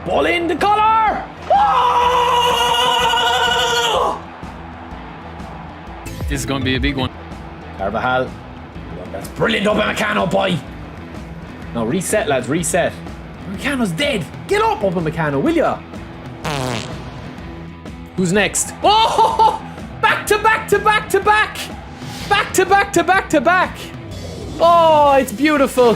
Ball in the collar! Oh! This is going to be a big one. Carvajal. That's brilliant, Upamecano, boy. No, reset, lads, reset. Upamecano's dead. Get up, Upamecano, will ya? Who's next? Oh! Back to back to back to back! Back to back to back to back! Oh, it's beautiful.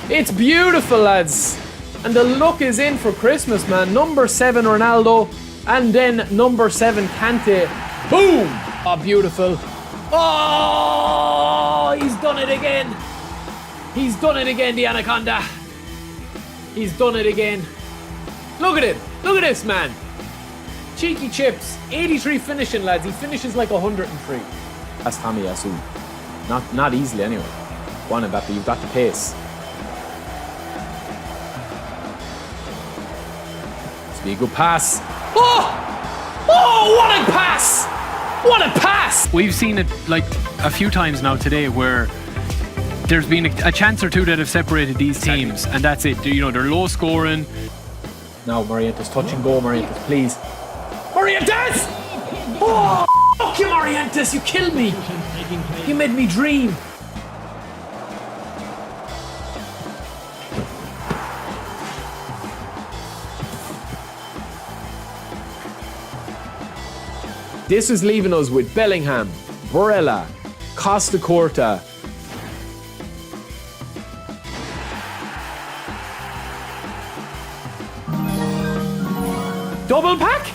It's beautiful, lads. And the look is in for Christmas, man. Number 7, Ronaldo. And then number 7, Kante. Boom! Oh, beautiful. Oh, he's done it again. He's done it again, the Anaconda. He's done it again. Look at it. Look at this, man. Cheeky chips. 83 finishing, lads. He finishes like 103. That's Tomiyasu. Not easily, anyway. Go on, Mbappe. You've got the pace. This will be a good pass. Oh! Oh, what a pass! What a pass! We've seen it like a few times now today where there's been a chance or two that have separated these teams, and that's it. You know, they're low scoring. Now, Morientes, touch and go, Morientes, please. Morientes! Oh, fuck you, Morientes, you killed me. You made me dream. This is leaving us with Bellingham, Barella, Costa Curta. Double pack?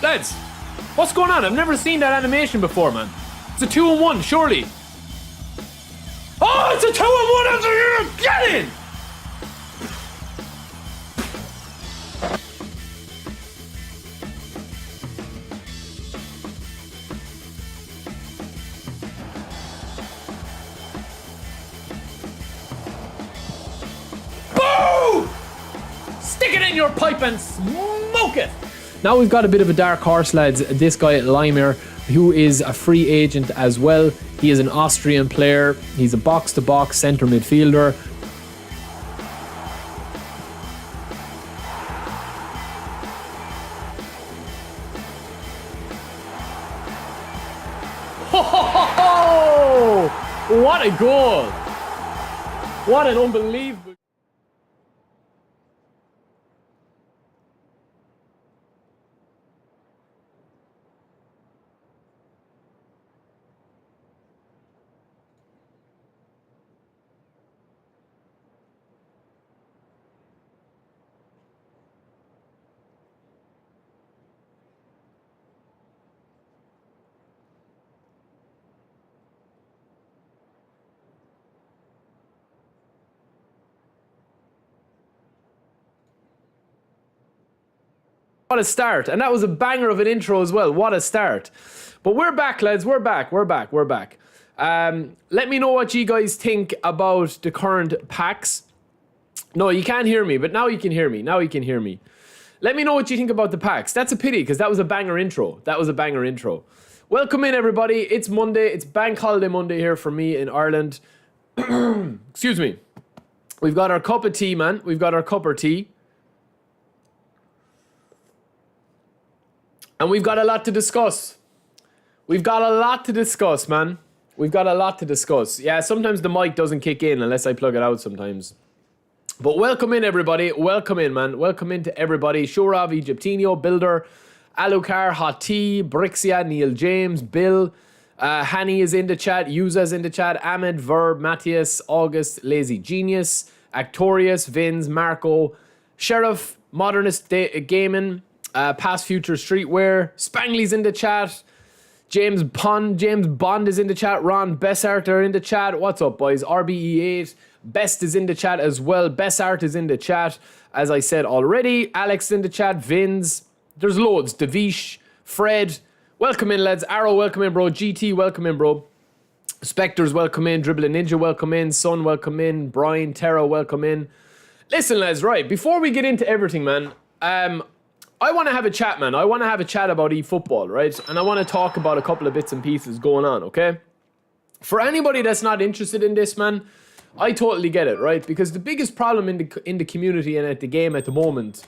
Lads, what's going on? I've never seen that animation before, man. It's a 2-1, surely. Oh, it's a 2-1 after you! Get in! Boom! Stick it in your pipe and smoke it! Now we've got a bit of a dark horse, lads. This guy at Leimer, who is a free agent as well. He is an Austrian player. He's a box-to-box centre midfielder. Oh, what a goal! What an unbelievable... What a start. And that was a banger of an intro as well. What a start. But we're back, lads. We're back. Let me know what you guys think about the current packs. No, you can't hear me, but now you can hear me. Let me know what you think about the packs. That's a pity, because that was a banger intro. Welcome in, everybody. It's Monday. It's Bank Holiday Monday here for me in Ireland. Excuse me. We've got our cup of tea, man. We've got our cup of tea. And we've got a lot to discuss. Man. Yeah, sometimes the mic doesn't kick in unless I plug it out sometimes. But welcome in, everybody. Welcome in, man. Welcome in to everybody. Shorav, Egyptinio, Builder, Alucard, Hot Tea, Brixia, Neil James, Bill, Hani is in the chat, Yuza's in the chat, Ahmed, Verb, Matthias, August, Lazy Genius, Actorius, Vins, Marco, Sheriff, Modernist Gaming, Past Future Streetwear, Spangley's in the chat, James Bond is in the chat, Ron Bessart are in the chat. What's up, boys? RBE8, Best is in the chat as well. Bessart is in the chat, as I said already. Alex in the chat, Vins, there's loads. Davish, Fred, welcome in, lads. Arrow, welcome in, bro. GT, welcome in, bro. Spectres, welcome in. Dribbling Ninja, welcome in. Sun, welcome in. Brian, Terra, welcome in. Listen, lads, right, before we get into everything, man, I want to have a chat, man. I want to have a chat about eFootball, right? And I want to talk about a couple of bits and pieces going on, okay? For anybody that's not interested in this, man, I totally get it, right? Because the biggest problem in the community and at the game at the moment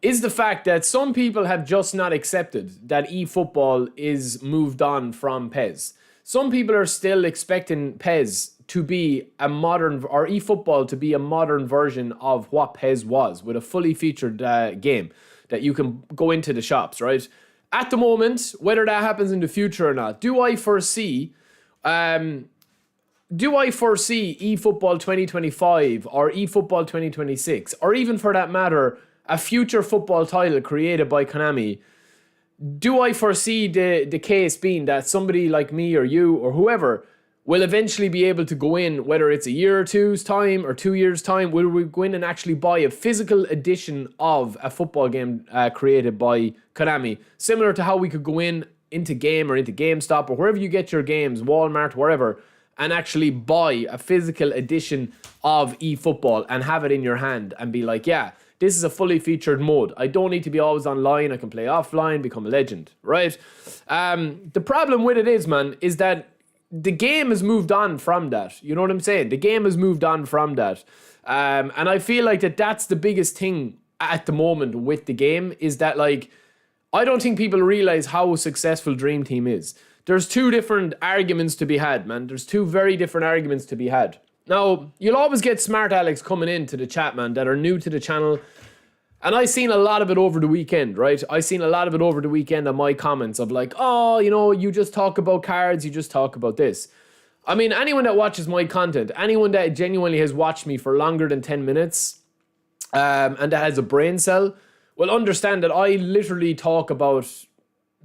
is the fact that some people have just not accepted that eFootball is moved on from PES. Some people are still expecting PES to be a modern, or eFootball to be a modern version of what PES was, with a fully featured game that you can go into the shops, right? At the moment, whether that happens in the future or not, do I foresee eFootball 2025 or eFootball 2026, or even for that matter, a future football title created by Konami? Do I foresee the case being that somebody like me or you or whoever will eventually be able to go in, whether it's a year or two's time or 2 years' time, will we go in and actually buy a physical edition of a football game created by Konami, similar to how we could go into Game or into GameStop or wherever you get your games, Walmart, wherever, and actually buy a physical edition of eFootball and have it in your hand and be like, yeah, this is a fully featured mode. I don't need to be always online. I can play offline, become a legend, right? The problem with it is, man, is that the game has moved on from that. You know what I'm saying? The game has moved on from that. And I feel like that's the biggest thing at the moment with the game, is that, like, I don't think people realize how successful Dream Team is. There's two different arguments to be had, man. There's two very different arguments to be had. Now, you'll always get smart Alex coming into the chat, man, that are new to the channel. And I seen a lot of it over the weekend, right? I seen a lot of it over the weekend on my comments of like, oh, you know, you just talk about cards, you just talk about this. I mean, anyone that watches my content, anyone that genuinely has watched me for longer than 10 minutes, and that has a brain cell, will understand that I literally talk about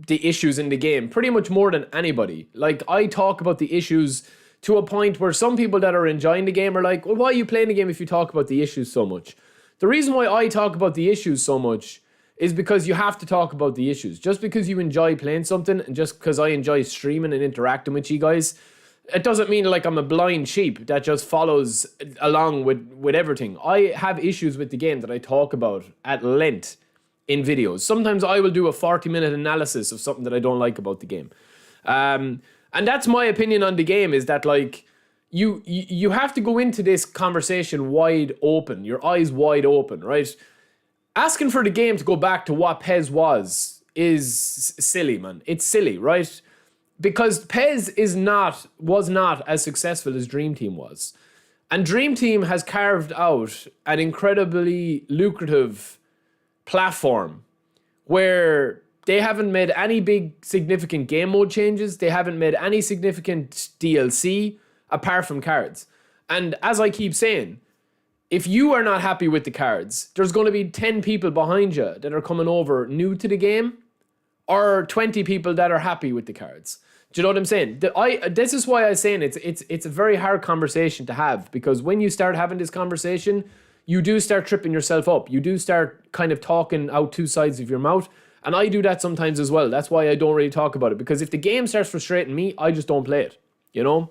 the issues in the game pretty much more than anybody. Like, I talk about the issues to a point where some people that are enjoying the game are like, well, why are you playing the game if you talk about the issues so much? The reason why I talk about the issues so much is because you have to talk about the issues. Just because you enjoy playing something and just because I enjoy streaming and interacting with you guys, it doesn't mean like I'm a blind sheep that just follows along with everything. I have issues with the game that I talk about at length in videos. Sometimes I will do a 40-minute analysis of something that I don't like about the game. And that's my opinion on the game, is that, like, you have to go into this conversation wide open, your eyes wide open, right? Asking for the game to go back to what PES was is silly, man. It's silly, right? Because PES was not as successful as Dream Team was. And Dream Team has carved out an incredibly lucrative platform where they haven't made any big significant game mode changes. They haven't made any significant DLC apart from cards. And as I keep saying, if you are not happy with the cards, there's going to be 10 people behind you that are coming over new to the game, or 20 people that are happy with the cards. Do you know what I'm saying? This is why I'm saying it's a very hard conversation to have, because when you start having this conversation, you do start tripping yourself up. You do start kind of talking out two sides of your mouth. And I do that sometimes as well. That's why I don't really talk about it, because if the game starts frustrating me, I just don't play it, you know?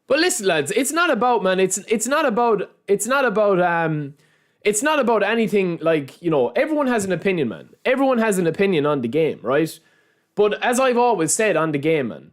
But listen, lads, it's not about, man, it's not about anything like, you know, everyone has an opinion, man. Everyone has an opinion on the game, right? But as I've always said on the game, man,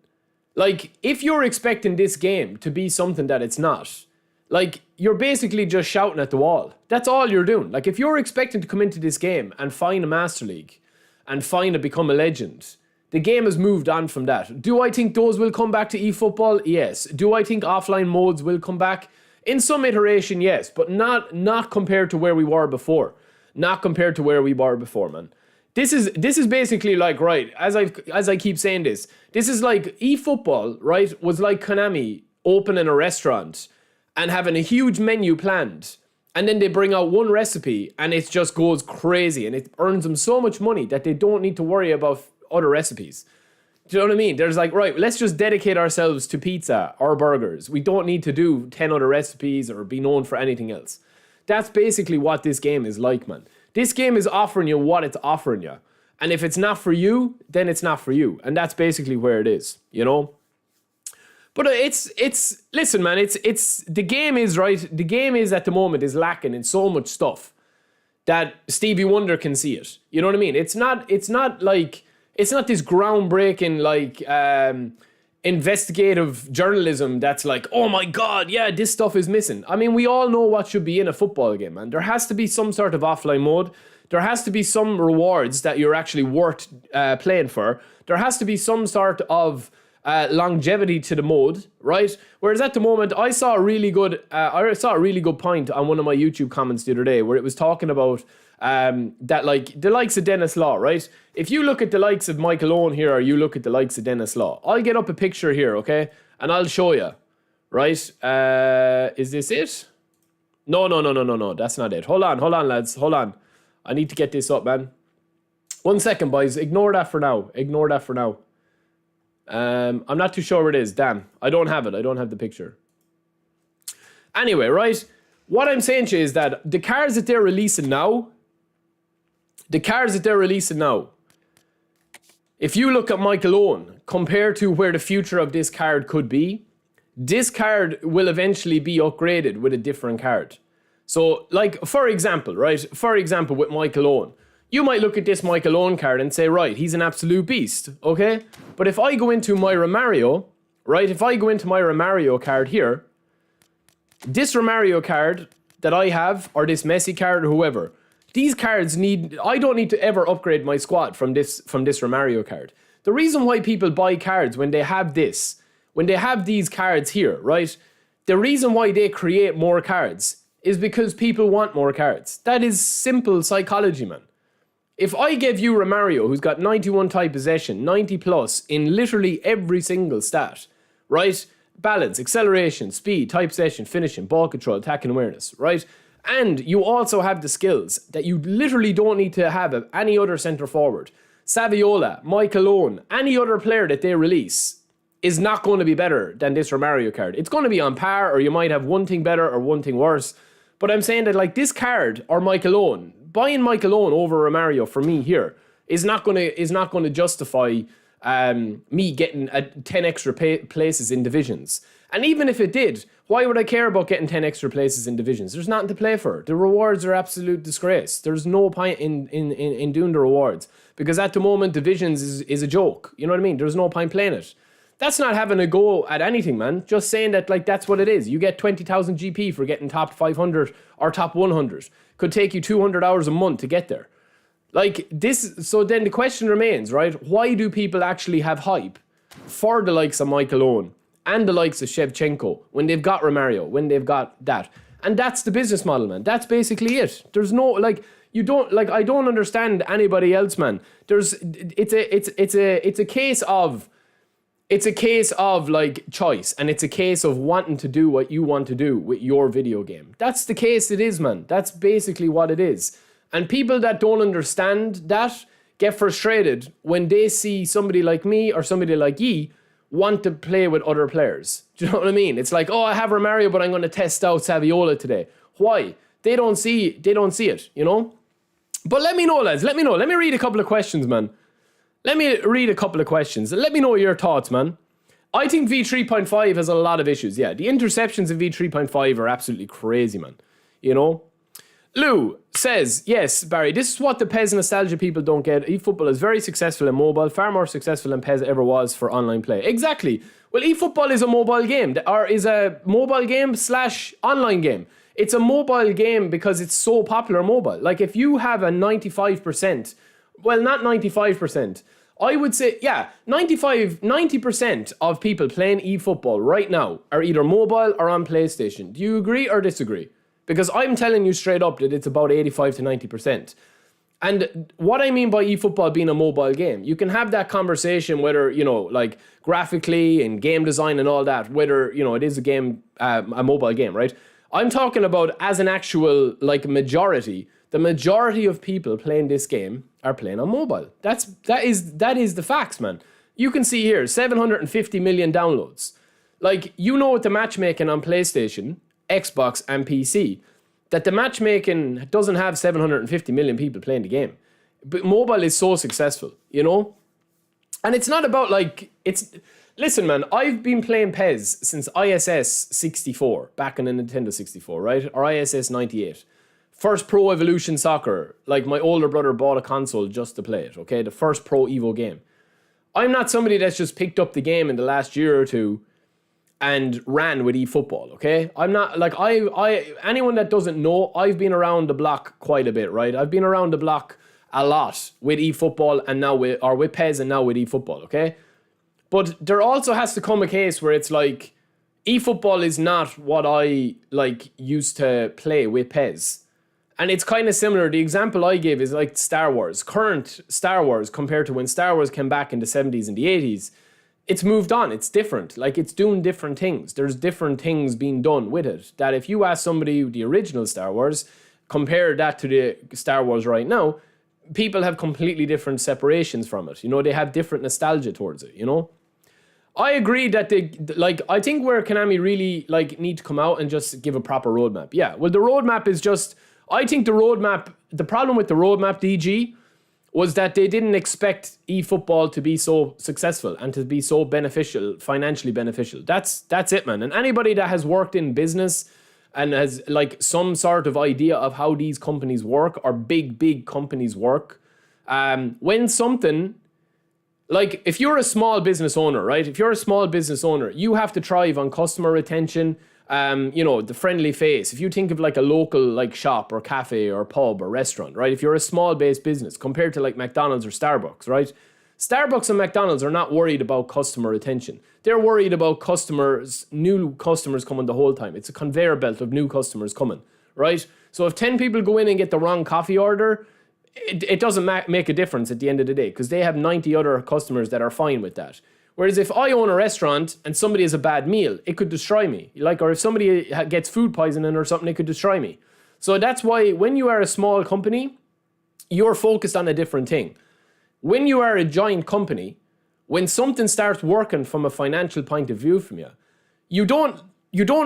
like, if you're expecting this game to be something that it's not, like, you're basically just shouting at the wall. That's all you're doing. Like, if you're expecting to come into this game and find a Master League and find a Become a Legend, the game has moved on from that. Do I think those will come back to eFootball? Yes. Do I think offline modes will come back? In some iteration, yes, but not compared to where we were before. Not compared to where we were before, man. This is basically like, right, as I keep saying this is like eFootball, right, was like Konami opening a restaurant and having a huge menu planned, and then they bring out one recipe and it just goes crazy and it earns them so much money that they don't need to worry about other recipes. Do you know what I mean? There's like, right, let's just dedicate ourselves to pizza or burgers. We don't need to do 10 other recipes or be known for anything else. That's basically what this game is like, man. This game is offering you what it's offering you. And if it's not for you, then it's not for you. And that's basically where it is, you know? But listen, man, it's the game is, right, the game is at the moment is lacking in so much stuff that Stevie Wonder can see it. You know what I mean? It's not this groundbreaking investigative journalism that's like, oh my God, yeah, this stuff is missing. I mean, we all know what should be in a football game, man. There has to be some sort of offline mode. There has to be some rewards that you're actually worth playing for. There has to be some sort of longevity to the mode, right? Whereas at the moment, I saw a really good point on one of my YouTube comments the other day where it was talking about that, like, the likes of Dennis Law, right? If you look at the likes of Michael Owen here, or you look at the likes of Dennis Law, I'll get up a picture here, okay? And I'll show you, right? Is this it? No, that's not it. Hold on, lads, hold on. I need to get this up, man. 1 second, boys. Ignore that for now. I'm not too sure where it is. Damn, I don't have it. I don't have the picture. Anyway, right? What I'm saying to you is that the cards that they're releasing now, if you look at Michael Owen, compared to where the future of this card could be, this card will eventually be upgraded with a different card. So, like, for example, right? For example, with Michael Owen, you might look at this Michael Owen card and say, right, he's an absolute beast, okay? But if I go into my Romario, right? If I go into my Romario card here, this Romario card that I have, or this Messi card or whoever, these cards I don't need to ever upgrade my squad from this Romario card. The reason why people buy cards when they have these cards here, right? The reason why they create more cards is because people want more cards. That is simple psychology, man. If I give you Romario, who's got 91 type possession, 90 plus in literally every single stat, right? Balance, acceleration, speed, type possession, finishing, ball control, attacking awareness, right? And you also have the skills that you literally don't need to have of any other centre forward. Saviola, Michael Owen, any other player that they release is not going to be better than this Romario card. It's going to be on par, or you might have one thing better or one thing worse. But I'm saying that, like, this card or Michael Owen, buying Michael Owen over Romario for me here is not going to justify me getting 10 extra places in divisions. And even if it did, why would I care about getting 10 extra places in divisions? There's nothing to play for. The rewards are absolute disgrace. There's no point in doing the rewards, because at the moment divisions is a joke. You know what I mean? There's no point playing it. That's not having a go at anything, man. Just saying that, like, that's what it is. You get 20,000 GP for getting top 500 or top 100. Could take you 200 hours a month to get there. Like, this, so then the question remains, right? Why do people actually have hype for the likes of Michael Owen and the likes of Shevchenko when they've got Romario, when they've got that? And that's the business model, man. That's basically it. There's no, like, you don't, like, I don't understand anybody else, man. It's a case of like choice, and it's a case of wanting to do what you want to do with your video game. That's the case it is, man. That's basically what it is. And people that don't understand that get frustrated when they see somebody like me or somebody like ye want to play with other players. Do you know what I mean? It's like, oh, I have Romario, but I'm going to test out Saviola today. Why? They don't see it, you know? But let me know, lads. Let me know. Let me read a couple of questions, man. Let me read a couple of questions. Let me know your thoughts, man. I think V3.5 has a lot of issues. Yeah, the interceptions in V3.5 are absolutely crazy, man. You know? Lou says, yes, Barry, this is what the PES nostalgia people don't get. eFootball is very successful in mobile, far more successful than PES ever was for online play. Exactly. Well, eFootball is a mobile game, or is a mobile game / online game. It's a mobile game because it's so popular mobile. Like, if you have a 95%, well, not 95%, I would say, yeah, 90% of people playing eFootball right now are either mobile or on PlayStation. Do you agree or disagree? Because I'm telling you straight up that it's about 85 to 90%. And what I mean by eFootball being a mobile game, you can have that conversation whether, you know, like graphically and game design and all that, whether, you know, it is a game, a mobile game, right? I'm talking about as an actual, like, majority. The majority of people playing this game are playing on mobile. That is the facts, man. You can see here, 750 million downloads. Like, you know, with the matchmaking on PlayStation, Xbox and PC, that the matchmaking doesn't have 750 million people playing the game. But mobile is so successful, you know? And it's not about, like, listen, man, I've been playing PES since ISS 64, back on the Nintendo 64, right? Or ISS 98. first Pro Evolution Soccer, like my older brother bought a console just to play it, okay? The first Pro Evo game. I'm not somebody that's just picked up the game in the last year or two and ran with eFootball, okay? I'm not, like, anyone that doesn't know, I've been around the block quite a bit, right? I've been around the block a lot with eFootball and now with PES and now with eFootball, okay? But there also has to come a case where it's like, eFootball is not what I, like, used to play with PES. And it's kind of similar. The example I give is like Star Wars. Current Star Wars compared to when Star Wars came back in the 70s and the 80s, it's moved on. It's different. Like, it's doing different things. There's different things being done with it. That if you ask somebody the original Star Wars, compare that to the Star Wars right now, people have completely different separations from it. You know, they have different nostalgia towards it, you know? I agree that I think where Konami really, like, need to come out and just give a proper roadmap. Yeah, well, the roadmap is just, I think the problem with the roadmap, DG, was that they didn't expect eFootball to be so successful and to be so beneficial, financially beneficial. That's it, man. And anybody that has worked in business and has, like, some sort of idea of how these companies work, or big companies work, when something, like, if you're a small business owner, right? If you're a small business owner, you have to thrive on customer retention, you know, the friendly face. If you think of like a local, like, shop or cafe or pub or restaurant, right? If you're a small based business compared to like McDonald's or Starbucks, right? Starbucks and McDonald's are not worried about customer retention. They're worried about new customers coming the whole time. It's a conveyor belt of new customers coming, right? So if 10 people go in and get the wrong coffee order, it doesn't make a difference at the end of the day, because they have 90 other customers that are fine with that. Whereas if I own a restaurant and somebody has a bad meal, it could destroy me. Like, or if somebody gets food poisoning or something, it could destroy me. So that's why when you are a small company, you're focused on a different thing. When you are a giant company, when something starts working from a financial point of view from you, you don't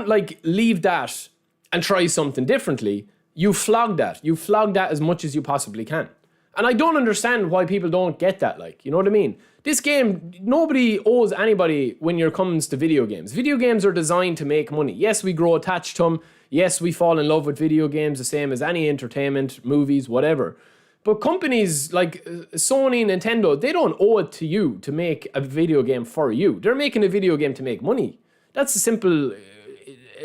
like leave that and try something differently. You flog that. You flog that as much as you possibly can. And I don't understand why people don't get that, like, you know what I mean? This game, nobody owes anybody when it comes to video games. Video games are designed to make money. Yes, we grow attached to them. Yes, we fall in love with video games the same as any entertainment, movies, whatever. But companies like Sony, Nintendo, they don't owe it to you to make a video game for you. They're making a video game to make money. That's as simple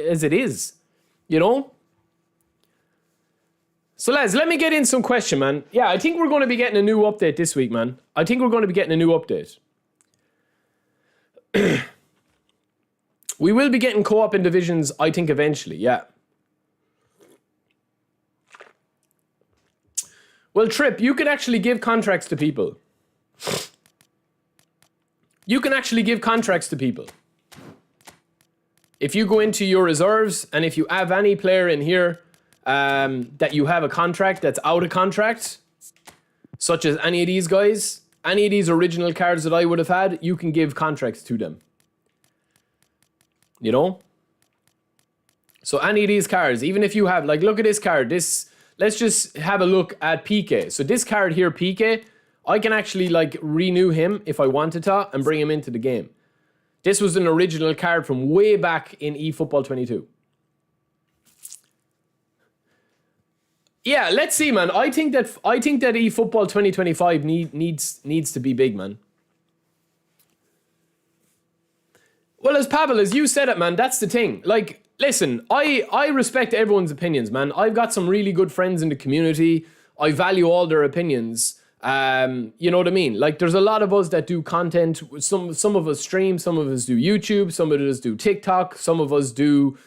as it is, you know? So lads, let me get in some question, man. Yeah, I think we're going to be getting a new update this week, man. I think we're going to be getting a new update. We will be getting co-op in divisions, I think, eventually, yeah. Well, Trip, you can actually give contracts to people. You can actually give contracts to people. If you go into your reserves, and if you have any player in here that you have a contract that's out of contract, such as any of these guys, any of these original cards that I would have had, you can give contracts to them. You know? So any of these cards, even if you have, like, look at this card, let's just have a look at PK. So this card here, PK, I can actually, like, renew him if I wanted to and bring him into the game. This was an original card from way back in eFootball 22. Yeah, let's see, man. I think that eFootball 2025 needs to be big, man. Well, as Pavel, as you said it, man, that's the thing. Like, listen, I respect everyone's opinions, man. I've got some really good friends in the community. I value all their opinions. You know what I mean? Like, there's a lot of us that do content. Some of us stream, some of us do YouTube, some of us do TikTok, some of us do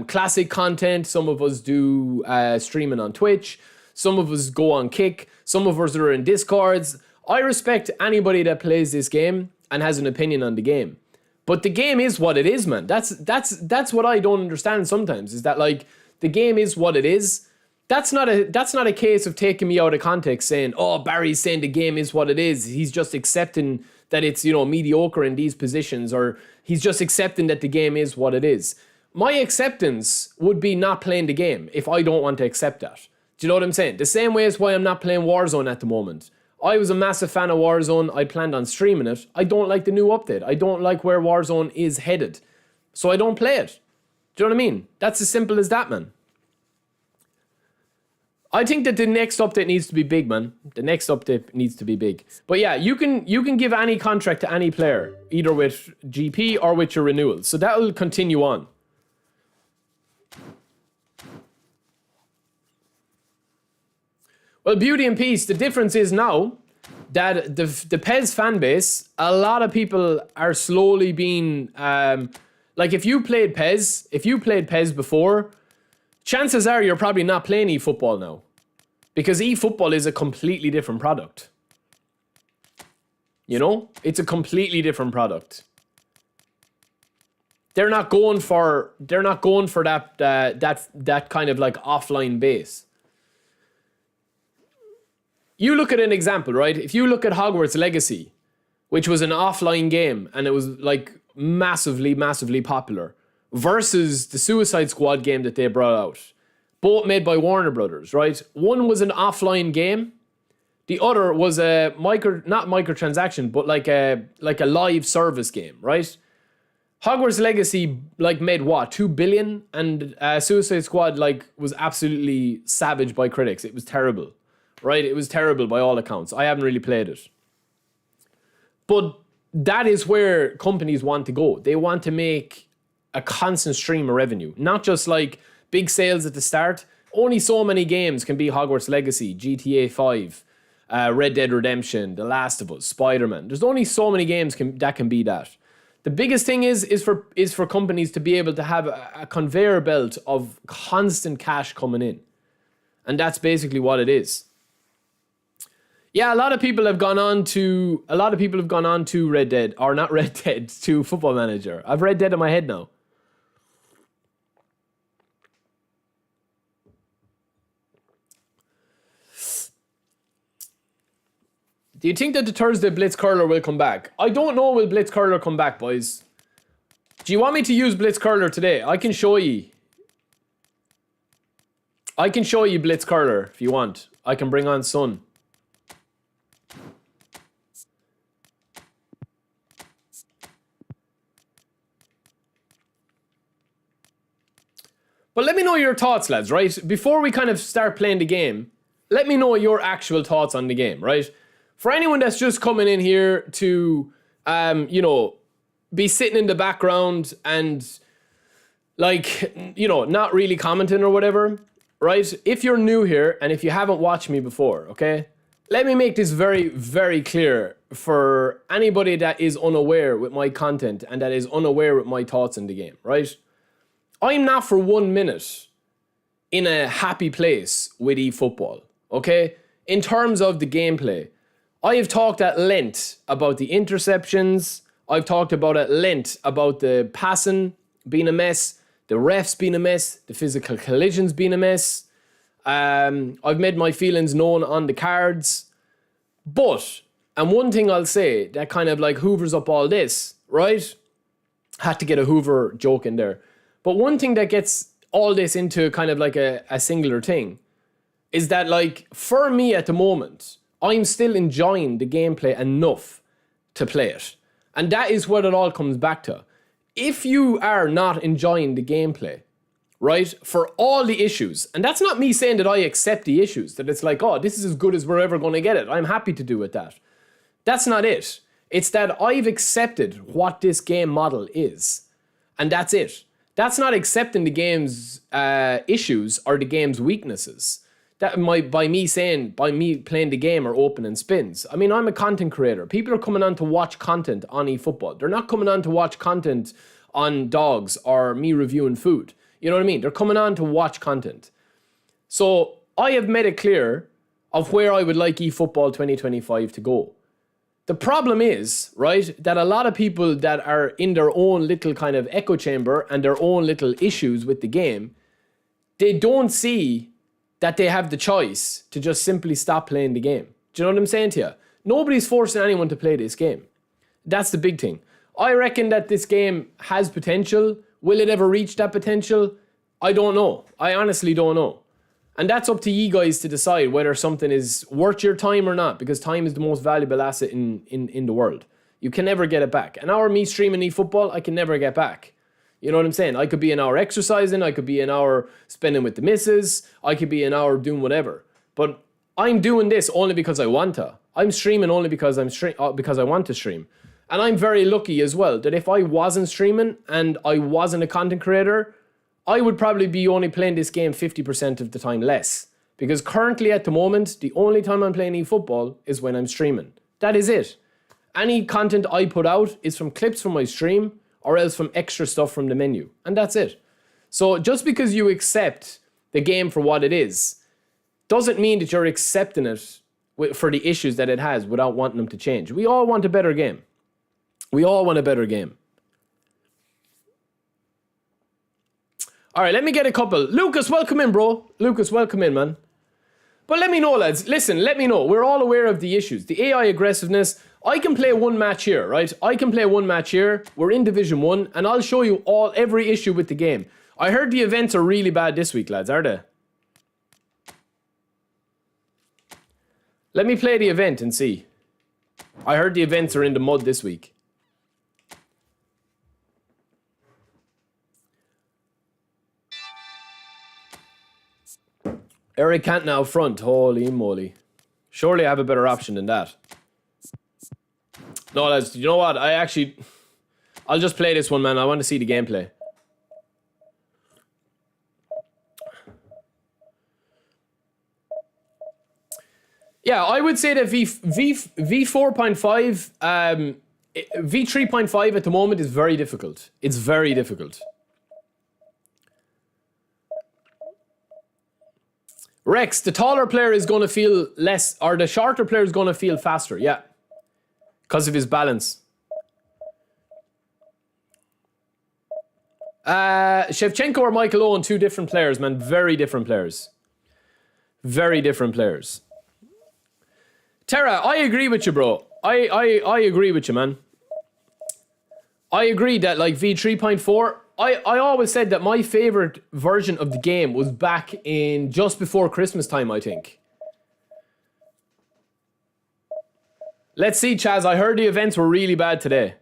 classic content, some of us do streaming on Twitch, some of us go on Kick, some of us are in Discords. I respect anybody that plays this game and has an opinion on the game. But the game is what it is, man. That's what I don't understand sometimes, is that, like, the game is what it is. That's not a case of taking me out of context saying, oh, Barry's saying the game is what it is. He's just accepting that it's, you know, mediocre in these positions, or he's just accepting that the game is what it is. My acceptance would be not playing the game if I don't want to accept that. Do you know what I'm saying? The same way as why I'm not playing Warzone at the moment. I was a massive fan of Warzone. I planned on streaming it. I don't like the new update. I don't like where Warzone is headed. So I don't play it. Do you know what I mean? That's as simple as that, man. I think that the next update needs to be big, man. The next update needs to be big. But yeah, you can give any contract to any player, either with GP or with your renewal. So that will continue on. Well, beauty and peace. The difference is now that the PES fan base, a lot of people are slowly being like if you played PES before, chances are you're probably not playing eFootball now, because eFootball is a completely different product. You know, it's a completely different product. They're not going for that kind of like offline base. You look at an example, right? If you look at Hogwarts Legacy, which was an offline game and it was like massively, massively popular, versus the Suicide Squad game that they brought out, both made by Warner Brothers, right? One was an offline game. The other was a not microtransaction, but like a live service game, right? Hogwarts Legacy like made what, 2 billion, and Suicide Squad like was absolutely savaged by critics. It was terrible, right? It was terrible by all accounts. I haven't really played it. But that is where companies want to go. They want to make a constant stream of revenue, not just like big sales at the start. Only so many games can be Hogwarts Legacy, GTA 5, Red Dead Redemption, The Last of Us, Spider-Man. There's only so many games that can be that. The biggest thing is for companies to be able to have a conveyor belt of constant cash coming in. And that's basically what it is. Yeah, a lot of people have gone on to Red Dead, or not Red Dead, to Football Manager. I've Red Dead in my head now. Do you think that the Thursday Blitz Curler will come back? I don't know, will Blitz Curler come back, boys? Do you want me to use Blitz Curler today? I can show you. I can show you Blitz Curler if you want. I can bring on Sun. But let me know your thoughts, lads, right? Before we kind of start playing the game, let me know your actual thoughts on the game, right? For anyone that's just coming in here to, you know, be sitting in the background and, like, you know, not really commenting or whatever, right? If you're new here and if you haven't watched me before, okay? Let me make this very, very clear for anybody that is unaware with my content and that is unaware with my thoughts in the game, right? I'm not for 1 minute in a happy place with eFootball, okay? In terms of the gameplay, I have talked at length about the interceptions. I've talked about at length about the passing being a mess, the refs being a mess, the physical collisions being a mess. I've made my feelings known on the cards. But, and one thing I'll say that kind of like hoovers up all this, right? Had to get a Hoover joke in there. But one thing that gets all this into kind of like a singular thing is that, like, for me at the moment, I'm still enjoying the gameplay enough to play it. And that is what it all comes back to. If you are not enjoying the gameplay, right, for all the issues, and that's not me saying that I accept the issues, that it's like, oh, this is as good as we're ever going to get it. I'm happy to do with that. That's not it. It's that I've accepted what this game model is. And that's it. That's not accepting the game's issues or the game's weaknesses. That by me playing the game or opening spins. I mean, I'm a content creator. People are coming on to watch content on eFootball. They're not coming on to watch content on dogs or me reviewing food. You know what I mean? They're coming on to watch content. So I have made it clear of where I would like eFootball 2025 to go. The problem is, right, that a lot of people that are in their own little kind of echo chamber and their own little issues with the game, they don't see that they have the choice to just simply stop playing the game. Do you know what I'm saying to you? Nobody's forcing anyone to play this game. That's the big thing. I reckon that this game has potential. Will it ever reach that potential? I don't know. I honestly don't know. And that's up to you guys to decide whether something is worth your time or not, because time is the most valuable asset in the world. You can never get it back. An hour of me streaming eFootball, I can never get back. You know what I'm saying? I could be an hour exercising, I could be an hour spending with the missus, I could be an hour doing whatever. But I'm doing this only because I want to. I'm streaming only because because I want to stream. And I'm very lucky as well that if I wasn't streaming and I wasn't a content creator, I would probably be only playing this game 50% of the time less. Because currently at the moment, the only time I'm playing eFootball is when I'm streaming. That is it. Any content I put out is from clips from my stream or else from extra stuff from the menu. And that's it. So just because you accept the game for what it is, doesn't mean that you're accepting it for the issues that it has without wanting them to change. We all want a better game. We all want a better game. All right, let me get a couple. Lucas, welcome in, bro. Lucas, welcome in, man. But let me know, lads. Listen, let me know. We're all aware of the issues. The AI aggressiveness. I can play one match here, right? I can play one match here. We're in Division 1, and I'll show you every issue with the game. I heard the events are really bad this week, lads, are they? Let me play the event and see. I heard the events are in the mud this week. Eric Cantona out front. Holy moly. Surely I have a better option than that. No, lads, you know what? I'll just play this one, man. I want to see the gameplay. Yeah, I would say that V4.5, V3.5 at the moment is very difficult. It's very difficult. Rex, the taller player is going to feel less, or the shorter player is going to feel faster, yeah. Because of his balance. Shevchenko or Michael Owen, two different players, man. Very different players. Very different players. Tara, I agree with you, bro. I agree with you, man. I agree that, like, V3.4... I always said that my favorite version of the game was back in just before Christmas time, I think. Let's see, Chaz. I heard the events were really bad today.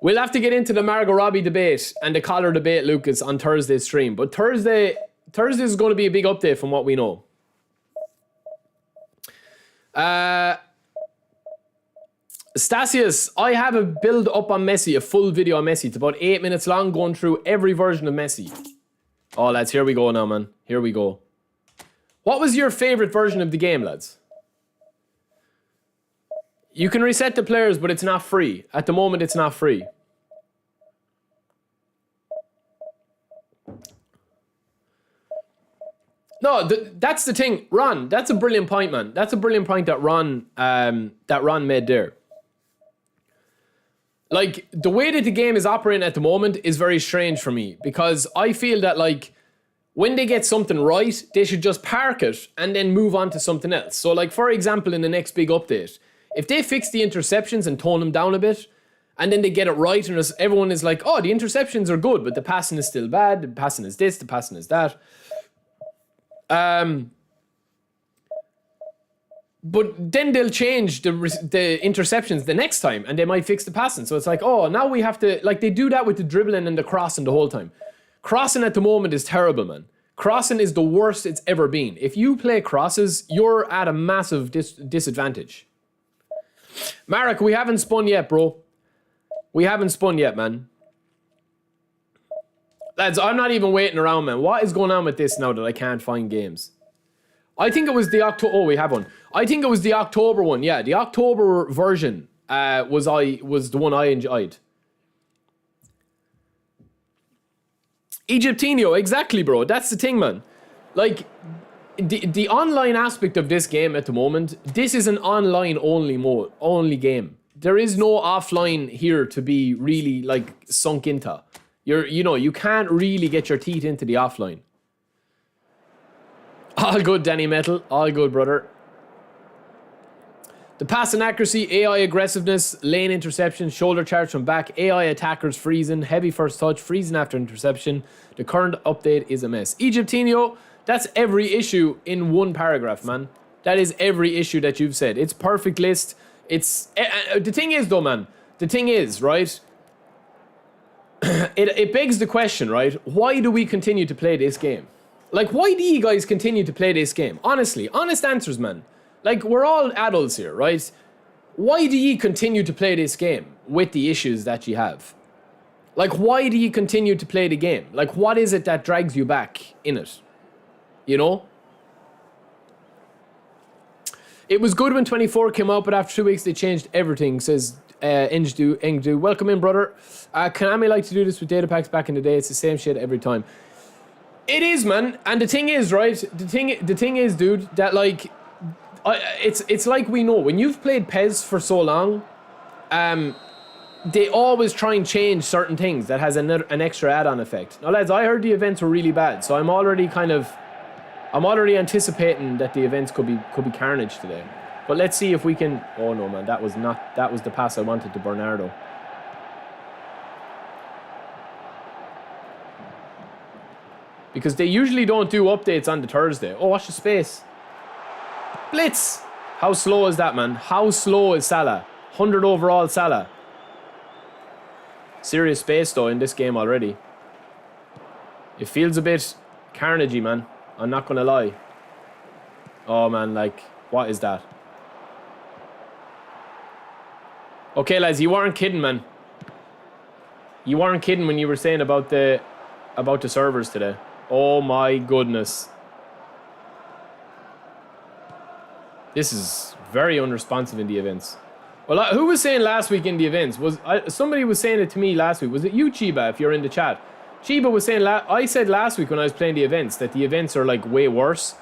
We'll have to get into the Margot Robbie debate and the collar debate, Lucas, on Thursday's stream. But Thursday is going to be a big update from what we know. Stasius, I have a build up on Messi, a full video on Messi. It's about 8 minutes long, going through every version of Messi. Oh, lads, here we go now, man. Here we go. What was your favorite version of the game, lads? You can reset the players, but it's not free. At the moment, it's not free. No, that's the thing. Ron, that's a brilliant point, man. That's a brilliant point that Ron made there. Like, the way that the game is operating at the moment is very strange for me, because I feel that, like, when they get something right, they should just park it and then move on to something else. So, like, for example, in the next big update, if they fix the interceptions and tone them down a bit, and then they get it right, and everyone is like, oh, the interceptions are good, but the passing is still bad, the passing is this, the passing is that. But then they'll change the interceptions the next time, and they might fix the passing. So it's like, oh, now we have to... Like, they do that with the dribbling and the crossing the whole time. Crossing at the moment is terrible, man. Crossing is the worst it's ever been. If you play crosses, you're at a massive disadvantage. Marek, we haven't spun yet, bro. We haven't spun yet, man. Lads, I'm not even waiting around, man. What is going on with this now that I can't find games? I think it was the October... Oh, we have one. I think it was the October one. Yeah, the October version was the one I enjoyed. Egyptinho, exactly, bro. That's the thing, man. Like, the online aspect of this game at the moment, this is an online only game. There is no offline here to be really, like, sunk into. You can't really get your teeth into the offline. All good, Danny Metal. All good, brother. The pass and accuracy, AI aggressiveness, lane interception, shoulder charge from back, AI attackers freezing, heavy first touch, freezing after interception. The current update is a mess. Egyptinho, That's every issue in one paragraph, man. That is every issue that you've said. It's perfect list. It's the thing is though, man. The thing is, right? It begs the question, right? Why do we continue to play this game? Like, why do you guys continue to play this game? Honestly, honest answers, man. Like, we're all adults here, right? Why do you continue to play this game with the issues that you have? Like, why do you continue to play the game? Like, what is it that drags you back in it? You know? It was good when 24 came out, but after 2 weeks they changed everything, says Engdu. Welcome in, brother. Konami liked to do this with data packs back in the day. It's the same shit every time. It is, man. And the thing is, right? The thing is, dude, that like, it's like we know when you've played PES for so long, they always try and change certain things that has an extra add-on effect. Now, lads, I heard the events were really bad, so I'm already anticipating that the events could be carnage today. But let's see if we can. Oh no, man, that was the pass I wanted to Bernardo. Because they usually don't do updates on the Thursday. Oh, watch the space. Blitz! How slow is that, man? How slow is Salah? 100 overall Salah. Serious space, though, in this game already. It feels a bit carnagey, man. I'm not going to lie. Oh, man, like, what is that? Okay, lads, you weren't kidding, man. You weren't kidding when you were saying about the servers today. Oh my goodness. This is very unresponsive in the events. Well, who was saying last week in the events? Somebody was saying it to me last week. Was it you, Chiba, if you're in the chat? Chiba was saying, I said last week when I was playing the events that the events are like way worse.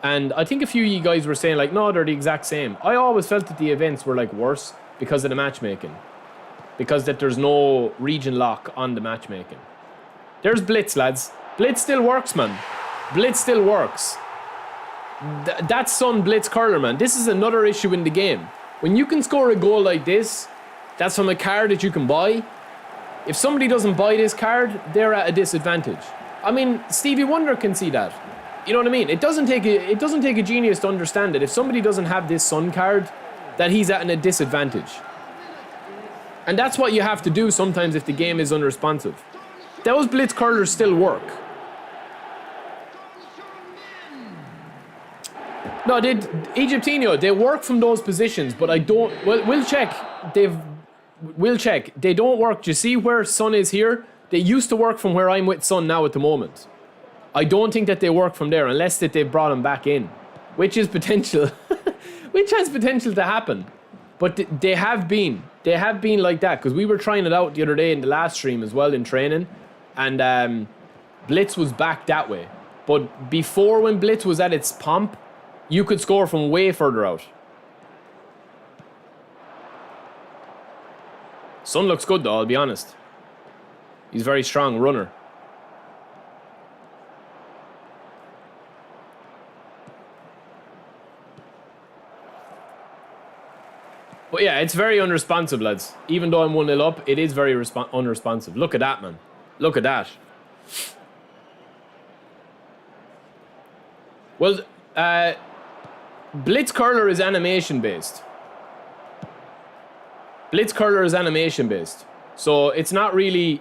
And I think a few of you guys were saying like, no, they're the exact same. I always felt that the events were like worse because of the matchmaking. Because that there's no region lock on the matchmaking. There's Blitz, lads. Blitz still works, man. Blitz still works. That's Sun Blitz Curler, man. This is another issue in the game. When you can score a goal like this, that's from a card that you can buy. If somebody doesn't buy this card, they're at a disadvantage. I mean, Stevie Wonder can see that. You know what I mean? It doesn't take a genius to understand that if somebody doesn't have this Sun card, that he's at a disadvantage. And that's what you have to do sometimes if the game is unresponsive. Those Blitz Curlers still work. No, Egyptinho, they work from those positions, but I don't. Well, we'll check. We'll check. They don't work. Do you see where Sun is here? They used to work from where I'm with Sun now at the moment. I don't think that they work from there unless that they've brought him back in, which is potential, which has potential to happen. But they have been like that because we were trying it out the other day in the last stream as well in training, and Blitz was back that way. But before, when Blitz was at its pomp, you could score from way further out. Sun looks good though, I'll be honest. He's a very strong runner. But yeah, it's very unresponsive, lads. Even though I'm 1-0 up, it is very unresponsive. Look at that, man. Look at that. Well, Blitz Curler is animation based. Blitz Curler is animation based. So it's not really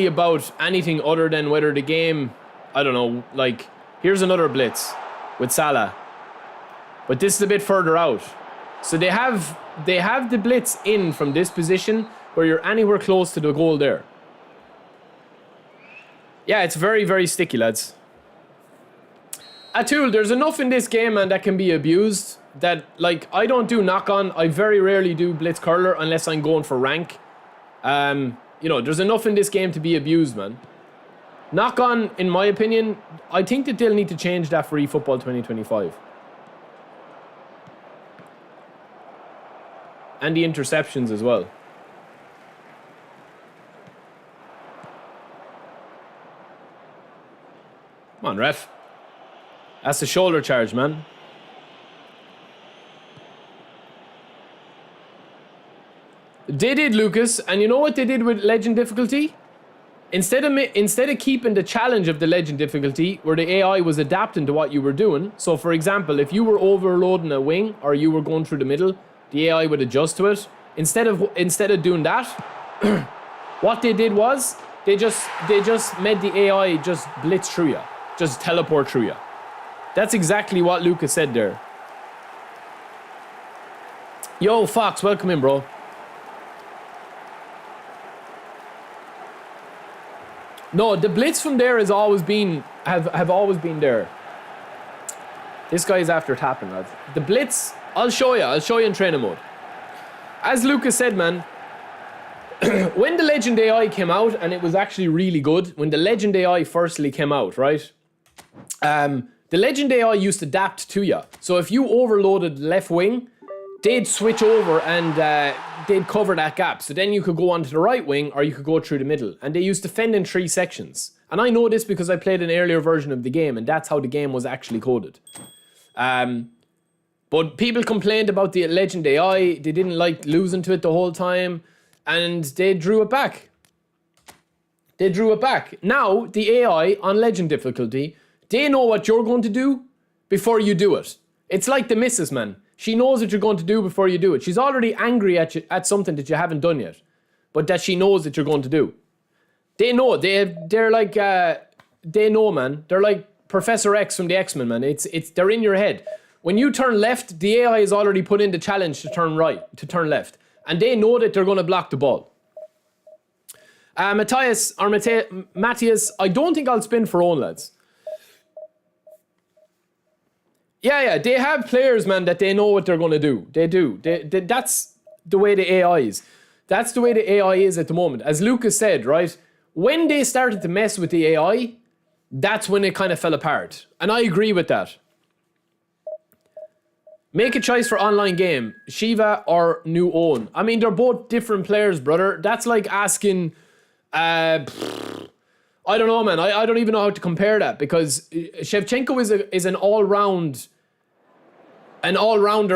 about anything other than whether the game, I don't know, like here's another Blitz with Salah. But this is a bit further out. So they have the Blitz in from this position where you're anywhere close to the goal there. Yeah, it's very, very sticky, lads. Atul, there's enough in this game, man, that can be abused. That, like, I don't do knock-on. I very rarely do Blitz Curler unless I'm going for rank. You know, there's enough in this game to be abused, man. Knock-on, in my opinion, I think that they'll need to change that for eFootball 2025. And the interceptions as well. Come on, ref. That's a shoulder charge, man. They did, Lucas. And you know what they did with legend difficulty? Instead of keeping the challenge of the legend difficulty, where the AI was adapting to what you were doing. So, for example, if you were overloading a wing or you were going through the middle, the AI would adjust to it. Instead of doing that, what they did was they just made the AI just blitz through you, just teleport through you. That's exactly what Lucas said there. Yo, Fox, welcome in, bro. No, the blitz from there has always been have always been there. This guy is after tapping, lads. The blitz, I'll show you in training mode. As Lucas said, man, when the Legend AI came out, and it was actually really good, when the Legend AI firstly came out, right? The Legend AI used to adapt to you. So if you overloaded left wing, they'd switch over and they'd cover that gap. So then you could go onto the right wing or you could go through the middle. And they used to defend in 3 sections. And I know this because I played an earlier version of the game, and that's how the game was actually coded. But people complained about the Legend AI. They didn't like losing to it the whole time. And they drew it back. Now, the AI on Legend difficulty, they know what you're going to do before you do it. It's like the missus, man. She knows what you're going to do before you do it. She's already angry at you, at something that you haven't done yet, but that she knows that you're going to do. They know. They're like, they know, man. They're like Professor X from the X-Men, man. They're in your head. When you turn left, the AI has already put in the challenge to turn right, to turn left. And they know that they're going to block the ball. Matthias, I don't think I'll spin for own, lads. Yeah, they have players, man, that they know what they're going to do. They do. That's the way the AI is. That's the way the AI is at the moment. As Lucas said, right, when they started to mess with the AI, that's when it kind of fell apart. And I agree with that. Make a choice for online game, Shiva or New Owen. I mean, they're both different players, brother. That's like asking... I don't know, man. I don't even know how to compare that, because Shevchenko is an all-rounder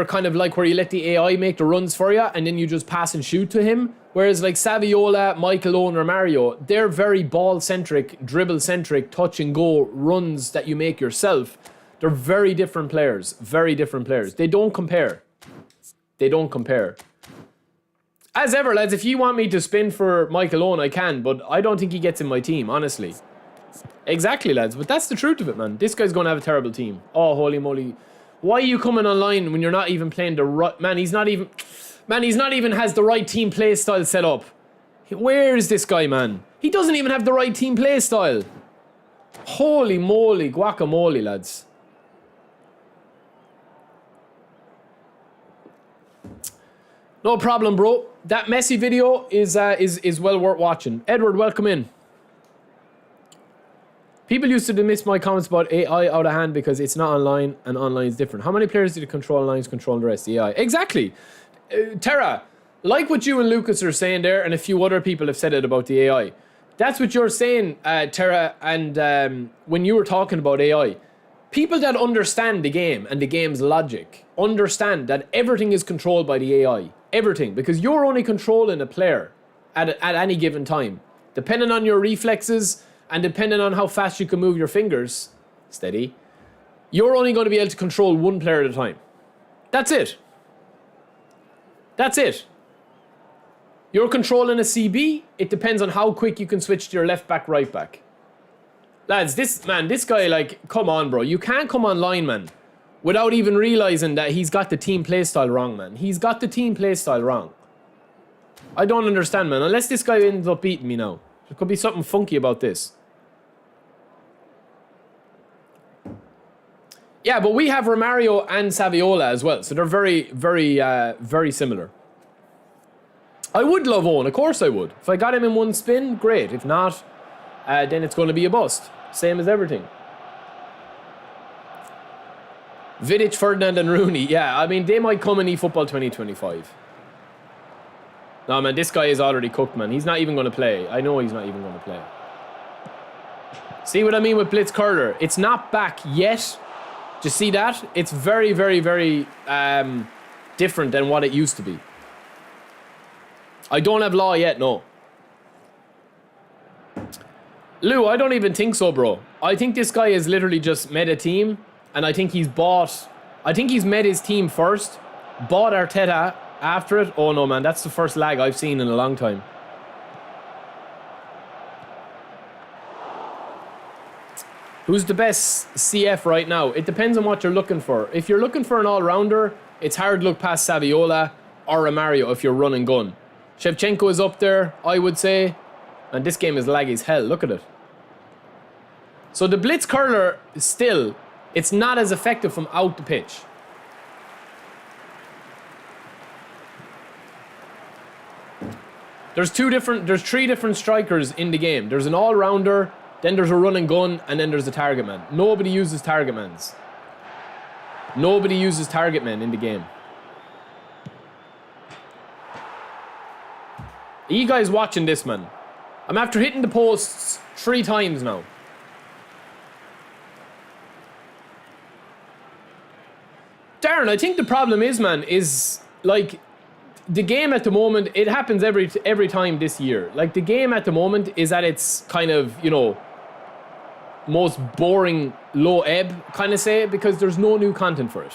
kind of like where you let the AI make the runs for you and then you just pass and shoot to him. Whereas like Saviola, Michael Owen or Mario, they're very ball-centric, dribble-centric, touch-and-go runs that you make yourself. They're very different players. Very different players. They don't compare. They don't compare. As ever, lads, if you want me to spin for Michael Owen, I can, but I don't think he gets in my team, honestly. Exactly, lads, but that's the truth of it, man. This guy's going to have a terrible team. Oh, holy moly. Why are you coming online when you're not even playing the right... Man, he's not even has the right team play style set up. Where is this guy, man? He doesn't even have the right team play style. Holy moly, guacamole, lads. No problem, bro. That Messi video is well worth watching. Edward, welcome in. People used to dismiss my comments about AI out of hand because it's not online and online is different. How many players do you control online is controlling the rest of the AI? Exactly. Tara, like what you and Lucas are saying there, and a few other people have said it about the AI. That's what you're saying, Tara, and when you were talking about AI. People that understand the game and the game's logic understand that everything is controlled by the AI. Everything. Because you're only controlling a player at any given time. Depending on your reflexes and depending on how fast you can move your fingers, steady, you're only going to be able to control one player at a time. That's it. That's it. You're controlling a CB. It depends on how quick you can switch to your left back, right back. Lads, this guy, like, come on, bro. You can't come online, man, without even realizing that he's got the team playstyle wrong, man. He's got the team playstyle wrong. I don't understand, man. Unless this guy ends up beating me now. There could be something funky about this. Yeah, but we have Romario and Saviola as well. So they're very, very, very similar. I would love Owen. Of course I would. If I got him in one spin, great. If not, then it's going to be a bust. Same as everything. Vidic, Ferdinand and Rooney. Yeah, I mean, they might come in eFootball 2025. No, man, this guy is already cooked, man. He's not even going to play. I know he's not even going to play. See what I mean with Blitz Curler? It's not back yet. Do you see that? It's very, very, very different than what it used to be. I don't have law yet, no. Lou, I don't even think so, bro. I think this guy has literally just met a team, and I think he's met his team first, bought Arteta after it. Oh no, man, that's the first lag I've seen in a long time. Who's the best CF right now? It depends on what you're looking for. If you're looking for an all-rounder, it's hard to look past Saviola or Romario if you're run and gun. Shevchenko is up there, I would say. And this game is laggy as hell. Look at it. So the blitz curler, still, it's not as effective from out the pitch. There's three different strikers in the game. There's an all-rounder, then there's a run and gun, and then there's a target man. Nobody uses target mans. Nobody uses target men in the game. Are you guys watching this, man? I'm after hitting the posts 3 times now. Darren, I think the problem is, man, is like the game at the moment, it happens every time this year. Like the game at the moment is at its kind of, you know, most boring low ebb, kind of say, because there's no new content for it.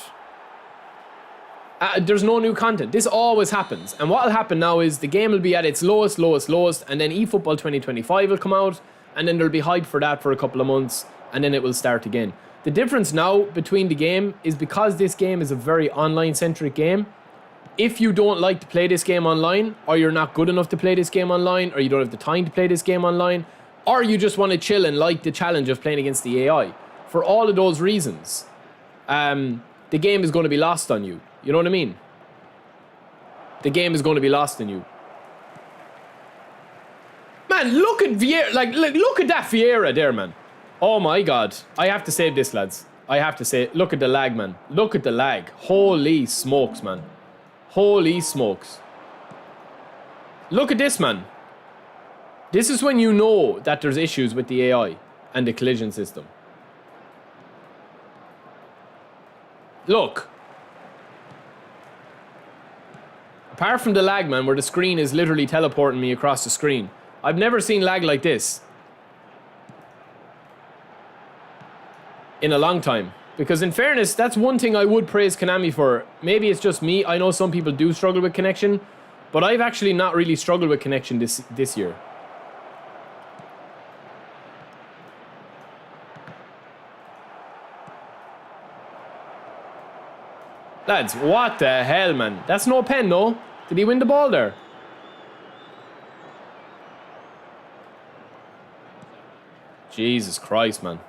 There's no new content. This always happens. And what will happen now is the game will be at its lowest, and then eFootball 2025 will come out, and then there'll be hype for that for a couple of months, and then it will start again. The difference now between the game is because this game is a very online-centric game, if you don't like to play this game online, or you're not good enough to play this game online, or you don't have the time to play this game online, or you just want to chill and like the challenge of playing against the AI, for all of those reasons, the game is going to be lost on you. You know what I mean? The game is going to be lost on you. Man, look at Vieira. Like, look at that Vieira there, man. Oh my God. I have to save this, lads. I have to say, look at the lag, man. Look at the lag. Holy smokes, man. Holy smokes. Look at this, man. This is when you know that there's issues with the AI and the collision system. Look. Apart from the lag, man, where the screen is literally teleporting me across the screen. I've never seen lag like this in a long time. Because in fairness, that's one thing I would praise Konami for. Maybe it's just me. I know some people do struggle with connection, but I've actually not really struggled with connection this year. Lads, what the hell, man? That's no pen, no? Did he win the ball there? Jesus Christ, man.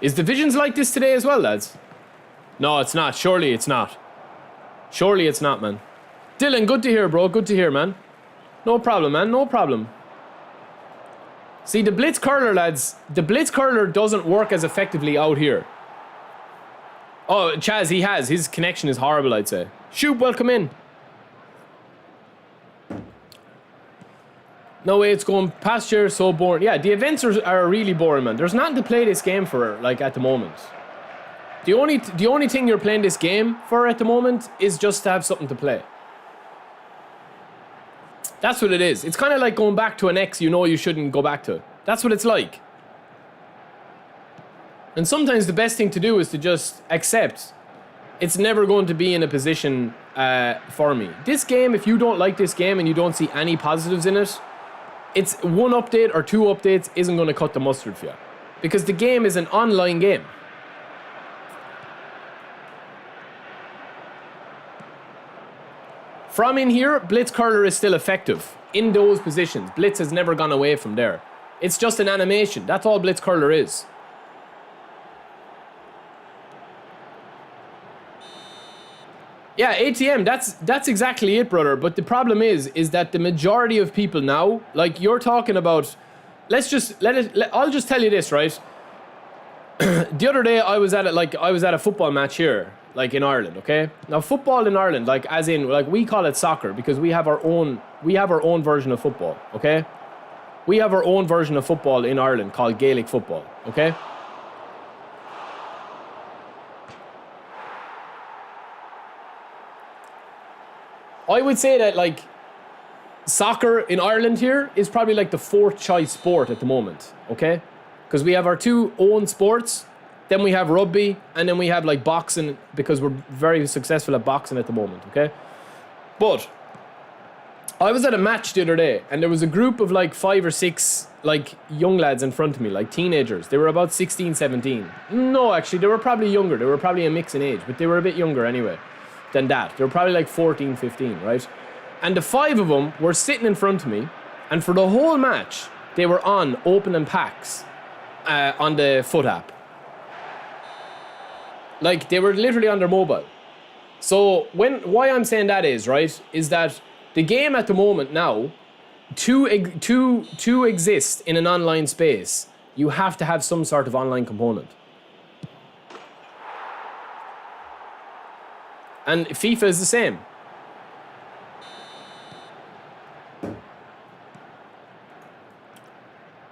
Is Divisions like this today as well, lads? No, it's not. Surely it's not. Surely it's not, man. Dylan, good to hear, bro. Good to hear, man. No problem, man. No problem. See, the blitz curler, lads, the blitz curler doesn't work as effectively out here. Oh, Chaz, he has. His connection is horrible, I'd say. Shoot, welcome in. No way, it's going past here, so boring. Yeah, the events are really boring, man. There's nothing to play this game for, like, at the moment. The only thing you're playing this game for at the moment is just to have something to play. That's what it is. It's kind of like going back to an ex you know you shouldn't go back to. That's what it's like. And sometimes the best thing to do is to just accept it's never going to be in a position for me. This game, if you don't like this game and you don't see any positives in it, it's one update or 2 updates isn't going to cut the mustard for you. Because the game is an online game. From in here, Blitz Curler is still effective. In those positions, Blitz has never gone away from there. It's just an animation. That's all Blitz Curler is. Yeah, ATM, that's exactly it, brother. But the problem is that the majority of people now, like you're talking about, I'll just tell you this, right? The other day I was at a football match here, like in Ireland, okay? Now football in Ireland, like as in, like we call it soccer because we have our own version of football, okay? We have our own version of football in Ireland called Gaelic football, okay? I would say that, like, soccer in Ireland here is probably like the 4th choice sport at the moment, okay? Because we have our 2 own sports, then we have rugby, and then we have like boxing because we're very successful at boxing at the moment, okay? But I was at a match the other day, and there was a group of like 5 or 6 like young lads in front of me, like teenagers. They were about 16, 17. No, actually, they were probably younger. They were probably a mix in age, but they were a bit younger anyway than that. They were probably like 14, 15, right? And the 5 of them were sitting in front of me, and for the whole match, they were on opening packs on the Foot app. Like, they were literally on their mobile. So why I'm saying that is, right, is that the game at the moment now, to exist in an online space, you have to have some sort of online component. And FIFA is the same.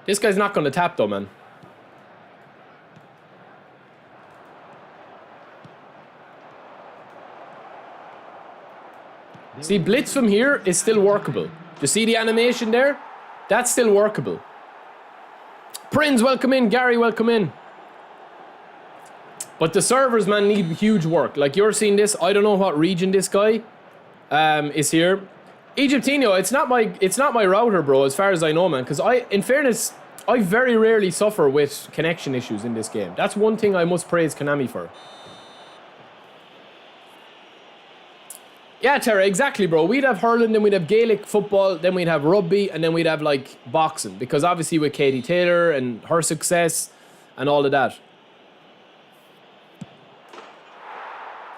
This guy's not going to tap though, man. See, blitz from here is still workable. Do you see the animation there? That's still workable. Prince, welcome in. Gary, welcome in. But the servers, man, need huge work. Like, you're seeing this. I don't know what region this guy is here. Egyptinho, it's not my router, bro, as far as I know, man. Because in fairness, I very rarely suffer with connection issues in this game. That's one thing I must praise Konami for. Yeah, Tara, exactly, bro. We'd have hurling, then we'd have Gaelic football, then we'd have rugby, and then we'd have, like, boxing. Because obviously with Katie Taylor and her success and all of that.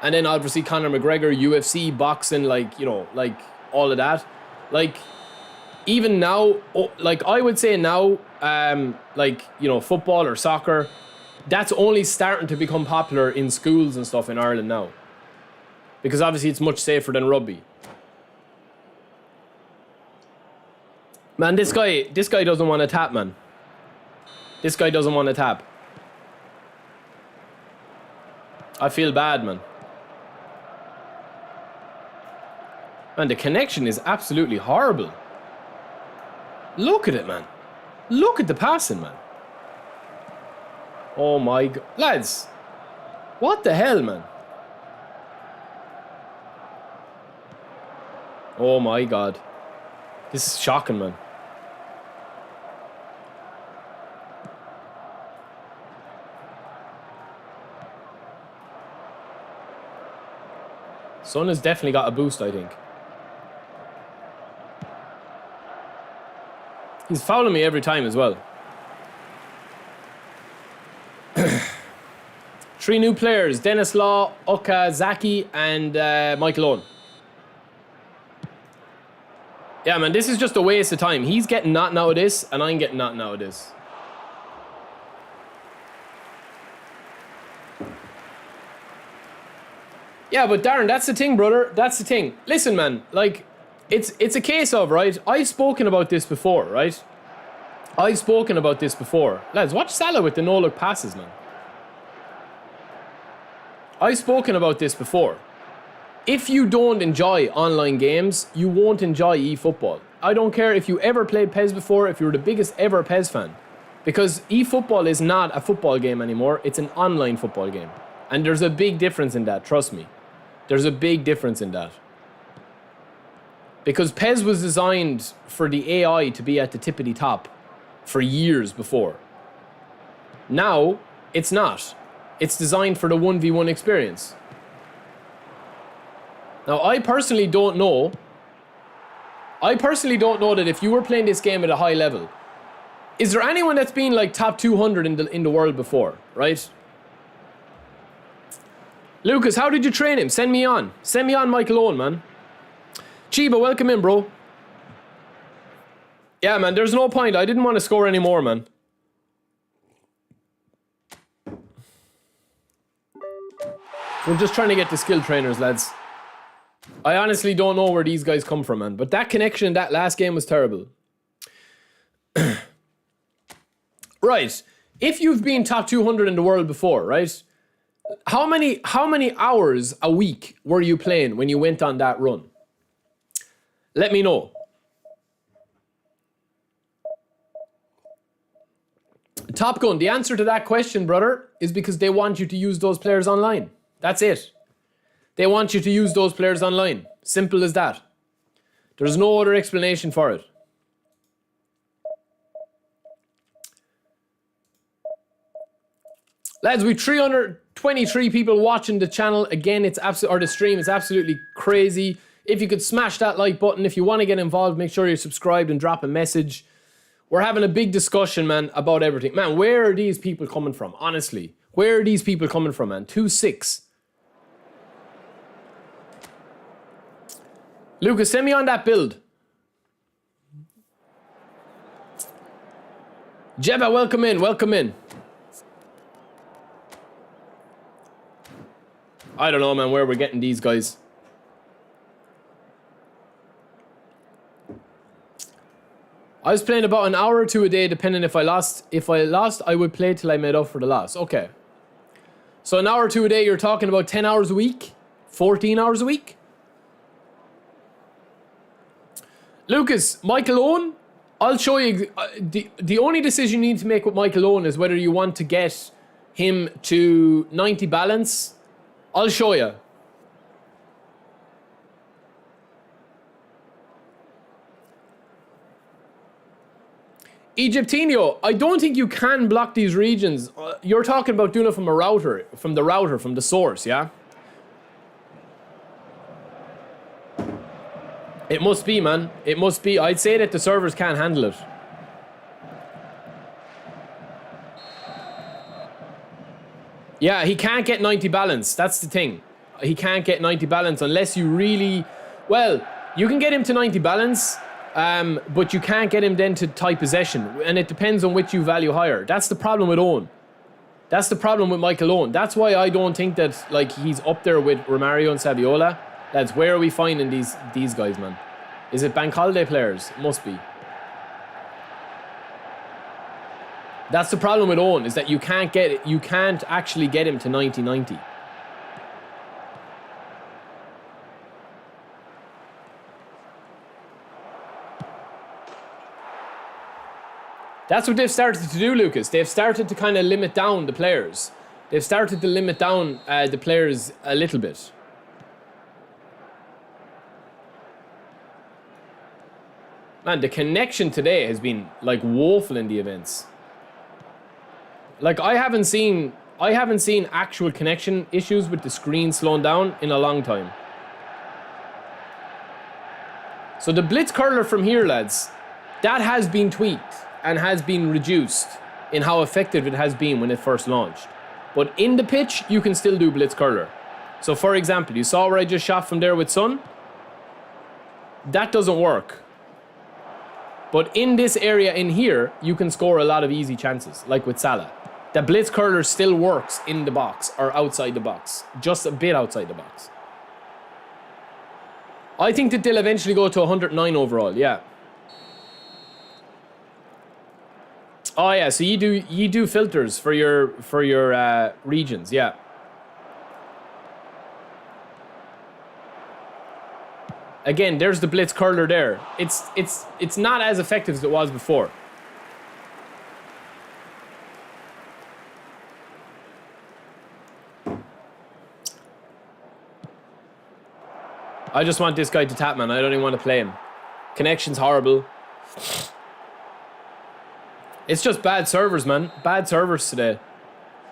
And then obviously Conor McGregor, UFC, boxing, like, you know, like, all of that. Like, even now, like, I would say now, like, you know, football or soccer, that's only starting to become popular in schools and stuff in Ireland now. Because obviously it's much safer than rugby. Man, this guy doesn't want to tap, man. This guy doesn't want to tap. I feel bad, man. Man, the connection is absolutely horrible. Look at it, man. Look at the passing, man. Oh my God. Lads, what the hell, man? Oh my God. This is shocking, man. Son has definitely got a boost, I think. He's fouling me every time as well. 3 new players. Dennis Law, Okazaki, and Michael Owen. Yeah, man, this is just a waste of time. He's getting nothing out of this, and I'm getting nothing out of this. Yeah, but Darren, that's the thing, brother. That's the thing. Listen, man, like, it's a case of, right? I've spoken about this before, right? I've spoken about this before. Lads, watch Salah with the no-look passes, man. I've spoken about this before. If you don't enjoy online games, you won't enjoy eFootball. I don't care if you ever played PES before, if you're the biggest ever PES fan. Because eFootball is not a football game anymore, it's an online football game. And there's a big difference in that, trust me. There's a big difference in that. Because PES was designed for the AI to be at the tippity top for years before. Now, it's not. It's designed for the 1v1 experience. Now, I personally don't know that if you were playing this game at a high level, is there anyone that's been like top 200 in the world before, right? Lucas, how did you train him? Send me on. Send me on Michael Owen, man. Chiba, welcome in, bro. Yeah, man, there's no point. I didn't want to score anymore, man. We're just trying to get the skill trainers, lads. I honestly don't know where these guys come from, man. But that connection in that last game was terrible. Right. If you've been top 200 in the world before, right? How many hours a week were you playing when you went on that run? Let me know. Top Gun, the answer to that question, brother, is because they want you to use those players online. That's it. They want you to use those players online. Simple as that. There's no other explanation for it. Lads, we 323 people watching the channel. Again, it's or the stream. It's absolutely crazy. If you could smash that like button, if you want to get involved, make sure you're subscribed and drop a message. We're having a big discussion, man, about everything. Man, where are these people coming from? Honestly, where are these people coming from, man? 2-6. Lucas, send me on that build. Jeva, welcome in, welcome in. I don't know, man, where we're getting these guys. I was playing about an hour or two a day, depending if I lost. If I lost, I would play till I made up for the loss. Okay. So an hour or two a day, you're talking about 10 hours a week? 14 hours a week? Lucas, Michael Owen, I'll show you. The only decision you need to make with Michael Owen is whether you want to get him to 90 balance. I'll show you. Egyptinio, I don't think you can block these regions. You're talking about doing it from a router, from the source, yeah? It must be, man. It must be. I'd say that the servers can't handle it. Yeah, he can't get 90 balance. That's the thing. He can't get 90 balance unless you really... Well, you can get him to 90 balance, but you can't get him then to tie possession. And it depends on which you value higher. That's the problem with Owen. That's the problem with Michael Owen. That's why I don't think that like he's up there with Romario and Saviola. Lads, where are we finding these guys, man? Is it bank holiday players? It must be. That's the problem with Owen, is that you can't actually get him to 90-90. That's what they've started to do, Lucas. They've started to kind of limit down the players. They've started to limit down the players a little bit. Man, the connection today has been like woeful in the events. Like I haven't seen actual connection issues with the screen slowing down in a long time. So the blitz curler from here, lads, that has been tweaked and has been reduced in how effective it has been when it first launched. But in the pitch, you can still do blitz curler. So for example, you saw where I just shot from there with Son? That doesn't work. But in this area in here, you can score a lot of easy chances, like with Salah. The blitz curler still works in the box or outside the box, just a bit outside the box. I think that they'll eventually go to 109 overall, yeah. Oh yeah, so you do filters for your regions, yeah. Again, there's the blitz curler there. It's not as effective as it was before. I just want this guy to tap, man. I don't even want to play him. Connection's horrible. It's just bad servers, man. Bad servers today.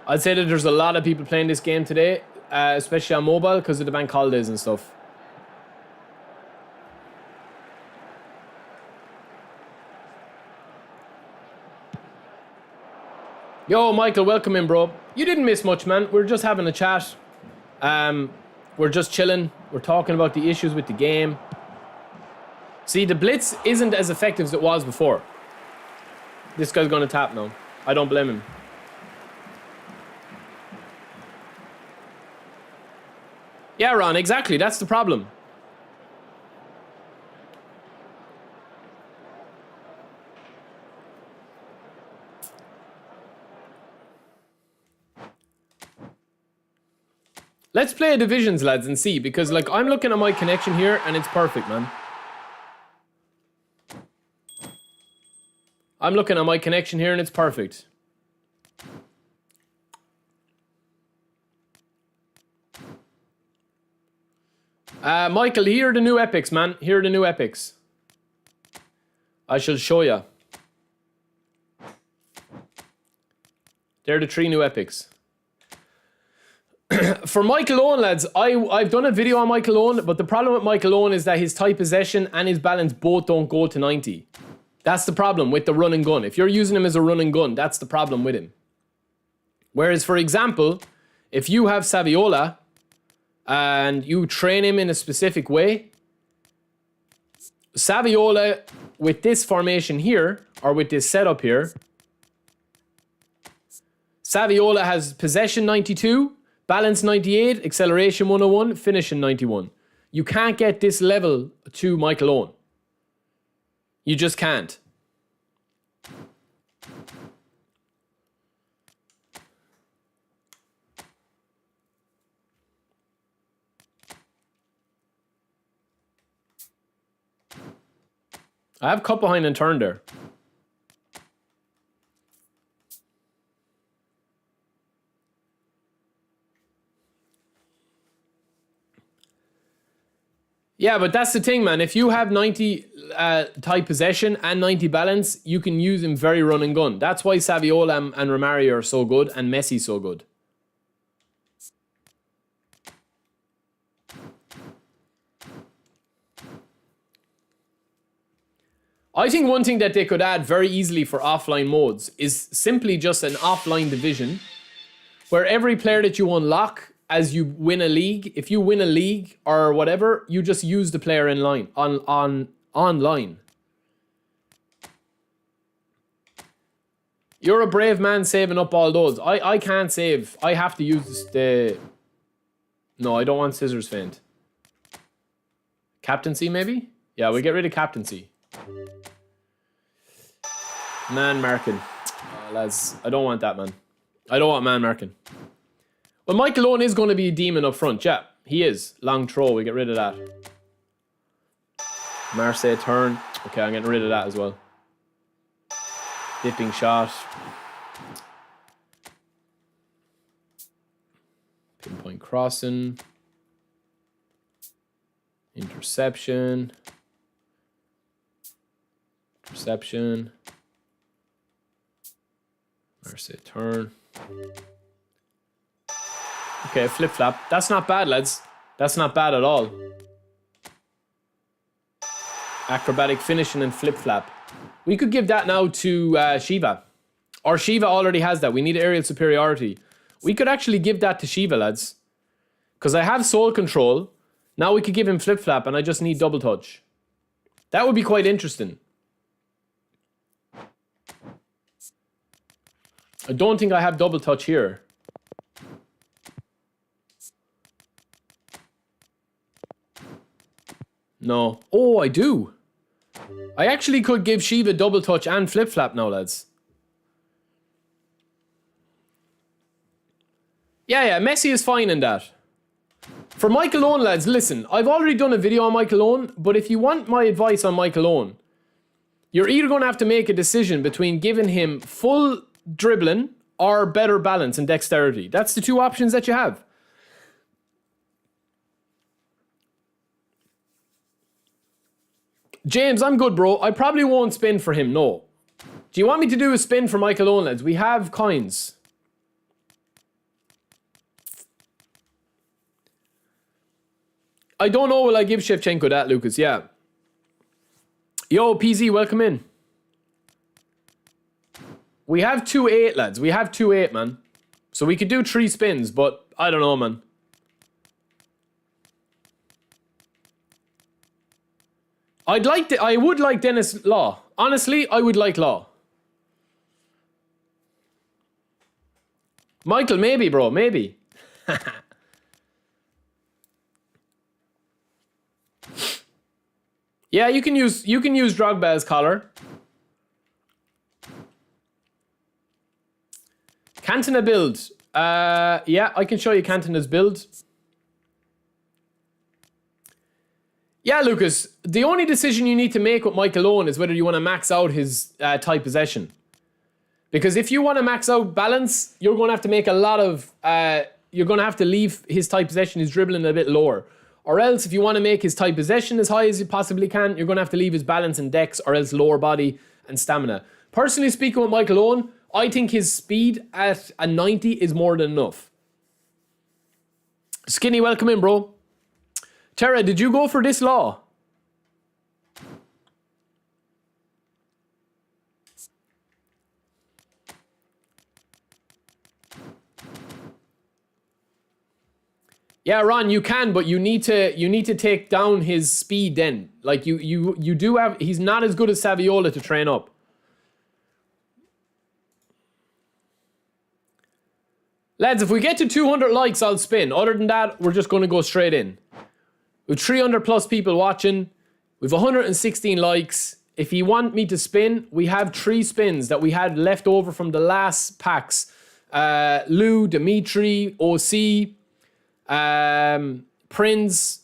I'd say that there's a lot of people playing this game today, especially on mobile because of the bank holidays and stuff. Yo, Michael, welcome in, bro. You didn't miss much, man. We're just having a chat. We're just chilling. We're talking about the issues with the game. See, the blitz isn't as effective as it was before. This guy's going to tap now. I don't blame him. Yeah, Ron, exactly. That's the problem. Let's play a divisions, lads, and see, because like I'm looking at my connection here and it's perfect, man. I'm looking at my connection here and it's perfect. Michael, here are the new epics, man. Here are the new epics. I shall show you. They're the 3 new epics. For Michael Owen, lads, I've done a video on Michael Owen, but the problem with Michael Owen is that his tight possession and his balance both don't go to 90. That's the problem with the run and gun. If you're using him as a run and gun, that's the problem with him. Whereas, for example, if you have Saviola and you train him in a specific way, Saviola with this formation here, or with this setup here, Saviola has possession 92, balance 98, acceleration 101, finishing 91. You can't get this level to Michael Owen. You just can't. I have cut behind and turn there. Yeah, but that's the thing, man. If you have 90 tight possession and 90 balance, you can use him very run and gun. That's why Saviola and Romario are so good and Messi so good. I think one thing that they could add very easily for offline modes is simply just an offline division where every player that you unlock as you win a league, if you win a league or whatever, you just use the player in line online. You're a brave man saving up all those. I can't save. I have to use the... No, I don't want scissors feint. Captaincy, maybe? Yeah, we get rid of captaincy. Man marking. Lads, I don't want that, man. I don't want man marking. Well, Michael Owen is going to be a demon up front. Yeah, he is. Long throw. We get rid of that. Marseille turn. Okay, I'm getting rid of that as well. Dipping shot. Pinpoint crossing. Interception. Interception. Marseille turn. Okay, flip-flap. That's not bad, lads. That's not bad at all. Acrobatic finishing and flip-flap. We could give that now to Shiva. Or Shiva already has that. We need aerial superiority. We could actually give that to Shiva, lads. Because I have soul control. Now we could give him flip-flap and I just need double touch. That would be quite interesting. I don't think I have double touch here. No. Oh, I do. I actually could give Shiva double touch and flip-flap now, lads. Yeah, Messi is fine in that. For Michael Owen, lads, listen, I've already done a video on Michael Owen, but if you want my advice on Michael Owen, you're either going to have to make a decision between giving him full dribbling or better balance and dexterity. That's the two options that you have. James, I'm good, bro. I probably won't spin for him, no. Do you want me to do a spin for Michael Owen, lads? We have coins. I don't know, will I give Shevchenko that, Lucas? Yeah. Yo, PZ, welcome in. We have 2-8, lads. We have 2-8, man. So we could do 3 spins, but I don't know, man. I would like Dennis Law. Honestly, I would like Law. Michael, maybe, bro, maybe. Yeah, you can use Drogba as collar. Cantona build. Yeah, I can show you Cantona's build. Yeah, Lucas, the only decision you need to make with Michael Owen is whether you want to max out his tight possession. Because if you want to max out balance, you're going to have to make a lot of... you're going to have to leave his tight possession, his dribbling a bit lower. Or else, if you want to make his tight possession as high as you possibly can, you're going to have to leave his balance and dex, or else lower body and stamina. Personally speaking with Michael Owen, I think his speed at a 90 is more than enough. Skinny, welcome in, bro. Tara, did you go for this law? Yeah, Ron, you can, but you need to take down his speed then. Like you do have, he's not as good as Saviola to train up. Lads, if we get to 200 likes, I'll spin. Other than that, we're just going to go straight in. With 300 plus people watching, we've 116 likes. If you want me to spin, we have 3 spins that we had left over from the last packs. Lou, Dimitri, OC, Prince,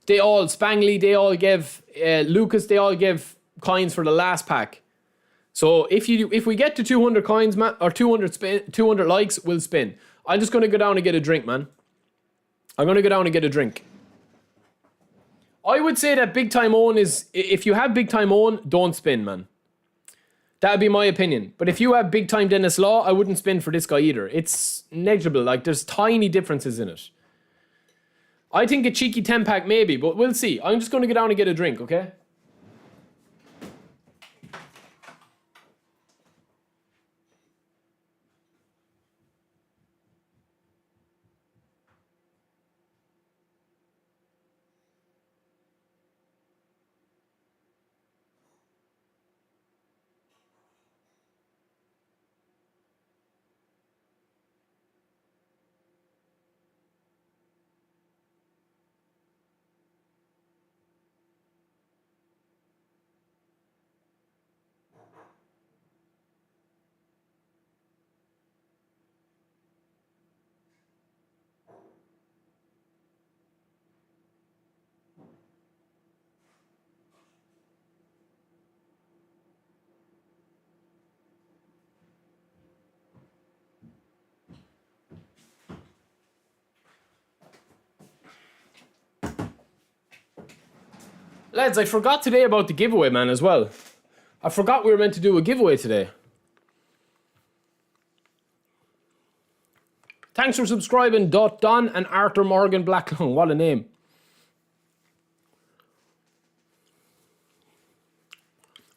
Spangly, they all gave, Lucas, they all gave coins for the last pack. So if we get to 200 coins, man, or 200 likes, we'll spin. I'm just going to go down and get a drink, man. I'm going to go down and get a drink. I would say that Big Time Owen is, if you have Big Time Owen, don't spin, man. That would be my opinion. But if you have Big Time Dennis Law, I wouldn't spin for this guy either. It's negligible. Like, there's tiny differences in it. I think a cheeky 10-pack maybe, but we'll see. I'm just going to go down and get a drink, okay? Lads, I forgot today about the giveaway, man, as well. I forgot we were meant to do a giveaway today. Thanks for subscribing, Don and Arthur Morgan Blacklung. What a name.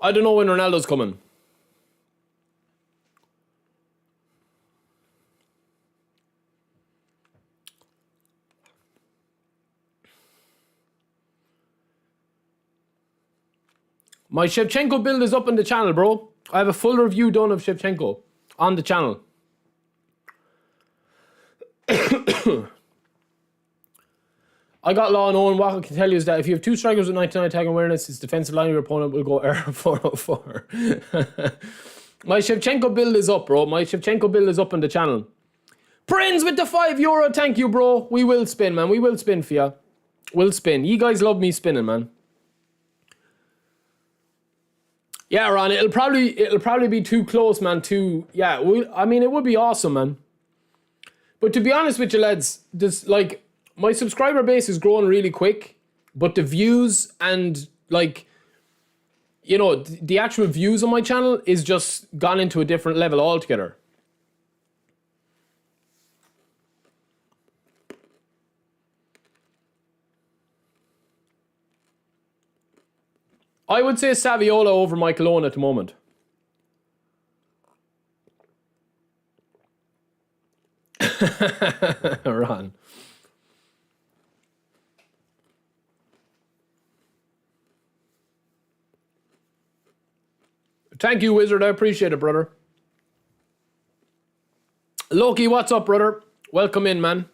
I don't know when Ronaldo's coming. My Shevchenko build is up on the channel, bro. I have a full review done of Shevchenko on the channel. I got Law and Owen. What I can tell you is that if you have 2 strikers with 99 attack awareness, his defensive line of your opponent will go error 404. My Shevchenko build is up, bro. My Shevchenko build is up on the channel. Prince with the €5. Thank you, bro. We will spin, man. We will spin for you. We'll spin. You guys love me spinning, man. Yeah, Ron, it'll probably be too close, man. I mean, it would be awesome, man. But to be honest with you, lads, my subscriber base is growing really quick, but the views and, the actual views on my channel is just gone into a different level altogether. I would say Saviola over Michael Owen at the moment. Ron. Thank you, Wizard. I appreciate it, brother. Loki, what's up, brother? Welcome in, man.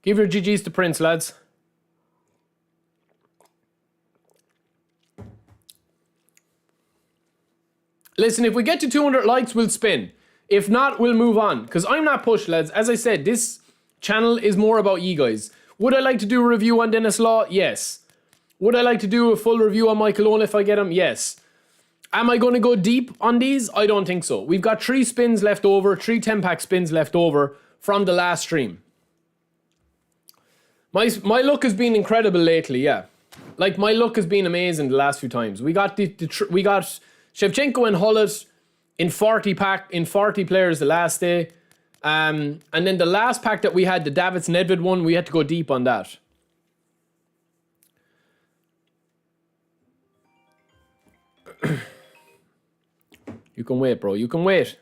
Give your GGs to Prince, lads. Listen, if we get to 200 likes, we'll spin. If not, we'll move on. Because I'm not pushed, lads. As I said, this channel is more about you guys. Would I like to do a review on Dennis Law? Yes. Would I like to do a full review on Michael Owen if I get him? Yes. Am I going to go deep on these? I don't think so. We've got 3 spins left over, 3 10-pack spins left over from the last stream. My luck has been incredible lately, yeah. Like, my luck has been amazing the last few times. We got we got Shevchenko and Hullet in 40 players the last day. And then the last pack that we had, the Davids Nedved one, we had to go deep on that. You can wait, bro. You can wait.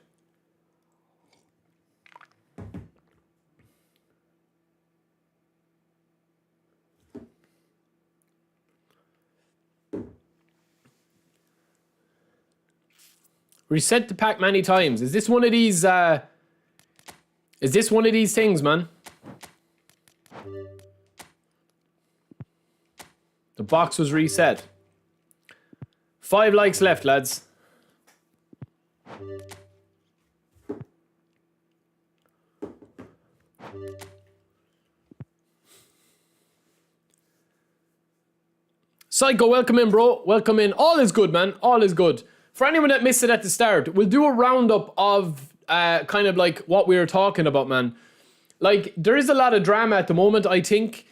Reset the pack many times. Is this one of these things, man? The box was reset. 5 likes left, lads. Psycho, welcome in, bro. Welcome in. All is good, man. All is good. For anyone that missed it at the start, we'll do a roundup of kind of like what we were talking about, man. Like, there is a lot of drama at the moment, I think.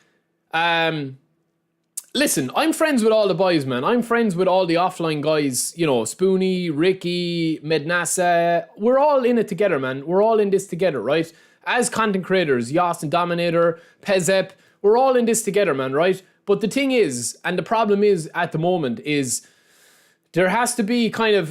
Listen, I'm friends with all the boys, man. I'm friends with all the offline guys. You know, Spoonie, Ricky, Mednasa. We're all in it together, man. We're all in this together, right? As content creators, Yost and Dominator, Pezep, we're all in this together, man, right? But the thing is, and the problem is at the moment is, there has to be kind of,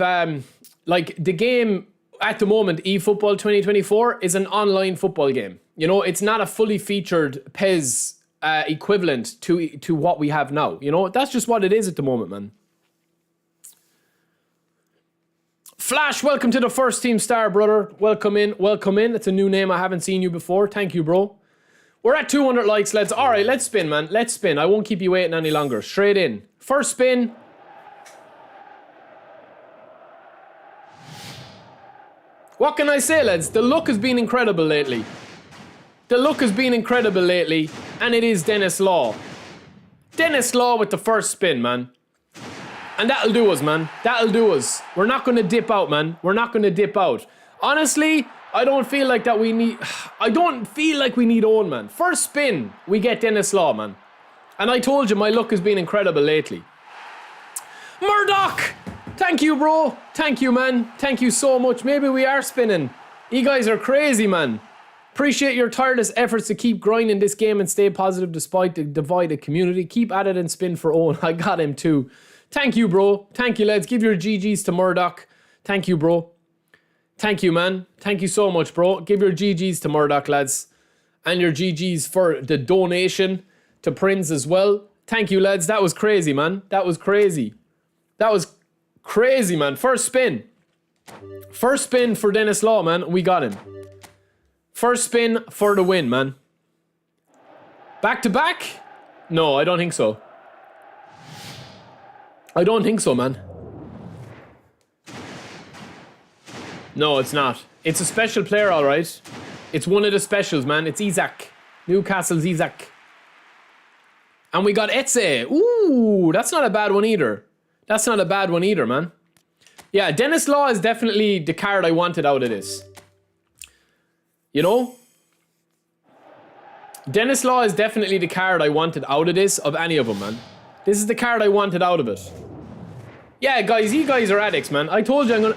like, the game at the moment, eFootball 2024, is an online football game. You know, it's not a fully featured PES equivalent to what we have now. You know, that's just what it is at the moment, man. Flash, welcome to the first team star, brother. Welcome in, welcome in. It's a new name. I haven't seen you before. Thank you, bro. We're at 200 likes, lads. All right, let's spin, man. Let's spin. I won't keep you waiting any longer. Straight in. First spin. What can I say, lads? The luck has been incredible lately. The luck has been incredible lately, and it is Dennis Law. Dennis Law with the first spin, man. And that'll do us, man. That'll do us. We're not going to dip out, man. We're not going to dip out. Honestly, I don't feel like that we need... I don't feel like we need Owen, man. First spin, we get Dennis Law, man. And I told you, my luck has been incredible lately. Murdoch! Thank you, bro. Thank you, man. Thank you so much. Maybe we are spinning. You guys are crazy, man. Appreciate your tireless efforts to keep grinding this game and stay positive despite the divided community. Keep at it and spin for Owen. I got him too. Thank you, bro. Thank you, lads. Give your GGs to Murdoch. Thank you, bro. Thank you, man. Thank you so much, bro. Give your GGs to Murdoch, lads. And your GGs for the donation to Prince as well. Thank you, lads. That was crazy, man. That was crazy. That was crazy, man. First spin. First spin for Dennis Law, man. We got him. First spin for the win, man. Back to back? No, I don't think so. I don't think so, man. No, it's not. It's a special player, all right. It's one of the specials, man. It's Isaac. Newcastle's Isaac. And we got Etze. Ooh, that's not a bad one either. That's not a bad one either, man. Yeah, Dennis Law is definitely the card I wanted out of this. You know? Dennis Law is definitely the card I wanted out of this, of any of them, man. This is the card I wanted out of it. Yeah, guys, you guys are addicts, man. I told you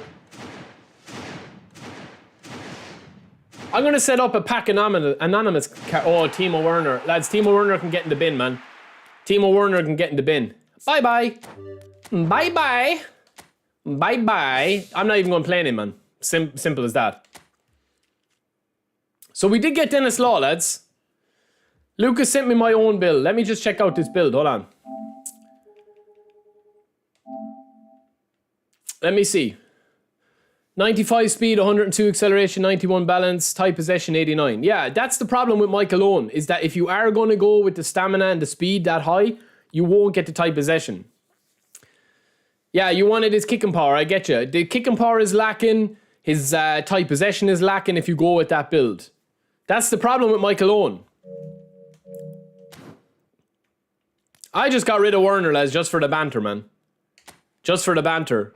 I'm gonna set up a pack anonymous card. Oh, Timo Werner. Lads, Timo Werner can get in the bin, man. Timo Werner can get in the bin. Bye-bye. Bye-bye. Bye-bye. I'm not even going to play him, man. Simple as that. So we did get Dennis Law, lads. Lucas sent me my own build. Let me just check out this build. Hold on. Let me see. 95 speed, 102 acceleration, 91 balance, tight possession, 89. Yeah, that's the problem with Michael Owen, is that if you are going to go with the stamina and the speed that high, you won't get the tight possession. Yeah, you wanted his kicking power, I get you. The kicking power is lacking, his tight possession is lacking if you go with that build. That's the problem with Michael Owen. I just got rid of Werner, lads, just for the banter, man. Just for the banter.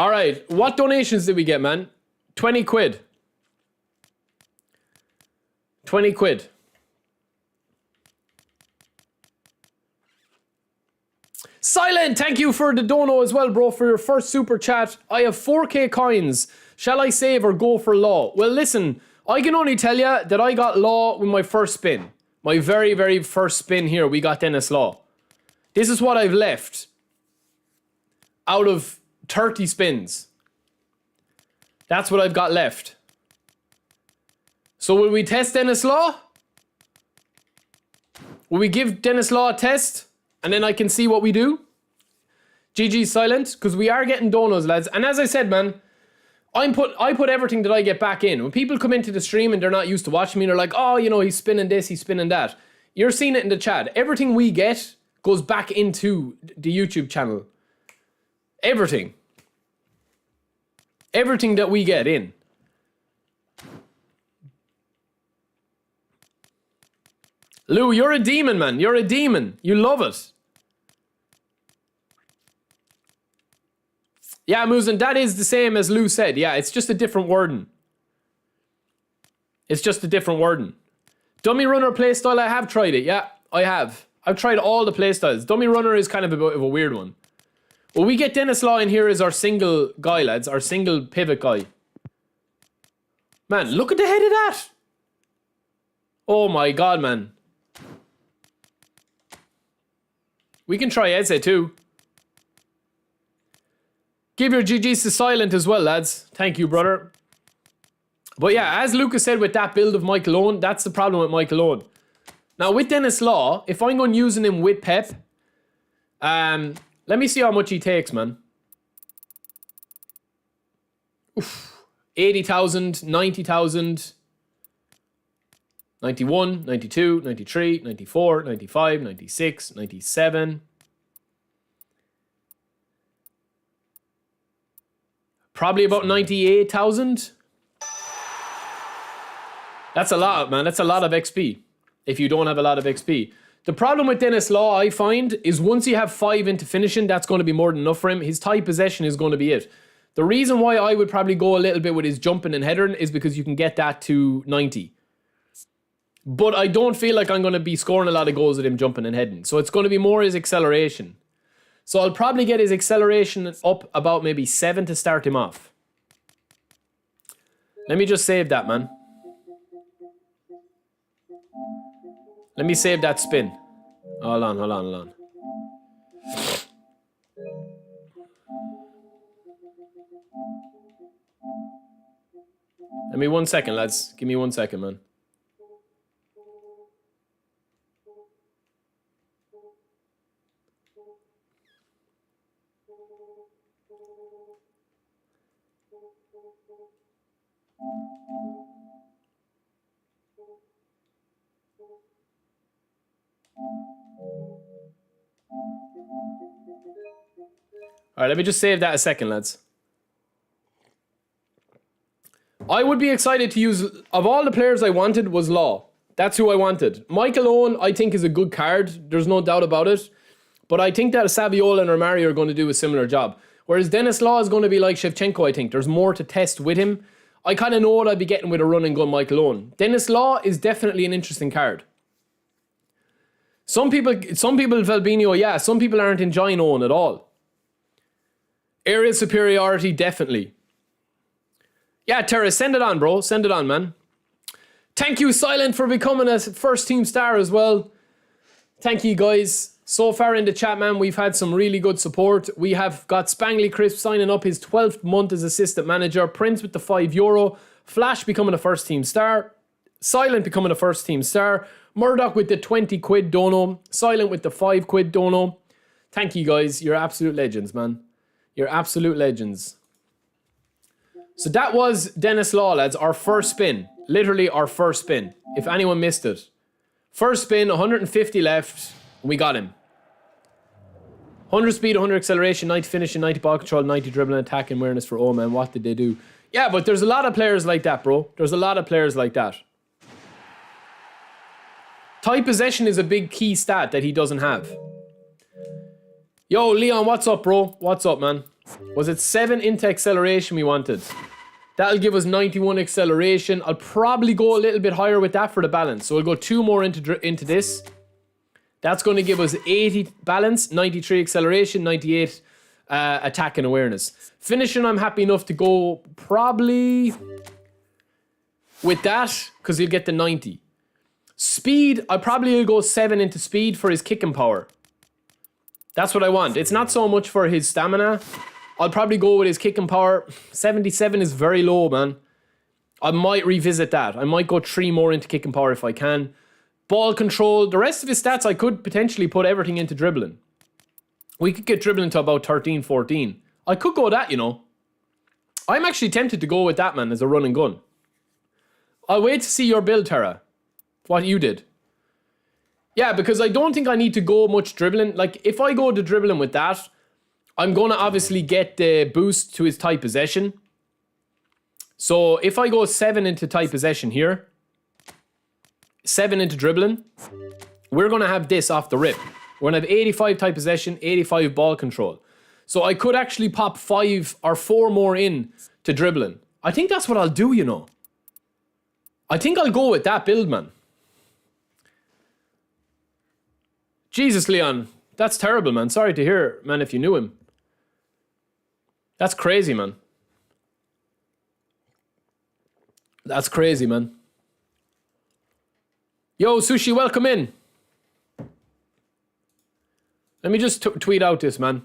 All right. What donations did we get, man? 20 quid. 20 quid. Silent, thank you for the dono as well, bro, for your first super chat. I have 4k coins. Shall I save or go for Law? Well, listen, I can only tell you that I got Law with my first spin. My very, very first spin here, we got Dennis Law. This is what I've left out of 30 spins. That's what I've got left. So will we test Dennis Law? Will we give Dennis Law a test? And then I can see what we do? GG Silent, because we are getting donos, lads. And as I said, man, I put everything that I get back in. When people come into the stream and they're not used to watching me, they're like, oh, you know, he's spinning this, he's spinning that. You're seeing it in the chat. Everything we get goes back into the YouTube channel. Everything. Everything that we get in. Lou, you're a demon, man. You're a demon. You love it. Yeah, Muzen, that is the same as Lou said. Yeah, it's just a different wording. It's just a different wording. Dummy Runner playstyle, I have tried it. Yeah, I have. I've tried all the playstyles. Dummy Runner is kind of a weird one. Well, we get Dennis Law in here as our single guy, lads. Our single pivot guy. Man, look at the head of that. Oh my god, man. We can try Eze too. Give your GGs to Silent as well, lads. Thank you, brother. But yeah, as Lucas said with that build of Michael Owen, that's the problem with Michael Owen. Now with Dennis Law, if I'm going using him with Pep, let me see how much he takes, man. Oof. 80,000, 90,000, 91, 92, 93, 94, 95, 96, 97. Probably about 98,000. That's a lot, man. That's a lot of XP. If you don't have a lot of XP. The problem with Dennis Law, I find, is once you have 5 into finishing, that's going to be more than enough for him. His tight possession is going to be it. The reason why I would probably go a little bit with his jumping and headering is because you can get that to 90. But I don't feel like I'm going to be scoring a lot of goals with him jumping and heading. So it's going to be more his acceleration. So I'll probably get his acceleration up about maybe 7 to start him off. Let me just save that, man. Let me save that spin. Hold on, hold on, hold on. Give me 1 second, lads. Give me 1 second, man. Alright, let me just save that a second, lads. I would be excited to use... Of all the players I wanted was Law. That's who I wanted. Michael Owen, I think, is a good card. There's no doubt about it. But I think that Saviola and Romario are going to do a similar job. Whereas Dennis Law is going to be like Shevchenko, I think. There's more to test with him. I kind of know what I'd be getting with a run and gun Michael Owen. Dennis Law is definitely an interesting card. Some people, Valbinho, yeah. Some people aren't enjoying Owen at all. Area superiority, definitely. Yeah, Terra, send it on, bro. Send it on, man. Thank you, Silent, for becoming a first team star as well. Thank you, guys. So far in the chat, man, we've had some really good support. We have got Spangly Crisp signing up his 12th month as assistant manager. Prince with the €5. Flash becoming a first team star. Silent becoming a first team star. Murdoch with the 20 quid dono. Silent with the 5 quid dono. Thank you, guys. You're absolute legends, man. You're absolute legends. So that was Dennis Law, lads. Our first spin. Literally our first spin. If anyone missed it. First spin, 150 left. We got him. 100 speed, 100 acceleration, 90 finishing, 90 ball control, 90 dribbling, attack, and awareness for all, man. What did they do? Yeah, but there's a lot of players like that, bro. There's a lot of players like that. Tight possession is a big key stat that he doesn't have. Yo, Leon, what's up, bro? What's up, man? Was it 7 into acceleration we wanted? That'll give us 91 acceleration. I'll probably go a little bit higher with that for the balance. So we'll go 2 more into this. That's going to give us 80 balance, 93 acceleration, 98 attack and awareness. Finishing, I'm happy enough to go probably with that, because he'll get the 90. Speed, I probably will go 7 into speed for his kicking power. That's what I want. It's not so much for his stamina. I'll probably go with his kicking power. 77 is very low, man. I might revisit that. I might go 3 more into kicking power if I can. Ball control. The rest of his stats, I could potentially put everything into dribbling. We could get dribbling to about 13, 14. I could go that, you know. I'm actually tempted to go with that, man, as a run and gun. I'll wait to see your build, Tara. What you did. Yeah, because I don't think I need to go much dribbling. Like, if I go to dribbling with that, I'm going to obviously get the boost to his tight possession. So, if I go 7 into tight possession here, 7 into dribbling, we're going to have this off the rip. We're going to have 85 tight possession, 85 ball control. So, I could actually pop 5 or 4 more in to dribbling. I think that's what I'll do, you know. I think I'll go with that build, man. Jesus, Leon. That's terrible, man. Sorry to hear, man, if you knew him. That's crazy, man. That's crazy, man. Yo, Sushi, welcome in. Let me just tweet out this, man.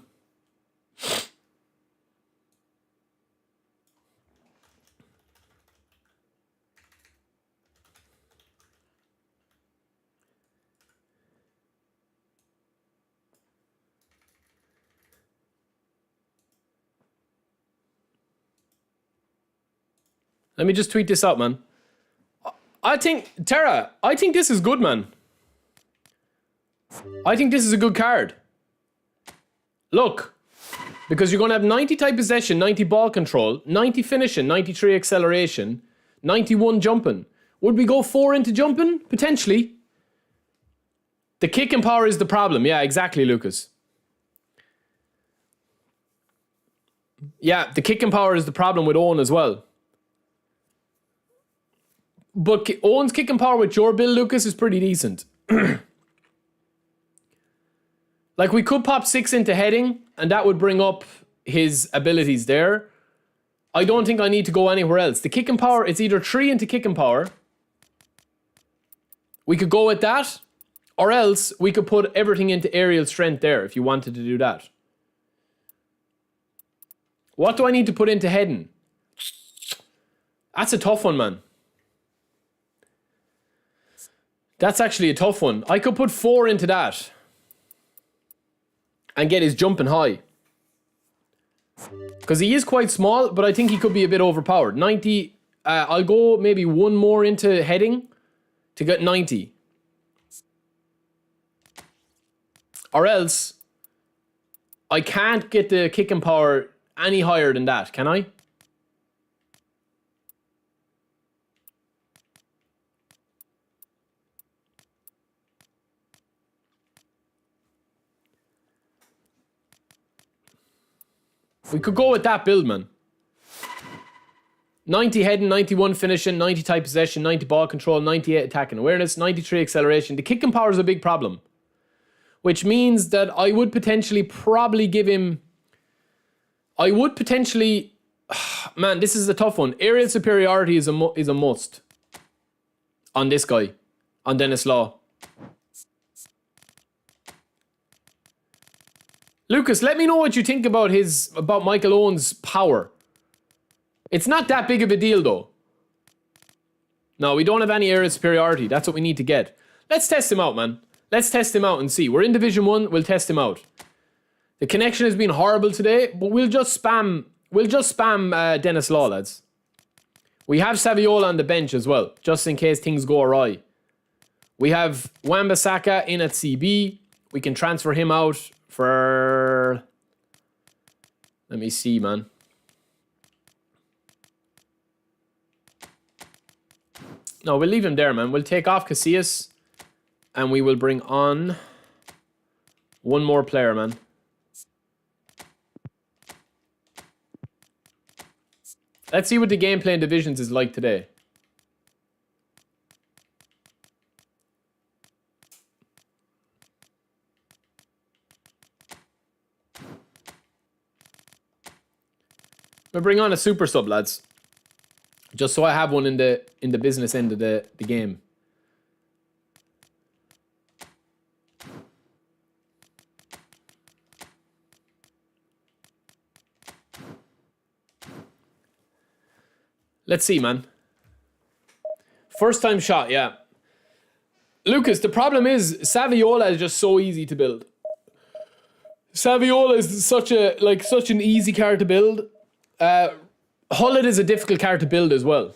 Let me just tweet this out, man. I think, Tara, I think this is good, man. I think this is a good card. Look, because you're going to have 90 tight possession, 90 ball control, 90 finishing, 93 acceleration, 91 jumping. Would we go 4 into jumping? Potentially. The kicking power is the problem. Yeah, exactly, Lucas. Yeah, the kicking power is the problem with Owen as well. But Owen's kicking power with your build, Lucas, is pretty decent. Like, we could pop 6 into heading, and that would bring up his abilities there. I don't think I need to go anywhere else. The kicking power, it's either 3 into kicking power. We could go with that, or else we could put everything into aerial strength there if you wanted to do that. What do I need to put into heading? That's a tough one, man. That's actually a tough one. I could put 4 into that. And get his jumping high. Because he is quite small, but I think he could be a bit overpowered. 90, I'll go maybe 1 more into heading to get 90. Or else, I can't get the kicking power any higher than that, can I? We could go with that build, man. 90 heading, 91 finishing, 90 tight possession, 90 ball control, 98 attack and awareness, 93 acceleration. The kicking power is a big problem. Which means that I would potentially probably give him... I would potentially... Man, this is a tough one. Aerial superiority is a must. On this guy. On Dennis Law. Lucas, let me know what you think about Michael Owen's power. It's not that big of a deal, though. No, we don't have any aerial superiority. That's what we need to get. Let's test him out, man. Let's test him out and see. We're in Division 1. We'll test him out. The connection has been horrible today, but we'll just spam Dennis Law, lads. We have Saviola on the bench as well, just in case things go awry. We have Wan-Bissaka in at CB. We can transfer him out for... Let me see, man. No, we'll leave him there, man. We'll take off Casillas. And we will bring on... one more player, man. Let's see what the gameplay in divisions is like today. We'll bring on a super sub, lads. Just so I have one in the business end of the game. Let's see, man. First time shot, yeah. Lucas, the problem is Saviola is just so easy to build. Saviola is such an easy card to build. Hullet is a difficult card to build as well.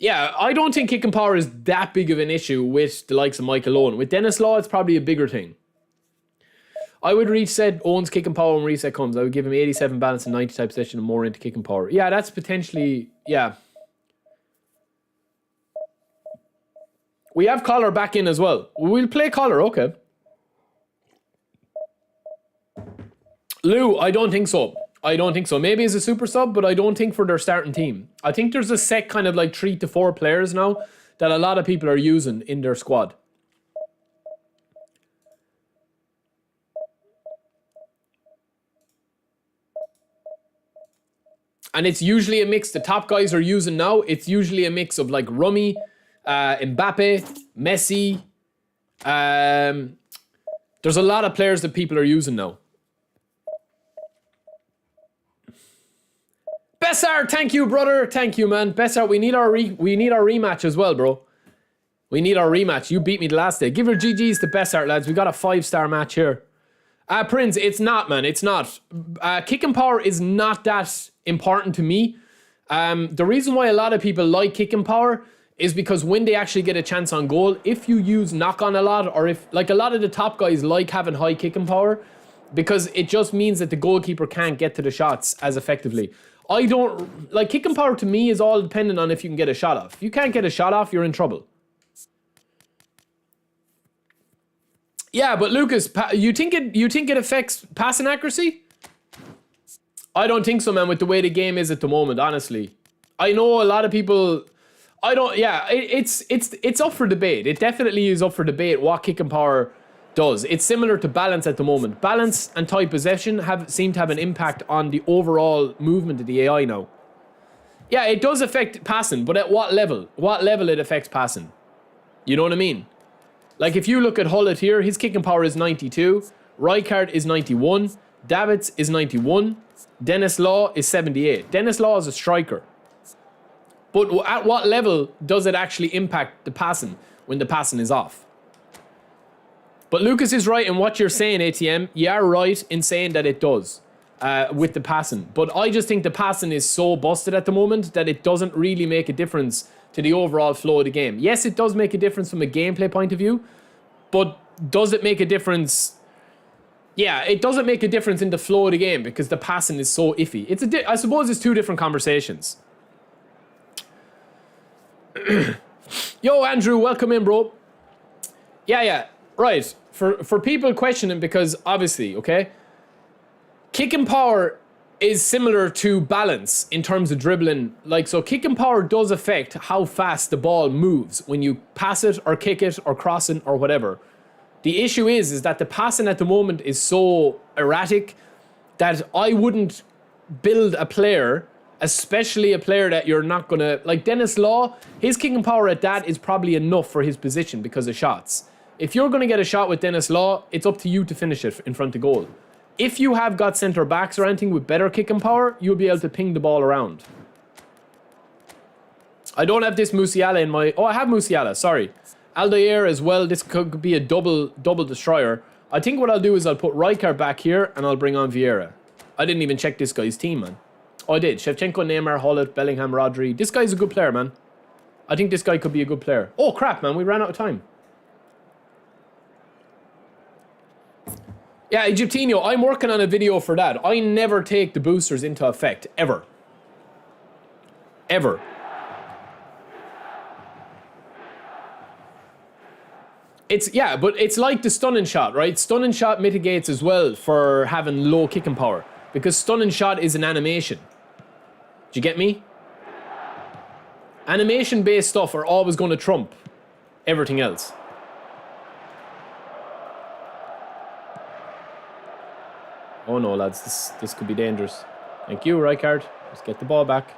Yeah, I don't think kicking power is that big of an issue with the likes of Michael Owen. With Dennis Law, it's probably a bigger thing. I would reset Owen's kicking power when reset comes. I would give him 87 balance and 90 type possession and more into kicking power. Yeah, that's potentially, yeah. We have Collar back in as well. We'll play Collar, okay. Lou, I don't think so. I don't think so. Maybe as a super sub, but I don't think for their starting team. I think there's a set kind of like 3 to 4 players now that a lot of people are using in their squad. And it's usually a mix. The top guys are using now. It's usually a mix of like Rummy, Mbappe, Messi. There's a lot of players that people are using now. Bessar, thank you, brother. Thank you, man. Bessar, we need our rematch as well, bro. We need our rematch. You beat me the last day. Give your GGs to Bessar, lads. We got a 5-star match here. Prince, it's not, man. It's not. Kicking power is not that important to me. The reason why a lot of people like kicking power is because when they actually get a chance on goal, if you use knock on a lot, or if like a lot of the top guys like having high kicking power, because it just means that the goalkeeper can't get to the shots as effectively. I don't like kicking power. To me is all dependent on if you can get a shot off. If you can't get a shot off, you're in trouble. Yeah, but Lucas, you think it affects passing accuracy? I don't think so, man, with the way the game is at the moment, honestly. I know a lot of people, I don't, yeah, it's up for debate. It definitely is up for debate what kicking power does. It's similar to balance at the moment. Balance and tight possession seem to have an impact on the overall movement of the AI now. Yeah, it does affect passing, but at what level? What level it affects passing? You know what I mean? Like if you look at Hullet here, his kicking power is 92, Rijkaard is 91, Davids is 91, Dennis Law is 78. Dennis Law is a striker. But at what level does it actually impact the passing when the passing is off? But Lucas is right in what you're saying, ATM. You are right in saying that it does with the passing. But I just think the passing is so busted at the moment that it doesn't really make a difference to the overall flow of the game. Yes, it does make a difference from a gameplay point of view, but does it make a difference? Yeah, it doesn't make a difference in the flow of the game because the passing is so iffy. I suppose it's two different conversations. Yo, Andrew, welcome in, bro. Yeah, right. For people questioning, because obviously, okay, kicking power is similar to balance in terms of dribbling. Like, so kicking power does affect how fast the ball moves when you pass it or kick it or cross it or whatever. The issue is that the passing at the moment is so erratic that I wouldn't build a player, especially a player that you're not gonna, like Dennis Law, his kicking power at that is probably enough for his position because of shots. If you're gonna get a shot with Dennis Law, it's up to you to finish it in front of goal. If you have got centre backs or anything with better kicking power, you'll be able to ping the ball around. I don't have this Musiala in my... Oh, I have Musiala, sorry. Aldair as well, this could be a double destroyer. I think what I'll do is I'll put Rijkaard back here and I'll bring on Vieira. I didn't even check this guy's team, man. Oh, I did. Shevchenko, Neymar, Hullet, Bellingham, Rodri. This guy's a good player, man. I think this guy could be a good player. Oh, crap, man. We ran out of time. Yeah, Egyptinho, I'm working on a video for that. I never take the boosters into effect, ever. Ever. Yeah, but it's like the stunning shot, right? Stunning shot mitigates as well for having low kicking power. Because stunning shot is an animation. Do you get me? Animation-based stuff are always going to trump everything else. Oh no, lads, this could be dangerous. Thank you, Rijkaard. Let's get the ball back.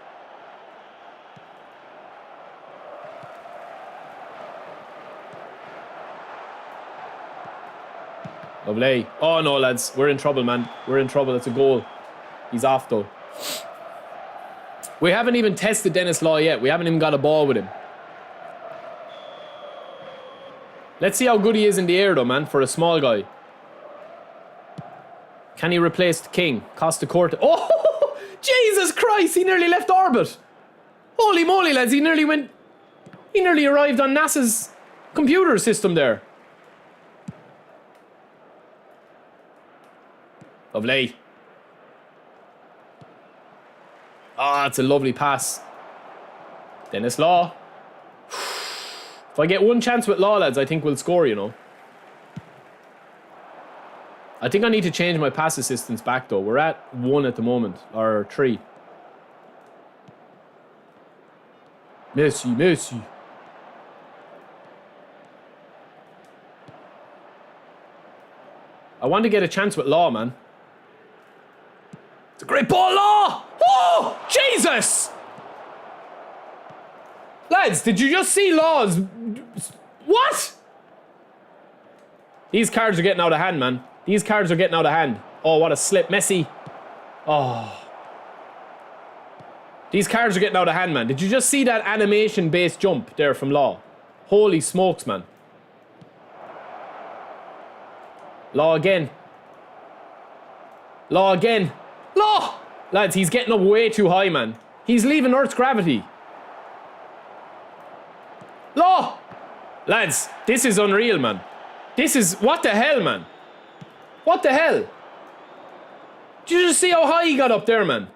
Lovely. Oh no, lads, we're in trouble, man. We're in trouble. It's a goal. He's off though. We haven't even tested Denis Law yet. We haven't even got a ball with him. Let's see how good he is in the air though, man, for a small guy. Can he replace the king? Costa Corte. Oh, Jesus Christ, he nearly left orbit. Holy moly, lads, he nearly arrived on NASA's computer system there. Lovely. Ah, it's a lovely pass. Denis Law. If I get one chance with Law, lads, I think we'll score, you know. I think I need to change my pass assistance back, though. We're at 1 at the moment, or 3. Messi. I want to get a chance with Law, man. It's a great ball, Law! Oh, Jesus! Lads, did you just see Law's... What? These cards are getting out of hand, man. These cards are getting out of hand. Oh, what a slip. Messi. Oh. These cards are getting out of hand, man. Did you just see that animation-based jump there from Law? Holy smokes, man. Law again. Law again. Law! Lads, he's getting up way too high, man. He's leaving Earth's gravity. Law! Lads, this is unreal, man. This is... What the hell, man? What the hell? Did you just see how high he got up there, man?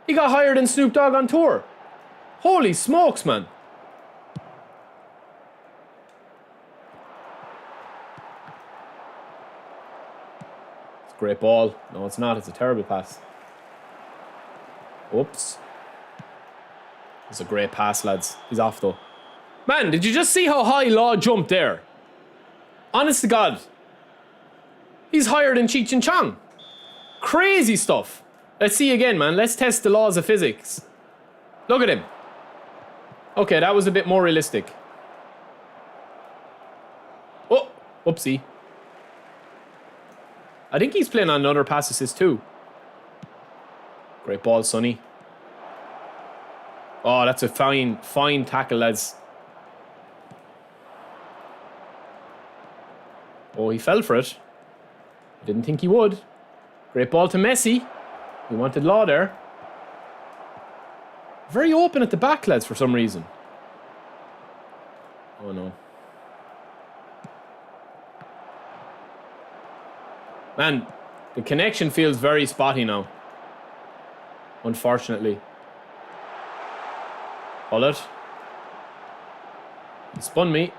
He got higher than Snoop Dogg on tour. Holy smokes, man. It's a great ball. No, it's not. It's a terrible pass. Oops. It's a great pass, lads. He's off, though. Man, did you just see how high Law jumped there? Honest to God. He's higher than Cheech and Chong. Crazy stuff. Let's see again, man. Let's test the laws of physics. Look at him. Okay, that was a bit more realistic. Oh, whoopsie. I think he's playing on another pass assist too. Great ball, Sonny. Oh, that's a fine tackle, lads. Oh, he fell for it. I didn't think he would. Great ball to Messi. He wanted Law there. Very open at the back, lads, for some reason. Oh, no. Man, the connection feels very spotty now. Unfortunately. Hold it. He spun me.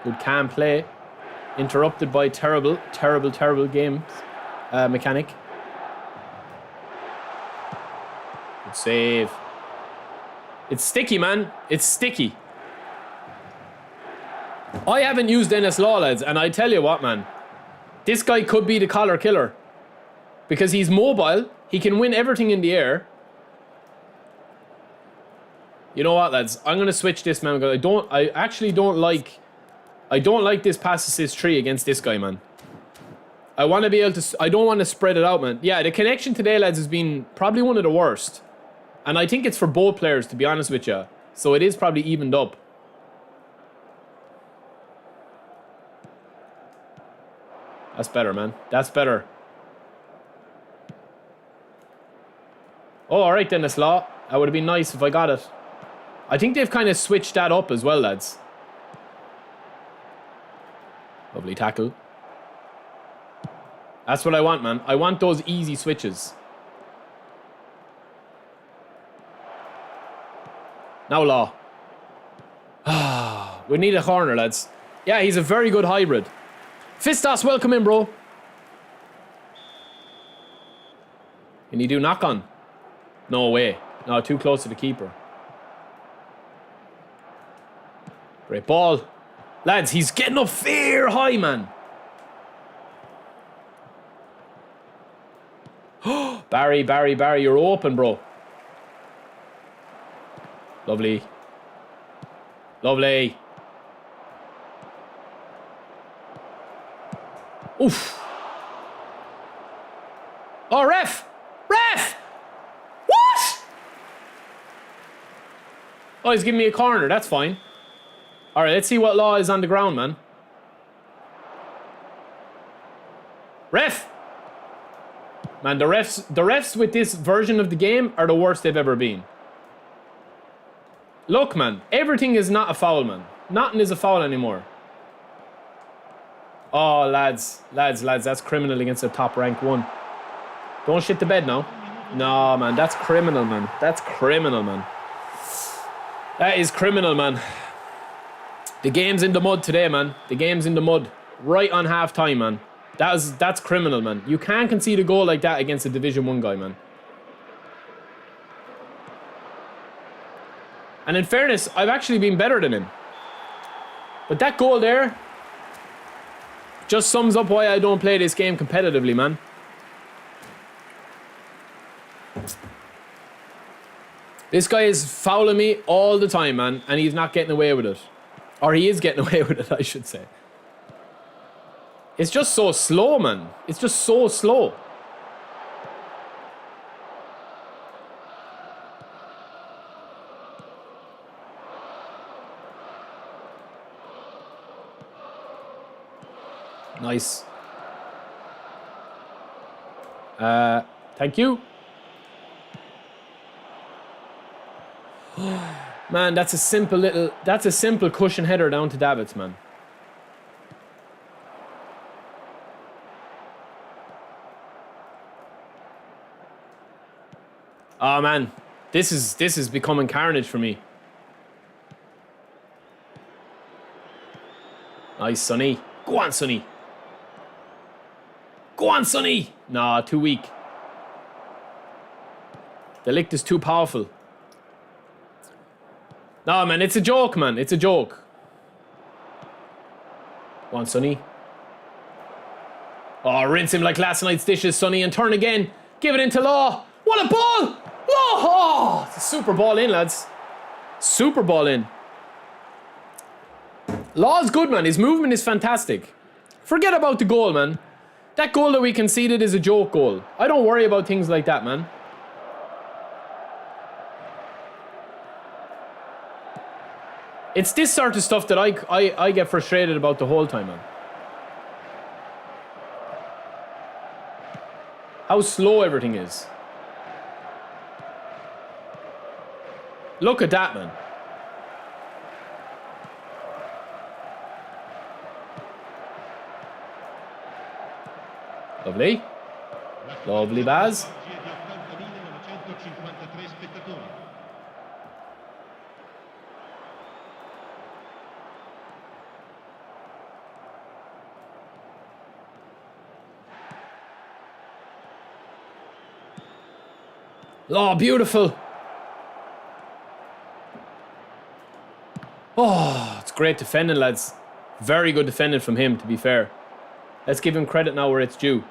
Good calm play. Interrupted by terrible game mechanic. Good save. It's sticky, man. It's sticky. I haven't used Denis Law, lads, and I tell you what, man. This guy could be the collar killer. Because he's mobile. He can win everything in the air. You know what, lads? I'm going to switch this, man, because I actually don't like this pass assist tree against this guy, man. I want to be able to... I don't want to spread it out, man. Yeah, the connection today, lads, has been probably one of the worst. And I think it's for both players, to be honest with you. So it is probably evened up. That's better, man. That's better. Oh, all right, Denis Law. That would have been nice if I got it. I think they've kind of switched that up as well, lads. Lovely tackle. That's what I want, man. I want those easy switches. Now Law. Ah, We need a corner, lads. Yeah, he's a very good hybrid. Fistos, welcome in, bro. Can you do knock on? No way. No, too close to the keeper. Great ball. Lads, he's getting up fair high, man. Barry, you're open, bro. Lovely. Lovely. Oof. Oh, ref! Ref! What? Oh, he's giving me a corner. That's fine. All right, let's see what law is on the ground, man. Ref! Man, the refs with this version of the game are the worst they've ever been. Look, man, everything is not a foul, man. Nothing is a foul anymore. Oh, lads, that's criminal against the top rank 1. Don't shit the bed now. No, man, that's criminal, man. That's criminal, man. That is criminal, man. The game's in the mud today, man. The game's in the mud. Right on half time, man. That's criminal, man. You can't concede a goal like that against a Division 1 guy, man. And in fairness, I've actually been better than him. But that goal there just sums up why I don't play this game competitively, man. This guy is fouling me all the time, man, and he's not getting away with it. Or he is getting away with it, I should say. It's just so slow, man. It's just so slow. Nice. Thank you. Man, that's a simple cushion header down to Davids, man. Oh man, this is becoming carnage for me. Nice, Sonny. Go on, Sonny. Go on, Sonny. Nah, too weak. The lick is too powerful. No, man, it's a joke, man. It's a joke. Go on, Sonny. Oh, rinse him like last night's dishes, Sonny, and turn again. Give it into Law. What a ball! Oh, it's a super ball in, lads. Super ball in. Law's good, man. His movement is fantastic. Forget about the goal, man. That goal that we conceded is a joke goal. I don't worry about things like that, man. It's this sort of stuff that I get frustrated about the whole time, man. How slow everything is. Look at that, man. Lovely. Lovely, Baz. Oh, beautiful. Oh, it's great defending, lads. Very good defending from him, to be fair. Let's give him credit now where it's due.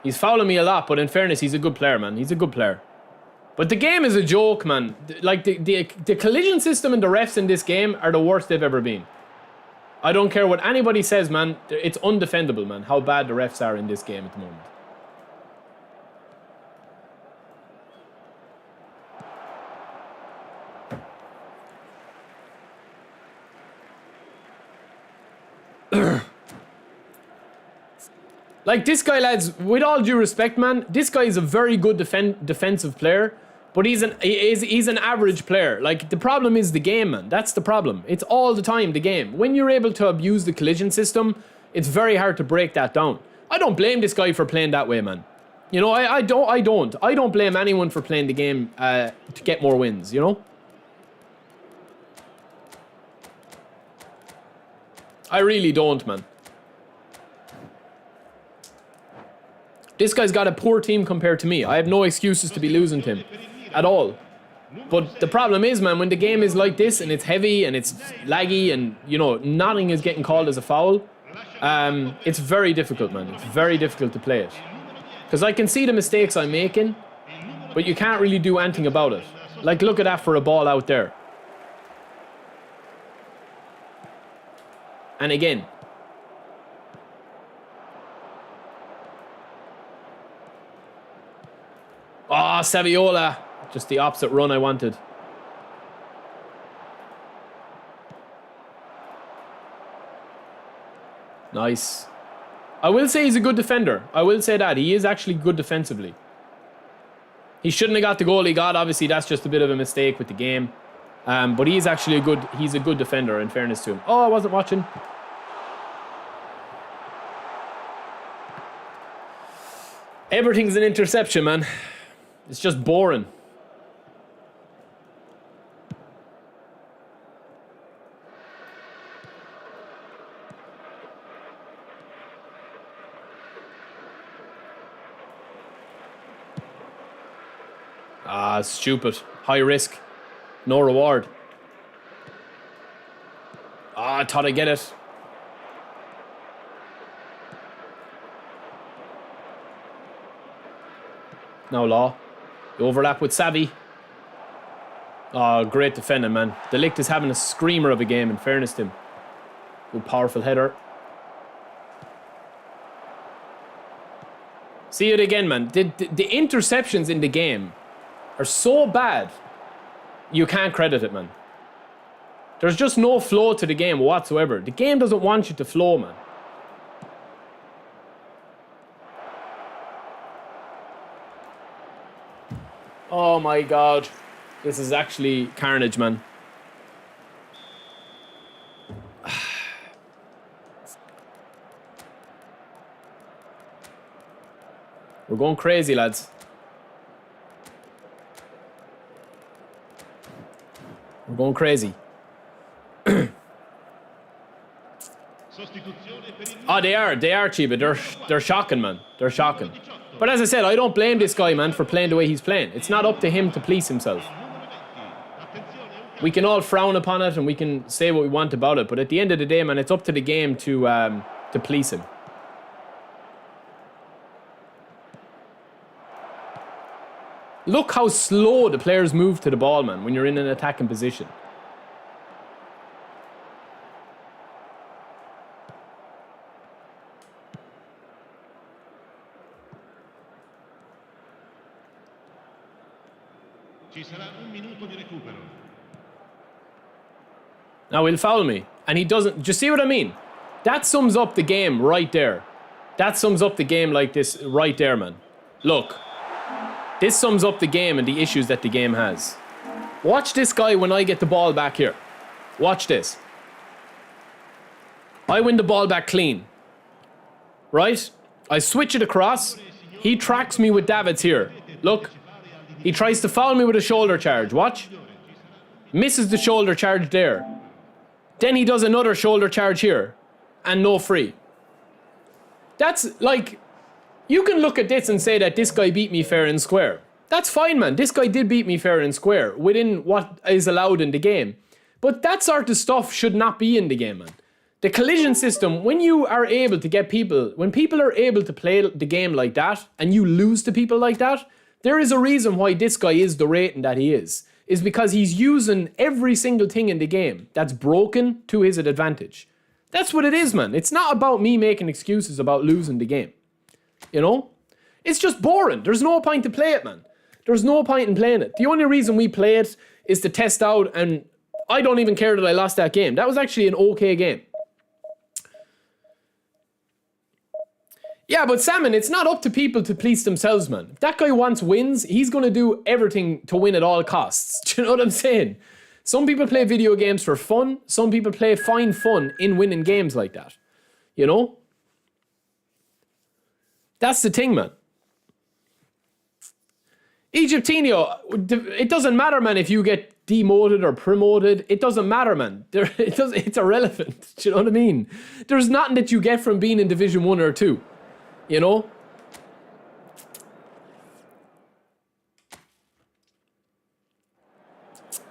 He's fouling me a lot, but in fairness, he's a good player, man. He's a good player. But the game is a joke, man. Like, the collision system and the refs in this game are the worst they've ever been. I don't care what anybody says, man. It's undefendable, man, how bad the refs are in this game at the moment. Like, this guy, lads, with all due respect, man, this guy is a very good defensive player, but he's an average player. Like, the problem is the game, man. That's the problem. It's all the time the game. When you're able to abuse the collision system, it's very hard to break that down. I don't blame this guy for playing that way, man. You know, I don't blame anyone for playing the game to get more wins, you know? I really don't, man. This guy's got a poor team compared to me. I have no excuses to be losing to him at all. But the problem is, man, when the game is like this and it's heavy and it's laggy and, you know, nothing is getting called as a foul, it's very difficult, man. It's very difficult to play it. Because I can see the mistakes I'm making, but you can't really do anything about it. Like, look at that for a ball out there. And again. Oh, Saviola. Just the opposite run I wanted. Nice. I will say he's a good defender. I will say that. He is actually good defensively. He shouldn't have got the goal he got. Obviously, that's just a bit of a mistake with the game. But he's actually he's a good defender, in fairness to him. Oh, I wasn't watching. Everything's an interception, man. It's just boring. Ah, stupid. High risk. No reward. Ah, I thought I'd get it. Now Law. The overlap with Savvy. Oh, great defending, man. De Ligt is having a screamer of a game, in fairness to him. Good, powerful header. See it again, man. The interceptions in the game are so bad, you can't credit it, man. There's just no flow to the game whatsoever. The game doesn't want you to flow, man. Oh my god. This is actually carnage, man. We're going crazy, lads. We're going crazy. Oh, they are, Chiba. They're shocking, man. They're shocking. But as I said, I don't blame this guy, man, for playing the way he's playing. It's not up to him to police himself. We can all frown upon it and we can say what we want about it, but at the end of the day, man, it's up to the game to police him. Look how slow the players move to the ball, man, when you're in an attacking position. Now he'll foul me. And he doesn't... Do you see what I mean? That sums up the game right there. That sums up the game like this right there, man. Look. This sums up the game and the issues that the game has. Watch this guy when I get the ball back here. Watch this. I win the ball back clean. Right? I switch it across. He tracks me with Davids here. Look. He tries to foul me with a shoulder charge. Watch. Misses the shoulder charge there. Then he does another shoulder charge here. And no free. That's like... You can look at this and say that this guy beat me fair and square. That's fine, man. This guy did beat me fair and square within what is allowed in the game. But that sort of stuff should not be in the game, man. The collision system, when you are able to get people... When people are able to play the game like that and you lose to people like that, there is a reason why this guy is the rating that he is because he's using every single thing in the game that's broken to his advantage. That's what it is, man. It's not about me making excuses about losing the game. You know? It's just boring. There's no point to play it, man. There's no point in playing it. The only reason we play it is to test out, and I don't even care that I lost that game. That was actually an okay game. Yeah, but Salmon, it's not up to people to police themselves, man. If that guy wants wins, he's going to do everything to win at all costs. Do you know what I'm saying? Some people play video games for fun. Some people find fun in winning games like that. You know? That's the thing, man. Egyptinho, it doesn't matter, man, if you get demoted or promoted. It doesn't matter, man. It's irrelevant. Do you know what I mean? There's nothing that you get from being in Division 1 or 2. You know?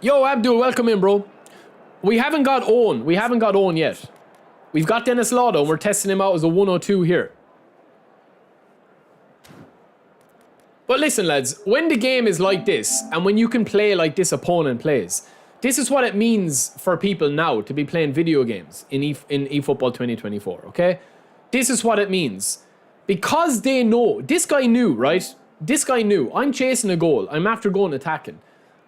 Yo, Abdul, welcome in, bro. We haven't got OWEN. We haven't got OWEN yet. We've got Dennis Law, though, and we're testing him out as a 102 here. But listen, lads, when the game is like this, and when you can play like this opponent plays, this is what it means for people now to be playing video games in eFootball 2024, okay? This is what it means. Because they know, this guy knew, right? This guy knew, I'm chasing a goal, I'm after going attacking.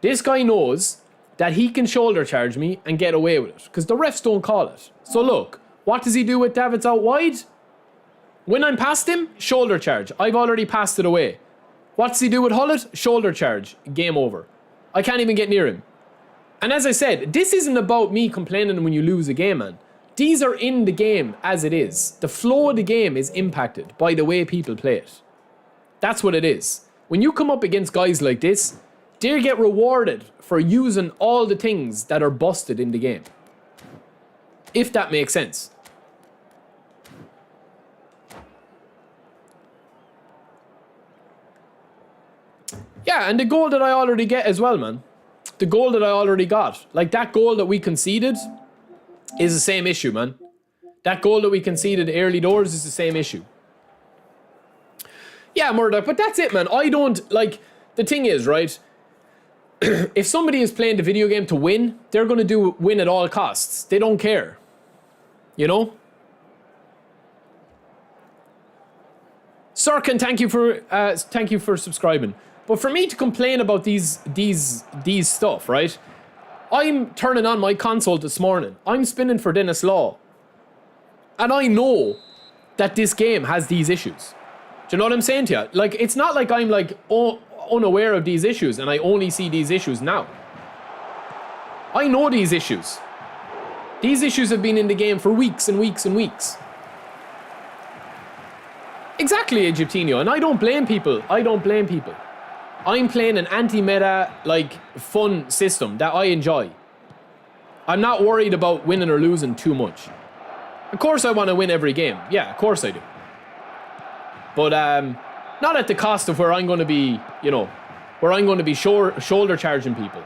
This guy knows that he can shoulder charge me and get away with it, because the refs don't call it. So look, what does he do with Davids out wide? When I'm past him, shoulder charge. I've already passed it away. What does he do with Hullet? Shoulder charge. Game over. I can't even get near him. And as I said, this isn't about me complaining when you lose a game, man. These are in the game as it is. The flow of the game is impacted by the way people play it. That's what it is. When you come up against guys like this, they get rewarded for using all the things that are busted in the game. If that makes sense. Yeah, and the goal that I already get as well, man. The goal that I already got. Like, that goal that we conceded is the same issue, man. That goal that we conceded early doors is the same issue. Yeah, Murdoch, but that's it, man. I don't, like, the thing is, right? If somebody is playing the video game to win, they're going to win at all costs. They don't care. You know? Sirkin, thank you for subscribing. But for me to complain about these stuff, right? I'm turning on my console this morning. I'm spinning for Dennis Law. And I know that this game has these issues. Do you know what I'm saying to you? Like, it's not like I'm like unaware of these issues and I only see these issues now. I know these issues. These issues have been in the game for weeks and weeks and weeks. Exactly, Egyptinho. And I don't blame people. I don't blame people. I'm playing an anti-meta, like, fun system that I enjoy. I'm not worried about winning or losing too much. Of course I want to win every game. Yeah, of course I do. But not at the cost of where I'm going to be, you know, where I'm going to be shoulder charging people.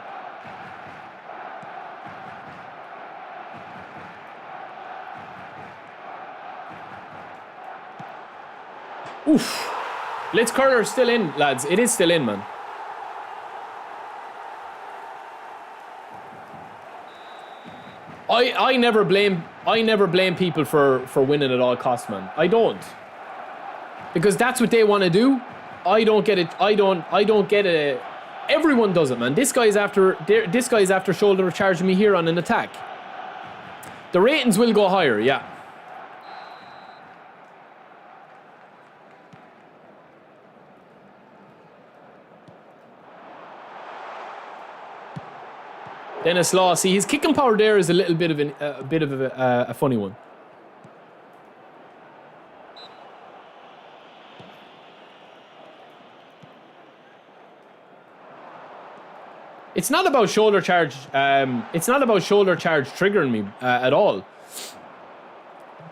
Oof. Let's curler still in, lads. It is still in, man. I never blame people for winning at all costs, man. I don't. Because that's what they want to do. I don't get it. I don't get it. Everyone does it, man. This guy's after shoulder charging me here on an attack. The ratings will go higher, yeah. Dennis Law, see, his kicking power there is a little bit of a funny one. It's not about shoulder charge. It's not about shoulder charge triggering me at all.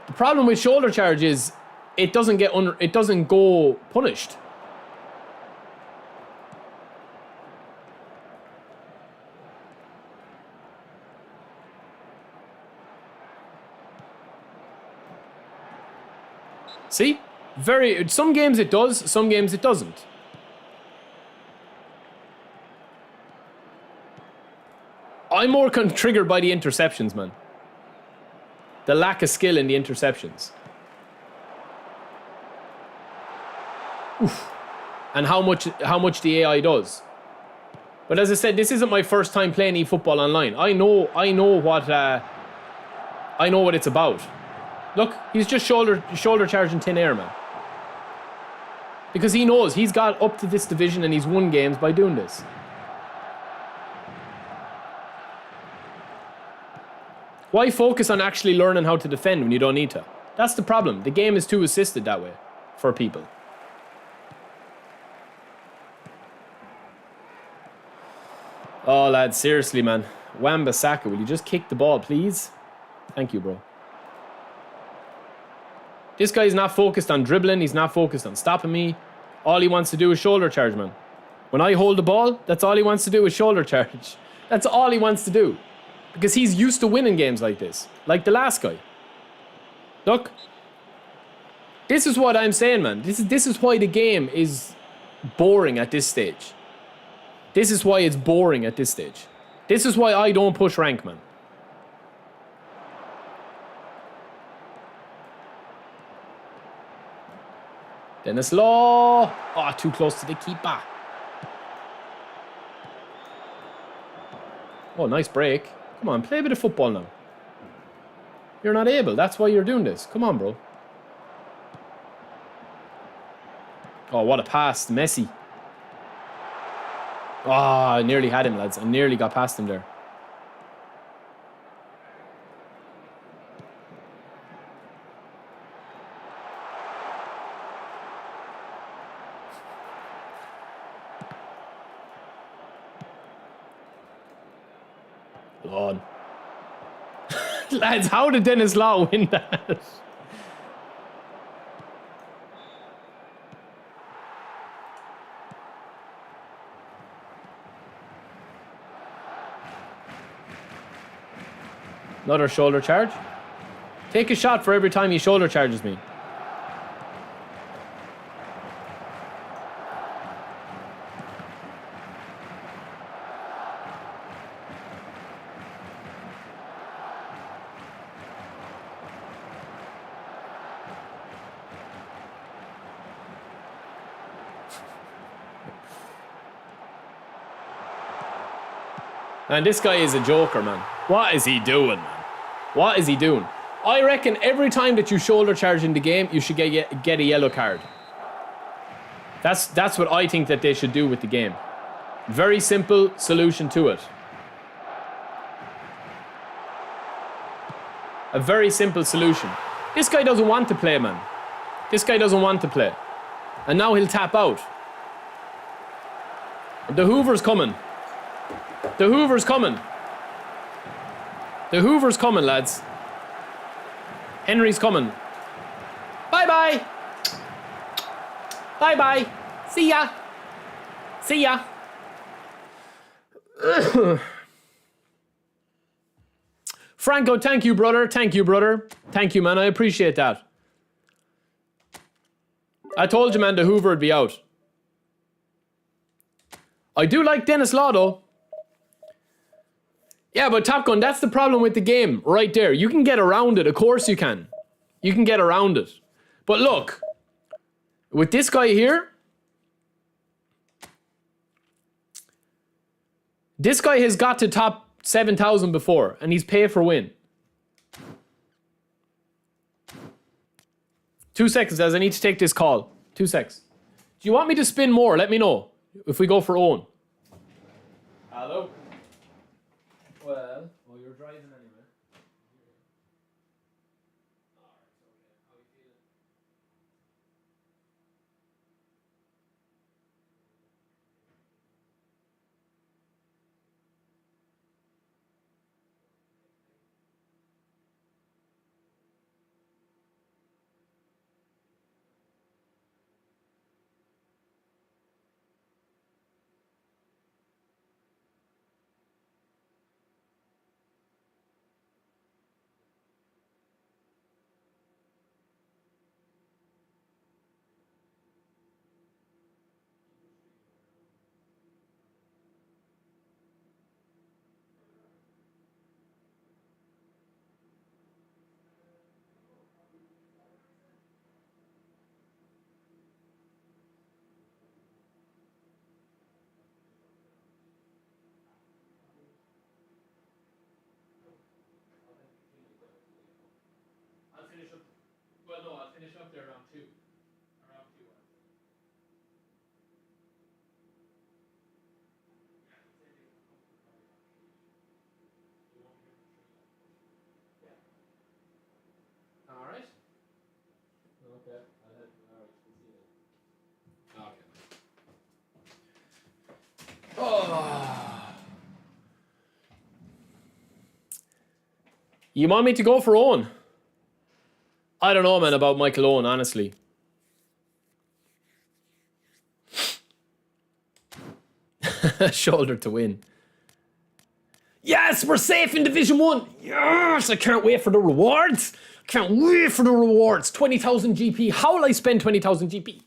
The problem with shoulder charge is it doesn't go punished. See? Some games it does, some games it doesn't. I'm more triggered by the interceptions, man. The lack of skill in the interceptions. Oof. And how much the AI does. But as I said, this isn't my first time playing eFootball online. I know what it's about. Look, he's just shoulder charging thin air, man. Because he knows he's got up to this division and he's won games by doing this. Why focus on actually learning how to defend when you don't need to? That's the problem. The game is too assisted that way for people. lads. Seriously, man. Wan-Bissaka, will you just kick the ball, please? Thank you, bro. This guy's not focused on dribbling. He's not focused on stopping me. All he wants to do is shoulder charge, man. When I hold the ball, that's all he wants to do is shoulder charge. That's all he wants to do. Because he's used to winning games like this. Like the last guy. Look. This is what I'm saying, man. This is why the game is boring at this stage. This is why it's boring at this stage. This is why I don't push rank, man. Dennis Law. Oh, too close to the keeper. Oh, nice break. Come on, play a bit of football now. You're not able. That's why you're doing this. Come on, bro. Oh, what a pass. Messi. Oh, I nearly had him, lads. I nearly got past him there. Lord. Lads, how did Dennis Law win that? Another shoulder charge. Take a shot for every time he shoulder charges me. And this guy is a joker, man. What is he doing, man? What is he doing? I reckon every time that you shoulder charge in the game, you should get a yellow card. That's what I think that they should do with the game. Very simple solution to it. A very simple solution. This guy doesn't want to play, man. This guy doesn't want to play. And now he'll tap out. The Hoover's coming. The Hoover's coming. The Hoover's coming, lads. Henry's coming. Bye-bye. Bye-bye. See ya. See ya. Franco, thank you, brother. Thank you, brother. Thank you, man. I appreciate that. I told you, man, the Hoover would be out. I do like Dennis Law, though. Yeah, but Top Gun, that's the problem with the game right there. You can get around it. Of course you can. You can get around it. But look, with this guy here, this guy has got to top 7,000 before, and he's pay for win. 2 seconds, as I need to take this call. 2 seconds. Do you want me to spin more? Let me know if we go for Owen. Hello? Well, you're driving anyway. I'll finish up there around 2. Around 2 hours. All right. Okay. All right. We'll see you then. Okay. Oh. You want me to go for Owen? I don't know, man, about Michael Owen, honestly. Shoulder to win. Yes, we're safe in Division 1. Yes, I can't wait for the rewards. Can't wait for the rewards. 20,000 GP. How will I spend 20,000 GP?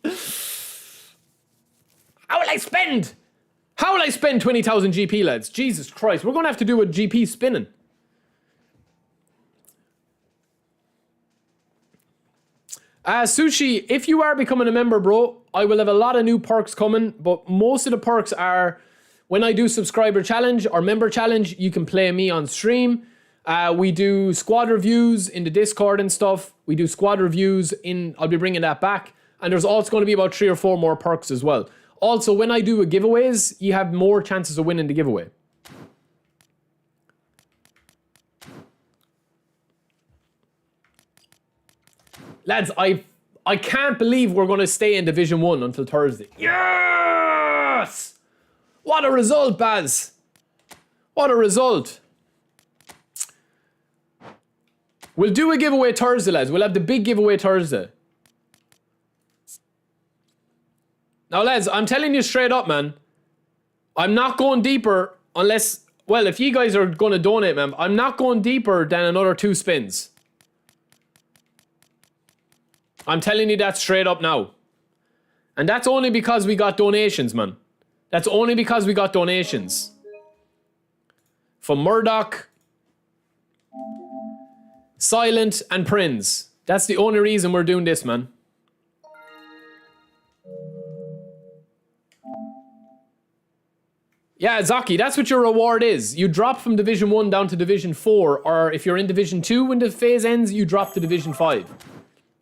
How will I spend? How will I spend 20,000 GP, lads? Jesus Christ. We're going to have to do a GP spinning. Sushi, if you are becoming a member, bro, I will have a lot of new perks coming, but most of the perks are when I do subscriber challenge or member challenge, you can play me on stream. We do squad reviews in the Discord and stuff. We do squad reviews I'll be bringing that back. And there's also going to be about 3 or 4 more perks as well. Also, when I do giveaways, you have more chances of winning the giveaway. Lads, I can't believe we're going to stay in Division 1 until Thursday. Yes! What a result, Baz. What a result. We'll do a giveaway Thursday, lads. We'll have the big giveaway Thursday. Now, lads, I'm telling you straight up, man. I'm not going deeper unless... Well, if you guys are going to donate, man, I'm not going deeper than another 2 spins. I'm telling you that straight up now. And that's only because we got donations, man. That's only because we got donations. From Murdoch, Silent, and Prince. That's the only reason we're doing this, man. Yeah, Zaki, that's what your reward is. You drop from Division 1 down to Division 4, or if you're in Division 2 when the phase ends, you drop to Division 5.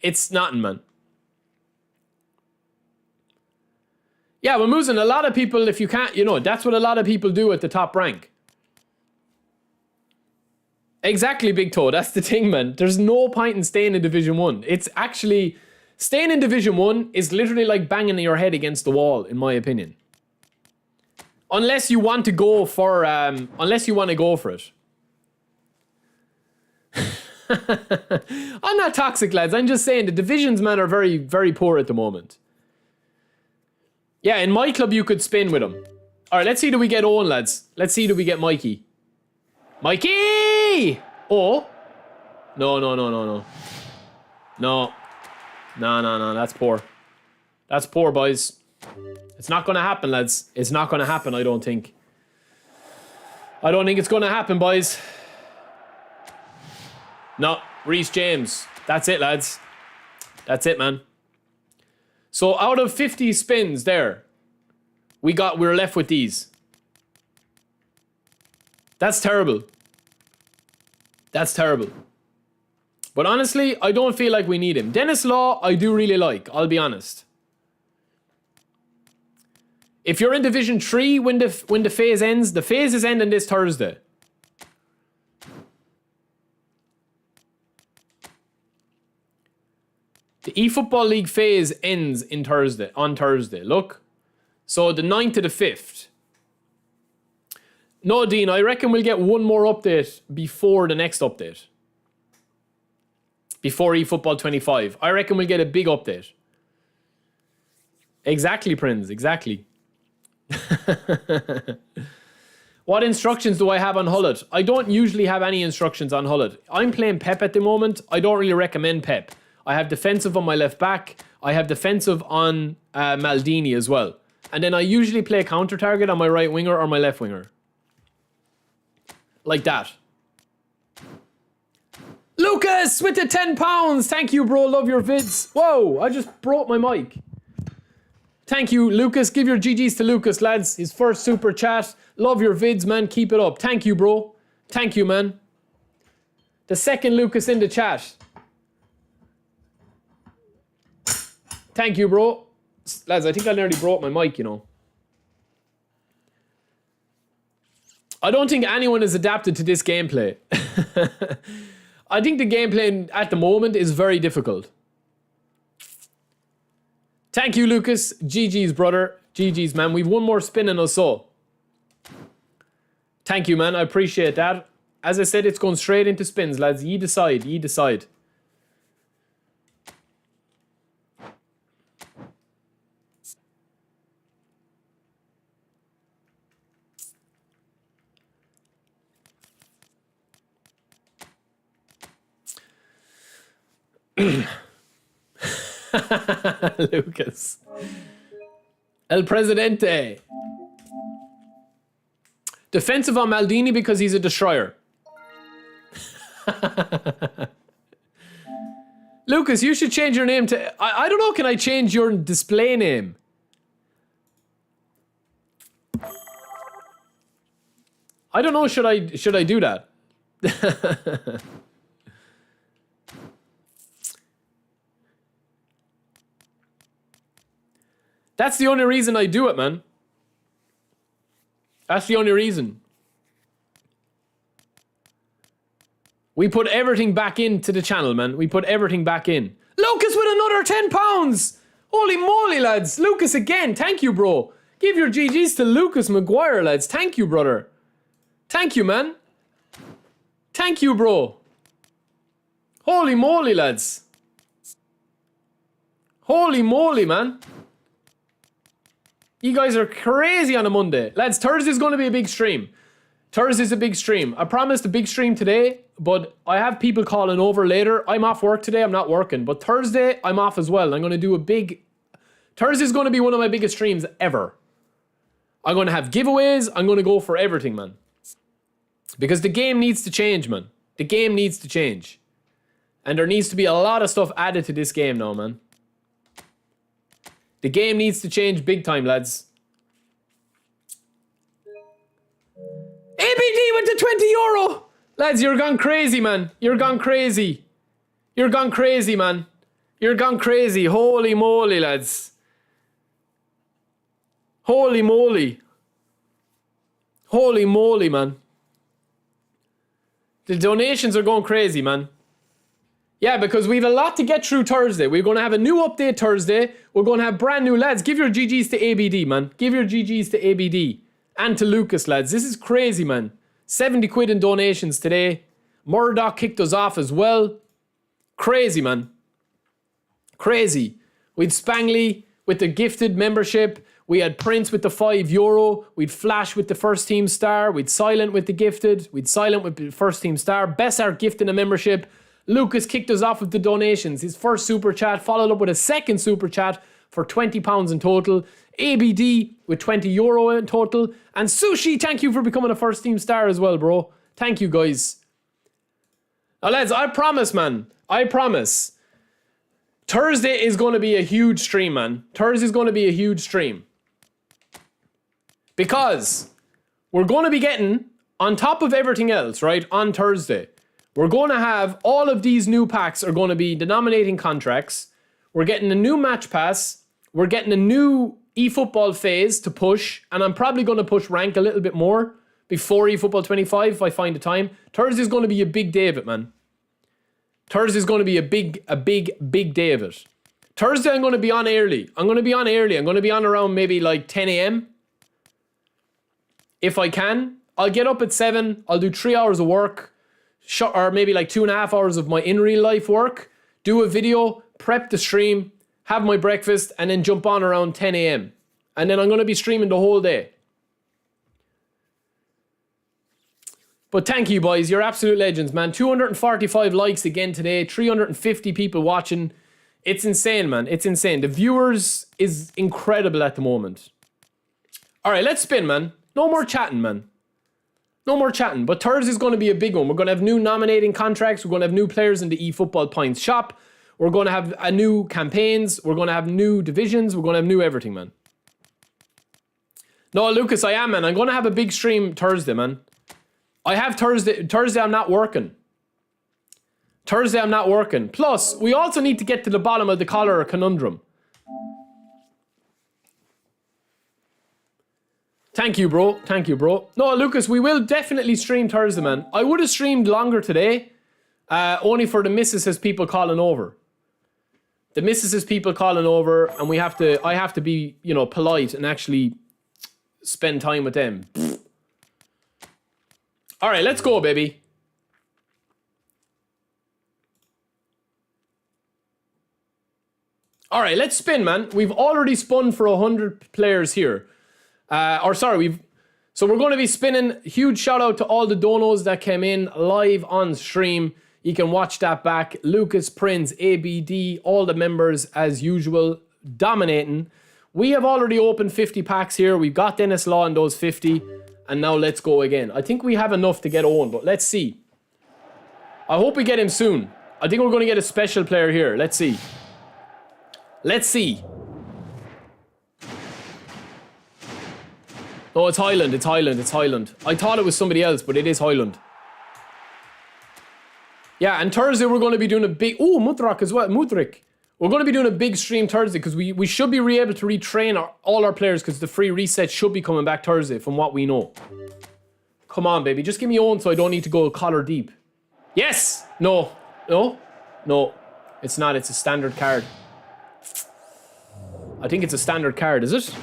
It's nothing, man. Yeah, well, Musin, a lot of people, if you can't, you know, that's what a lot of people do at the top rank. Exactly, Big Toe. That's the thing, man. There's no point in staying in Division 1. It's actually, staying in Division 1 is literally like banging your head against the wall, in my opinion. Unless you want to go for, it. I'm not toxic, lads. I'm just saying the divisions, man, are very, very poor at the moment. Yeah, in my club, you could spin with them. All right, let's see do we get Owen, lads. Let's see do we get Mikey. Mikey! Oh. No. No, that's poor. That's poor, boys. It's not going to happen, lads. It's not going to happen, I don't think. I don't think it's going to happen, boys. No, Reece James. That's it, lads. That's it, man. So out of 50 spins there, we're left with these. That's terrible. That's terrible. But honestly, I don't feel like we need him. Dennis Law, I do really like, I'll be honest. If you're in Division 3 when the phase ends, the phase is ending this Thursday. The eFootball League phase ends on Thursday. Look. So the 9th to the 5th. No, Dean, I reckon we'll get one more update before the next update. Before eFootball 25. I reckon we'll get a big update. Exactly, Prince. Exactly. What instructions do I have on Hullet? I don't usually have any instructions on Hullet. I'm playing Pep at the moment. I don't really recommend Pep. I have defensive on my left back. I have defensive on Maldini as well. And then I usually play counter target on my right winger or my left winger. Like that. Lucas with the £10. Thank you, bro. Love your vids. Whoa, I just broke my mic. Thank you, Lucas. Give your GGs to Lucas, lads. His first super chat. Love your vids, man. Keep it up. Thank you, bro. Thank you, man. The second Lucas in the chat. Thank you, bro. Lads, I think I nearly broke my mic, you know. I don't think anyone is adapted to this gameplay. I think the gameplay at the moment is very difficult. Thank you, Lucas. GG's, brother. GG's, man. We've one more spin in us, so. Thank you, man. I appreciate that. As I said, it's going straight into spins, lads. Ye decide. Ye decide. Lucas. El Presidente. Defensive on Maldini because he's a destroyer. Lucas, you should change your name to... I don't know, can I change your display name? I don't know, should I do that? That's the only reason I do it, man. That's the only reason. We put everything back into the channel, man. We put everything back in. Lucas with another £10. Holy moly, lads. Lucas again. Thank you, bro. Give your GGs to Lucas Maguire, lads. Thank you, brother. Thank you, man. Thank you, bro. Holy moly, lads. Holy moly, man. You guys are crazy on a Monday. Lads, Thursday's going to be a big stream. Thursday's a big stream. I promised a big stream today, but I have people calling over later. I'm off work today. I'm not working. But Thursday, I'm off as well. I'm going to do a big... Thursday's going to be one of my biggest streams ever. I'm going to have giveaways. I'm going to go for everything, man. Because the game needs to change, man. The game needs to change. And there needs to be a lot of stuff added to this game now, man. The game needs to change big time, lads. ABD with the €20. Lads, you're gone crazy, man. You're gone crazy. You're gone crazy, man. You're gone crazy. Holy moly, lads. Holy moly. Holy moly, man. The donations are going crazy, man. Yeah, because we have a lot to get through Thursday. We're going to have a new update Thursday. We're going to have brand new lads. Give your GGs to ABD, man. Give your GGs to ABD. And to Lucas, lads. This is crazy, man. 70 quid in donations today. Murdoch kicked us off as well. Crazy, man. Crazy. We'd Spangley with the gifted membership. We had Prince with the €5. We'd Flash with the first team star. We'd Silent with the gifted. We'd Silent with the first team star. Bessart gifting a membership. Lucas kicked us off with the donations. His first super chat followed up with a second super chat for £20 in total. ABD with €20 in total. And Sushi, thank you for becoming a first team star as well, bro. Thank you, guys. Now, lads, I promise, man. I promise. Thursday is going to be a huge stream, man. Thursday is going to be a huge stream. Because we're going to be getting, on top of everything else, right, on Thursday, we're going to have all of these new packs are going to be denominating contracts. We're getting a new match pass. We're getting a new eFootball phase to push. And I'm probably going to push rank a little bit more before eFootball 25 if I find the time. Thursday's going to be a big day of it, man. Thursday's going to be a big day of it. Thursday I'm going to be on early. I'm going to be on around maybe like 10 a.m. If I can. I'll get up at 7. I'll do 3 hours of work. Or maybe like 2.5 hours of my in real life work, do a video, prep the stream, have my breakfast, and then jump on around 10 a.m. And then I'm going to be streaming the whole day. But thank you, boys. You're absolute legends, man. 245 likes again today. 350 people watching. It's insane, man. It's insane. The viewers is incredible at the moment. All right, let's spin, man. No more chatting, man. No more chatting, but Thursday's going to be a big one. We're going to have new nominating contracts. We're going to have new players in the eFootball Points shop. We're going to have a new campaigns. We're going to have new divisions. We're going to have new everything, man. No, Lucas, I am, man. I'm going to have a big stream Thursday, man. I have Thursday. Thursday, I'm not working. Thursday, I'm not working. Plus, we also need to get to the bottom of the collar conundrum. Thank you, bro. Thank you, bro. No, Lucas, we will definitely stream Thursday, man. I would have streamed longer today, only for the missus' people calling over. The missus' people calling over, and I have to be, you know, polite and actually spend time with them. All right, let's go, baby. All right, let's spin, man. We've already spun for 100 players here. So we're going to be spinning. Huge shout out to all the donos that came in live on stream. You can watch that back. Lucas, Prince, ABD, all the members as usual, dominating. We have already opened 50 packs here. We've got Dennis Law in those 50. And now let's go again. I think we have enough to get Owen, but let's see. I hope we get him soon. I think we're going to get a special player here. Let's see. Let's see. Oh, it's Highland. It's Highland. It's Highland. I thought it was somebody else, but it is Highland. Yeah, and Thursday we're going to be doing a big... Oh, Mudrak as well. Mudrik. We're going to be doing a big stream Thursday because we should be able to retrain all our players because the free reset should be coming back Thursday from what we know. Come on, baby. Just give me Owen so I don't need to go collar deep. Yes! No. No? No. It's not. It's a standard card. I think it's a standard card, is it?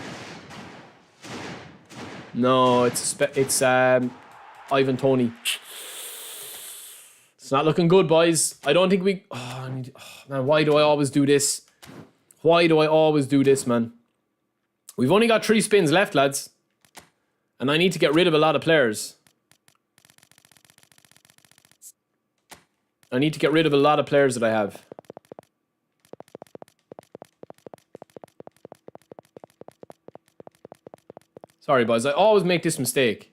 No, it's Ivan Toney. It's not looking good, boys. I don't think we... man, why do I always do this? Why do I always do this, man? We've only got 3 spins left, lads. And I need to get rid of a lot of players. I need to get rid of a lot of players that I have. Sorry, boys. I always make this mistake.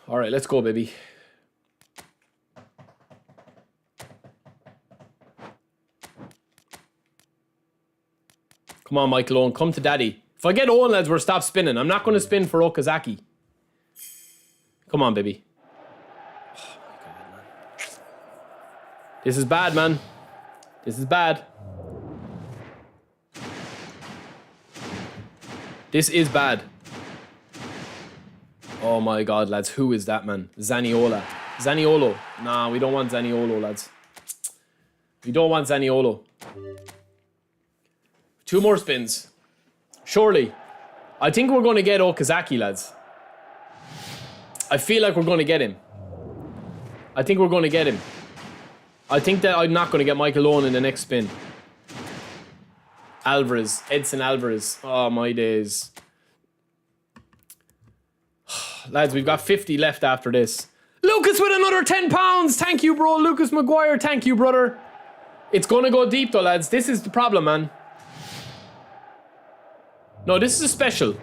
All right, let's go, baby. Come on, Michael Owen, come to daddy. If I get Owen, lads, we're stop spinning. I'm not going to spin for Okazaki. Come on, baby. Oh, my God, man. This is bad, man. This is bad. This is bad. Oh my God, lads. Who is that, man? Zaniolo. Zaniolo. Nah, we don't want Zaniolo, lads. We don't want Zaniolo. 2 more spins. Surely. I think we're going to get Okazaki, lads. I feel like we're going to get him. I think we're going to get him. I think that I'm not going to get Michael Owen in the next spin. Alvarez. Edson Alvarez. Oh, my days. Lads, we've got 50 left after this. Lucas with another £10. Thank you, bro. Lucas Maguire. Thank you, brother. It's going to go deep, though, lads. This is the problem, man. No, this is a special.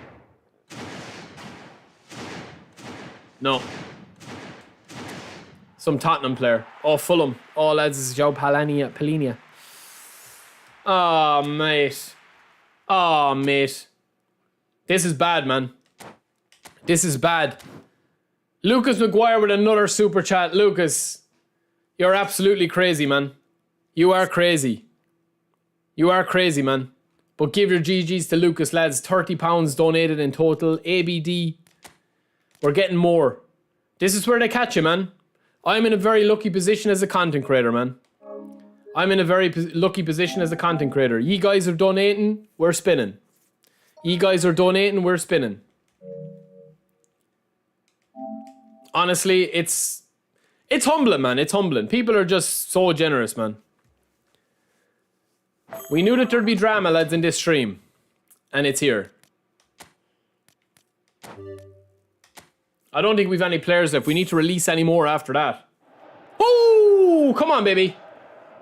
No. Some Tottenham player. Oh, Fulham. Oh, lads, this is João Palhinha. Oh, mate. Oh, mate. This is bad, man. This is bad. Lucas Maguire with another super chat. Lucas, you're absolutely crazy, man. You are crazy. You are crazy, man. But give your GGs to Lucas, lads. £30 donated in total. ABD. We're getting more. This is where they catch you, man. I'm in a very lucky position as a content creator, man. I'm in a very lucky position as a content creator. You guys are donating, we're spinning. You guys are donating, we're spinning. Honestly, it's humbling, man. It's humbling. People are just so generous, man. We knew that there'd be drama, lads, in this stream. And it's here. I don't think we've any players left. We need to release any more after that. Oh, come on, baby.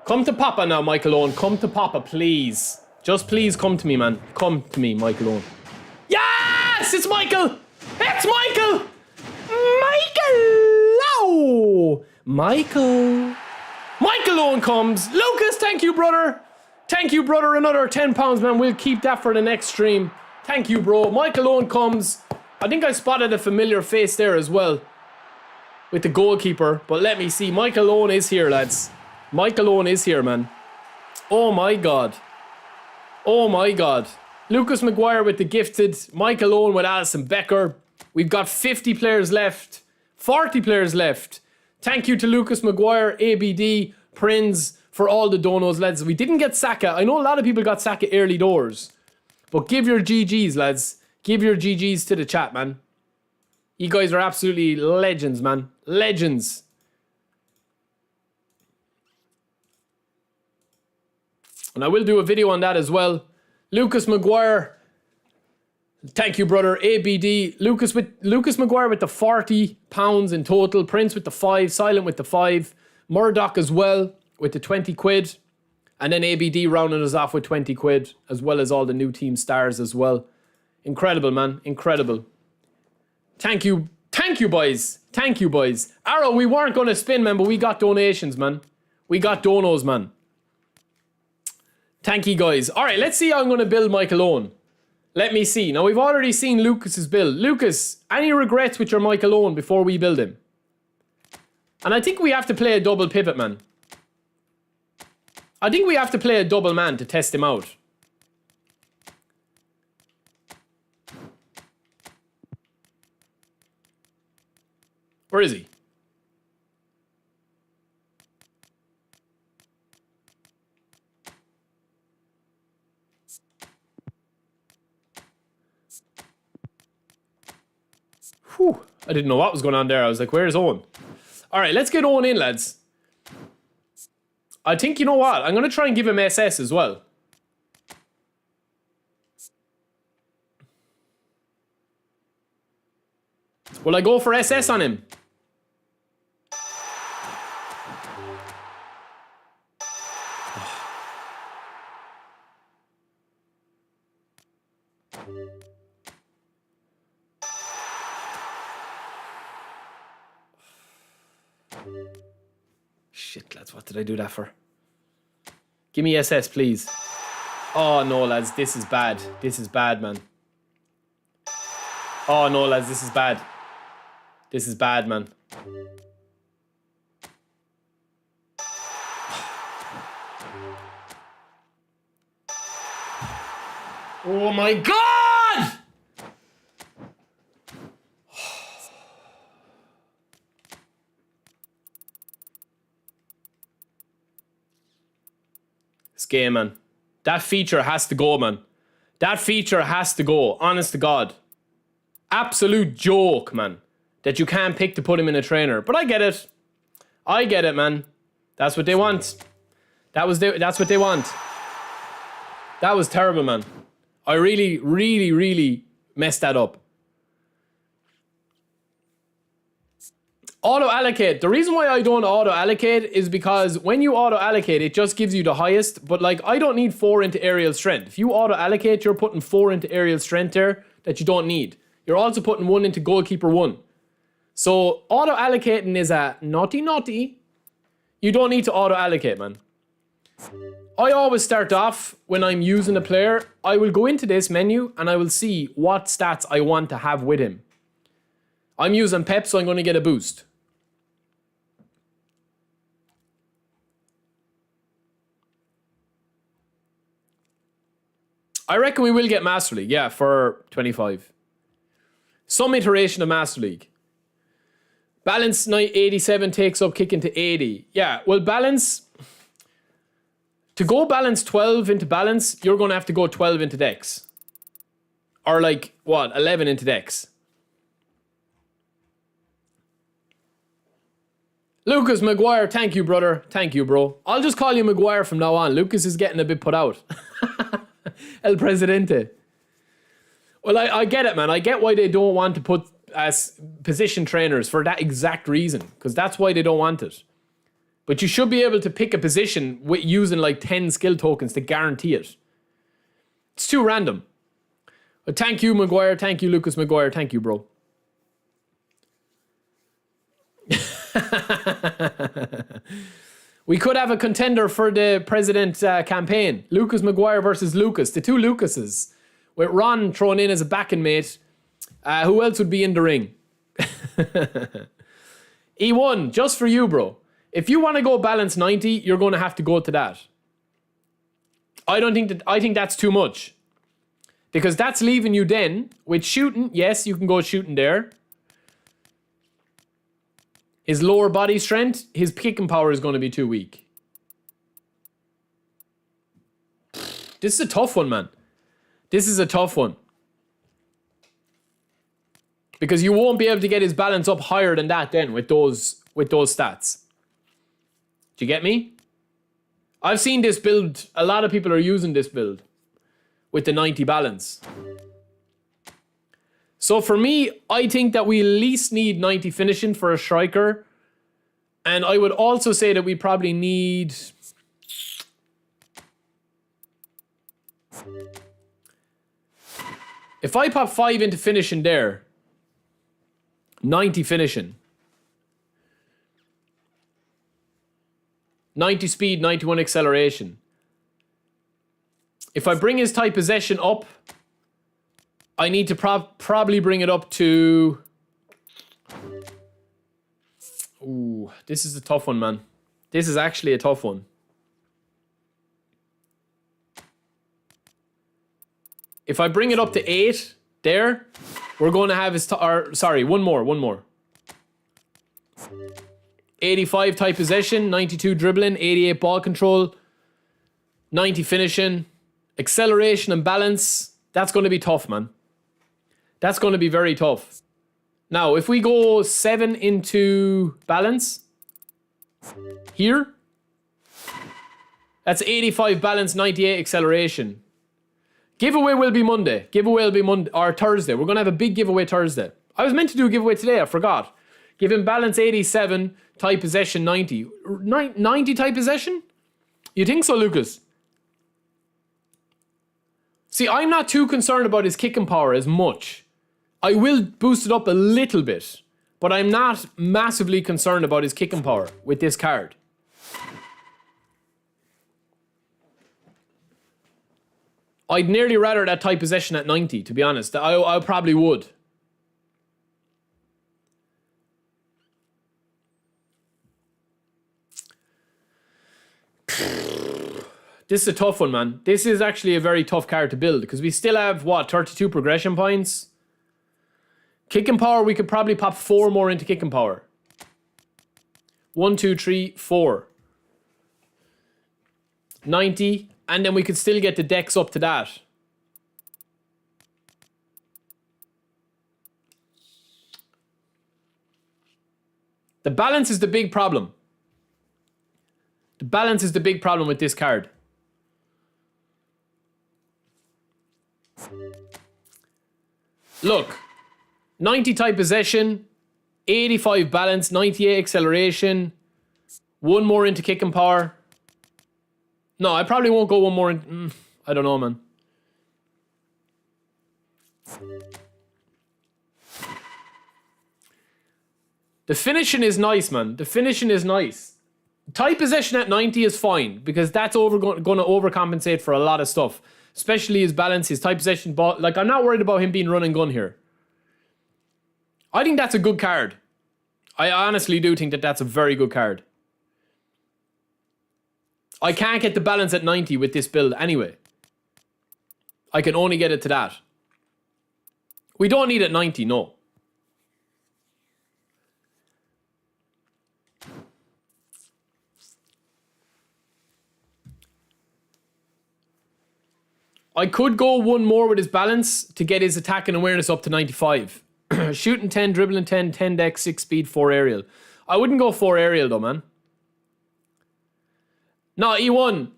Come to Papa now, Michael Owen. Come to Papa, please. Just please come to me, man. Come to me, Michael Owen. Yes! It's Michael! It's Michael! Michael! Oh! Michael. Michael Owen comes. Lucas, thank you, brother. Thank you, brother. Another £10, man. We'll keep that for the next stream. Thank you, bro. Michael Owen comes. I think I spotted a familiar face there as well. With the goalkeeper. But let me see. Michael Owen is here, lads. Michael Owen is here, man. Oh, my God. Oh, my God. Lucas Maguire with the gifted. Michael Owen with Alison Becker. We've got 50 players left. 40 players left. Thank you to Lucas Maguire, ABD, Prinz, for all the donos, lads. We didn't get Saka. I know a lot of people got Saka early doors. But give your GGs, lads. Give your GGs to the chat, man. You guys are absolutely legends, man. Legends. And I will do a video on that as well. Lucas Maguire. Thank you, brother. ABD. Lucas Maguire with the £40 in total. Prince with the 5. Silent with the 5. Murdoch as well with the 20 quid. And then ABD rounding us off with 20 quid. As well as all the new team stars as well. Incredible, man. Incredible. Thank you. Thank you, boys. Thank you, boys. Arrow, we weren't going to spin, man, but we got donations, man. We got donos, man. Thank you, guys. All right, let's see how I'm going to build Michael Owen. Let me see. Now, we've already seen Lucas's build. Lucas, any regrets with your Michael Owen before we build him? And I think we have to play a double pivot, man. I think we have to play a double man to test him out. Where is he? Whew. I didn't know what was going on there. I was like, where's Owen? All right, let's get Owen in, lads. I think, you know what? I'm going to try and give him SS as well. Will I go for SS on him? Shit, lads, what did I do that for? Give me SS, please. Oh, no, lads, this is bad. This is bad, man. Oh, no, lads, this is bad. This is bad, man. Oh, my God! This game, man. That feature has to go, man. That feature has to go. Honest to God. Absolute joke, man. That you can't pick to put him in a trainer. But I get it. I get it, man. That's what they want. That's what they want. That was terrible, man. I really, really, really messed that up. Auto-allocate. The reason why I don't auto-allocate is because when you auto-allocate, it just gives you the highest. But, like, I don't need 4 into aerial strength. If you auto-allocate, you're putting 4 into aerial strength there that you don't need. You're also putting 1 into goalkeeper 1. So, auto-allocating is a naughty. You don't need to auto-allocate, man. I always start off, when I'm using a player, I will go into this menu and I will see what stats I want to have with him. I'm using Pep, so I'm going to get a boost. I reckon we will get Master League, yeah, for 25. Some iteration of Master League. Balance 87 takes up kicking to 80. Yeah, well, balance... To go balance 12 into balance, you're going to have to go 12 into dex. Or like, what, 11 into dex. Lucas Maguire, thank you, brother. Thank you, bro. I'll just call you Maguire from now on. Lucas is getting a bit put out. El Presidente. Well, I get it, man. I get why they don't want to put as position trainers for that exact reason. Because that's why they don't want it. But you should be able to pick a position with using like 10 skill tokens to guarantee it. It's too random. But thank you, Maguire. Thank you, Lucas Maguire. Thank you, bro. We could have a contender for the president campaign. Lucas Maguire versus Lucas. The 2 Lucases. With Ron thrown in as a backing mate. Who else would be in the ring? E1, just for you, bro. If you want to go balance 90, you're going to have to go to that. I think that's too much. Because that's leaving you then with shooting. Yes, you can go shooting there. His lower body strength, his kicking power is going to be too weak. This is a tough one, man. This is a tough one. Because you won't be able to get his balance up higher than that then with those stats. Do you get me? I've seen this build. A lot of people are using this build with the 90 balance. So for me, I think that we at least need 90 finishing for a striker. And I would also say that we probably need... If I pop 5 into finishing there, 90 finishing. 90 speed, 91 acceleration. If I bring his tight possession up, I need to probably bring it up to... Ooh, this is a tough one, man. This is actually a tough one. If I bring it up to 8 there, we're going to have his... sorry, one more. 85 tight possession, 92 dribbling, 88 ball control, 90 finishing, acceleration and balance. That's going to be tough, man. That's going to be very tough. Now, if we go 7 into balance here, that's 85 balance, 98 acceleration. Giveaway will be Monday. Giveaway will be Monday or Thursday. We're going to have a big giveaway Thursday. I was meant to do a giveaway today. I forgot. Give him balance 87, tight possession 90. 90 tight possession? You think so, Lucas? See, I'm not too concerned about his kicking power as much. I will boost it up a little bit, but I'm not massively concerned about his kicking power with this card. I'd nearly rather that tight possession at 90, to be honest. I probably would. This is a tough one, man. This is actually a very tough card to build because we still have, what, 32 progression points? Kicking power, we could probably pop 4 more into kicking power. 1, 2, 3, 4. 90, and then we could still get the decks up to that. The balance is the big problem. The balance is the big problem with this card. Look, 90 tight possession, 85 balance, 98 acceleration, 1 more into kicking power. No, I probably won't go 1 more in... I don't know, man. The finishing is nice, man. The finishing is nice. Tight possession at 90 is fine because that's going to overcompensate for a lot of stuff. Especially his balance, his tight possession ball. Like, I'm not worried about him being run and gun here. I think that's a good card. I honestly do think that that's a very good card. I can't get the balance at 90 with this build anyway. I can only get it to that. We don't need it at 90, no. I could go 1 more with his balance to get his attack and awareness up to 95. Shooting 10, dribbling 10, 10 deck, 6 speed, 4 aerial. I wouldn't go 4 aerial though, man. No, E1.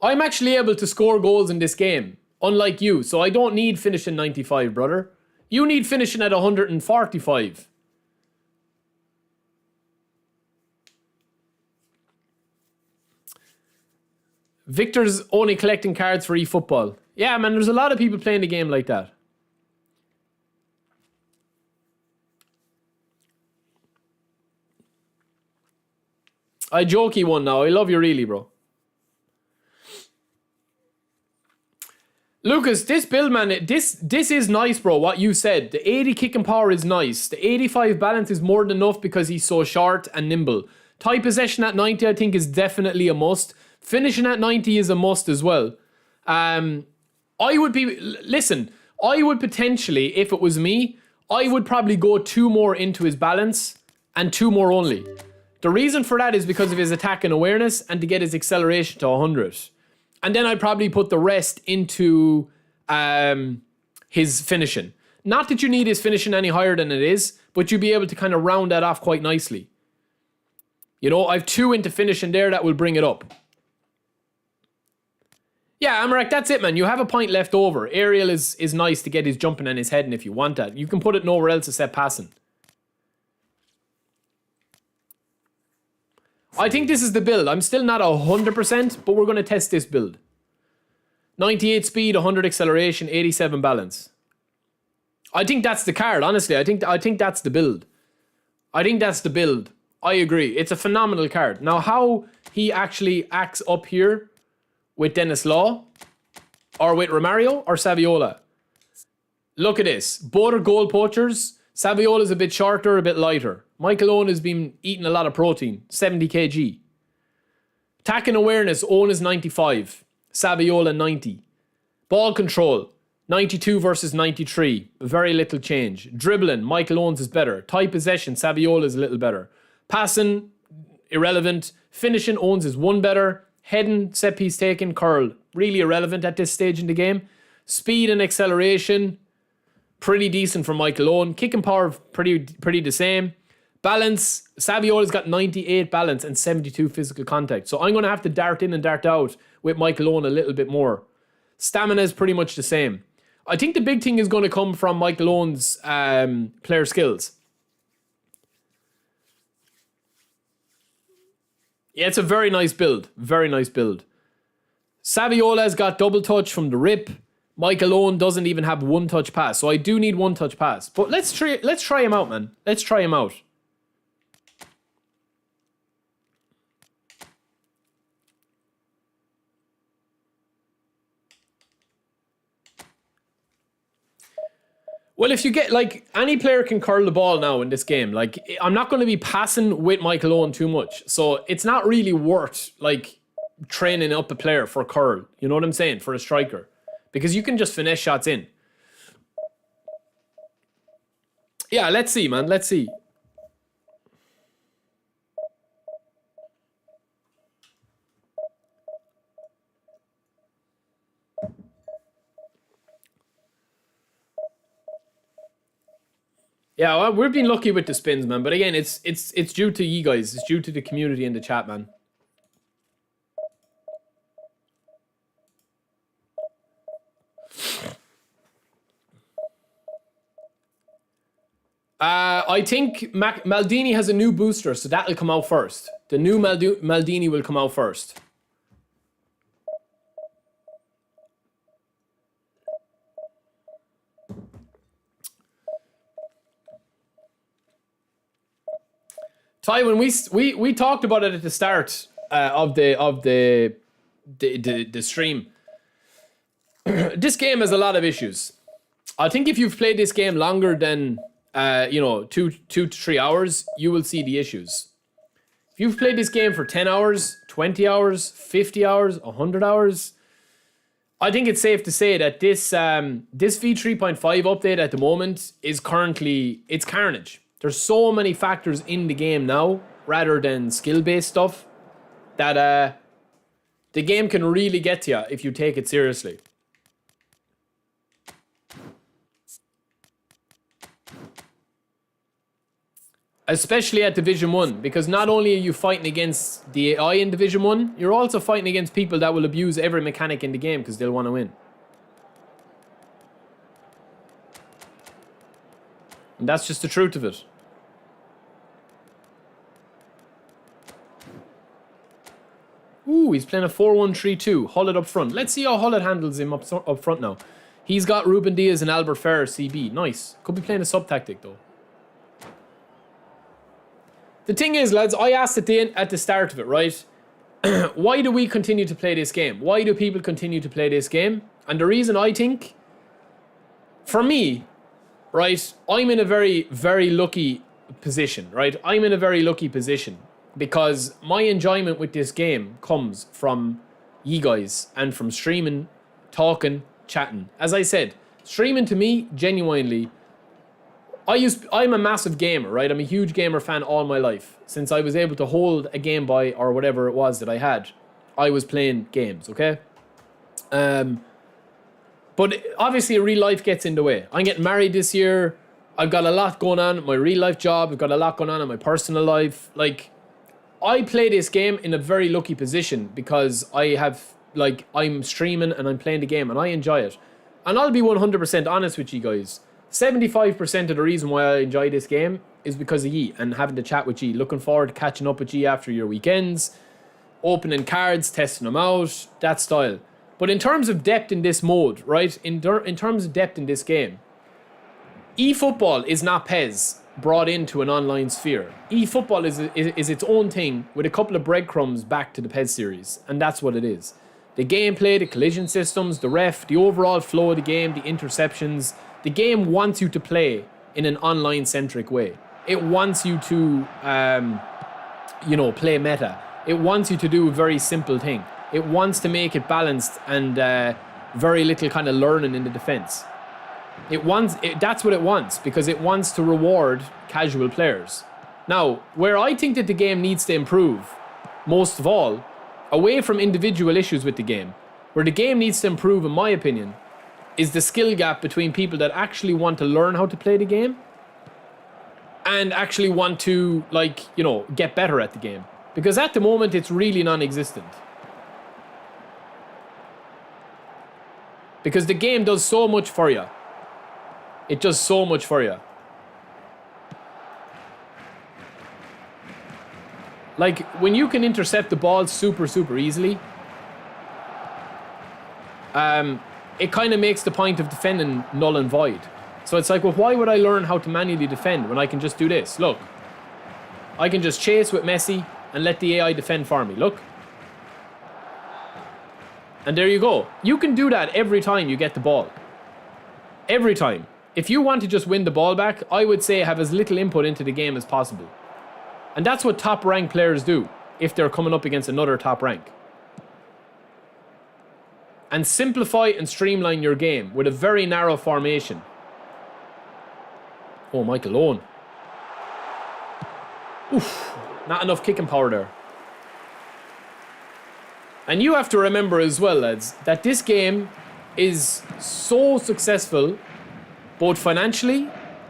I'm actually able to score goals in this game, unlike you. So I don't need finishing 95, brother. You need finishing at 145. Victor's only collecting cards for eFootball. Yeah, man, there's a lot of people playing the game like that. I jokey one now. I love you really, bro. Lucas, this build, man, this is nice, bro, what you said. The 80 kicking power is nice. The 85 balance is more than enough because he's so short and nimble. Tight possession at 90, I think, is definitely a must. Finishing at 90 is a must as well. I would potentially, if it was me, I would probably go 2 more into his balance and 2 more only. The reason for that is because of his attack and awareness and to get his acceleration to 100. And then I'd probably put the rest into his finishing. Not that you need his finishing any higher than it is, but you'd be able to kind of round that off quite nicely. You know, I've 2 into finishing there that will bring it up. Yeah, Amarak, that's it, man. You have a point left over. Ariel is nice to get his jumping and his heading if you want that. You can put it nowhere else except passing. I think this is the build. I'm still not 100%, but we're going to test this build. 98 speed, 100 acceleration, 87 balance. I think that's the card, honestly. I think that's the build. I think that's the build. I agree. It's a phenomenal card. Now, how he actually acts up here with Dennis Law, or with Romario, or Saviola. Look at this. Both are goal poachers. Saviola's a bit shorter, a bit lighter. Michael Owen has been eating a lot of protein, 70 kg. Attacking awareness, Owen is 95. Saviola, 90. Ball control, 92 versus 93. Very little change. Dribbling, Michael Owens is better. Tie possession, Saviola is a little better. Passing, irrelevant. Finishing, Owens is 1 better. Heading, set piece taken, curl. Really irrelevant at this stage in the game. Speed and acceleration, pretty decent for Michael Owen. Kicking power, pretty the same. Balance, Saviola's got 98 balance and 72 physical contact. So I'm going to have to dart in and dart out with Michael Owen a little bit more. Stamina is pretty much the same. I think the big thing is going to come from Michael Owen's player skills. Yeah, it's a very nice build. Very nice build. Saviola's got double touch from the rip. Michael Owen doesn't even have 1 touch pass. So I do need 1 touch pass. But let's try him out, man. Let's try him out. Well, if you get, like, any player can curl the ball now in this game. Like, I'm not going to be passing with Michael Owen too much. So it's not really worth, like, training up a player for a curl. You know what I'm saying? For a striker. Because you can just finesse shots in. Yeah, let's see, man. Let's see. Yeah, well, we've been lucky with the spins, man. But again, it's due to you guys. It's due to the community in the chat, man. I think Maldini has a new booster, so that'll come out first. The new Maldini will come out first. Ty, when we talked about it at the start of the stream, this game has a lot of issues. I think if you've played this game longer than 2 to 3 hours, you will see the issues. If you've played this game for 10 hours, 20 hours, 50 hours, 100 hours, I think it's safe to say that this V3.5 update at the moment is currently, it's carnage. There's so many factors in the game now, rather than skill-based stuff, that the game can really get to you if you take it seriously. Especially at Division 1, because not only are you fighting against the AI in Division 1, you're also fighting against people that will abuse every mechanic in the game because they'll want to win. And that's just the truth of it. Ooh, he's playing a 4-1-3-2. Hullet up front. Let's see how Hullet handles him up front now. He's got Ruben Diaz and Albert Ferrer CB. Nice. Could be playing a sub-tactic though. The thing is, lads, I asked at the start of it, right? Why do we continue to play this game? Why do people continue to play this game? And the reason, I think, for me, right, I'm in a very, very lucky position, right? I'm in a very lucky position because my enjoyment with this game comes from you guys and from streaming, talking, chatting. As I said, streaming to me, genuinely, I'm a massive gamer, right? I'm a huge gamer fan all my life. Since I was able to hold a Game Boy or whatever it was that I had, I was playing games, okay? But obviously real life gets in the way. I'm getting married this year. I've got a lot going on in my real life job. I've got a lot going on in my personal life. Like, I play this game in a very lucky position because I'm streaming and I'm playing the game and I enjoy it. And I'll be 100% honest with you guys. 75% of the reason why I enjoy this game is because of ye and having to chat with ye. Looking forward to catching up with ye after your weekends, opening cards, testing them out, that style. But in terms of depth in this mode, right? In terms of depth in this game, eFootball is not PES brought into an online sphere. eFootball is its own thing with a couple of breadcrumbs back to the PES series. And that's what it is. The gameplay, the collision systems, the ref, the overall flow of the game, the interceptions. The game wants you to play in an online-centric way. It wants you to, play meta. It wants you to do a very simple thing. It wants to make it balanced and very little kind of learning in the defense. That's what it wants, because it wants to reward casual players. Now, where I think that the game needs to improve, most of all, away from individual issues with the game, where the game needs to improve, in my opinion, is the skill gap between people that actually want to learn how to play the game and actually want to, get better at the game. Because at the moment, it's really non-existent. Because the game does so much for you. It does so much for you. Like, when you can intercept the ball super, super easily, it kind of makes the point of defending null and void. So it's like, well, why would I learn how to manually defend when I can just do this? Look, I can just chase with Messi and let the AI defend for me. Look. And there you go. You can do that every time you get the ball. Every time. If you want to just win the ball back, I would say have as little input into the game as possible. And that's what top rank players do if they're coming up against another top rank. And simplify and streamline your game with a very narrow formation. Oh, Michael Owen. Oof, not enough kicking power there. And you have to remember as well, lads, that this game is so successful, both financially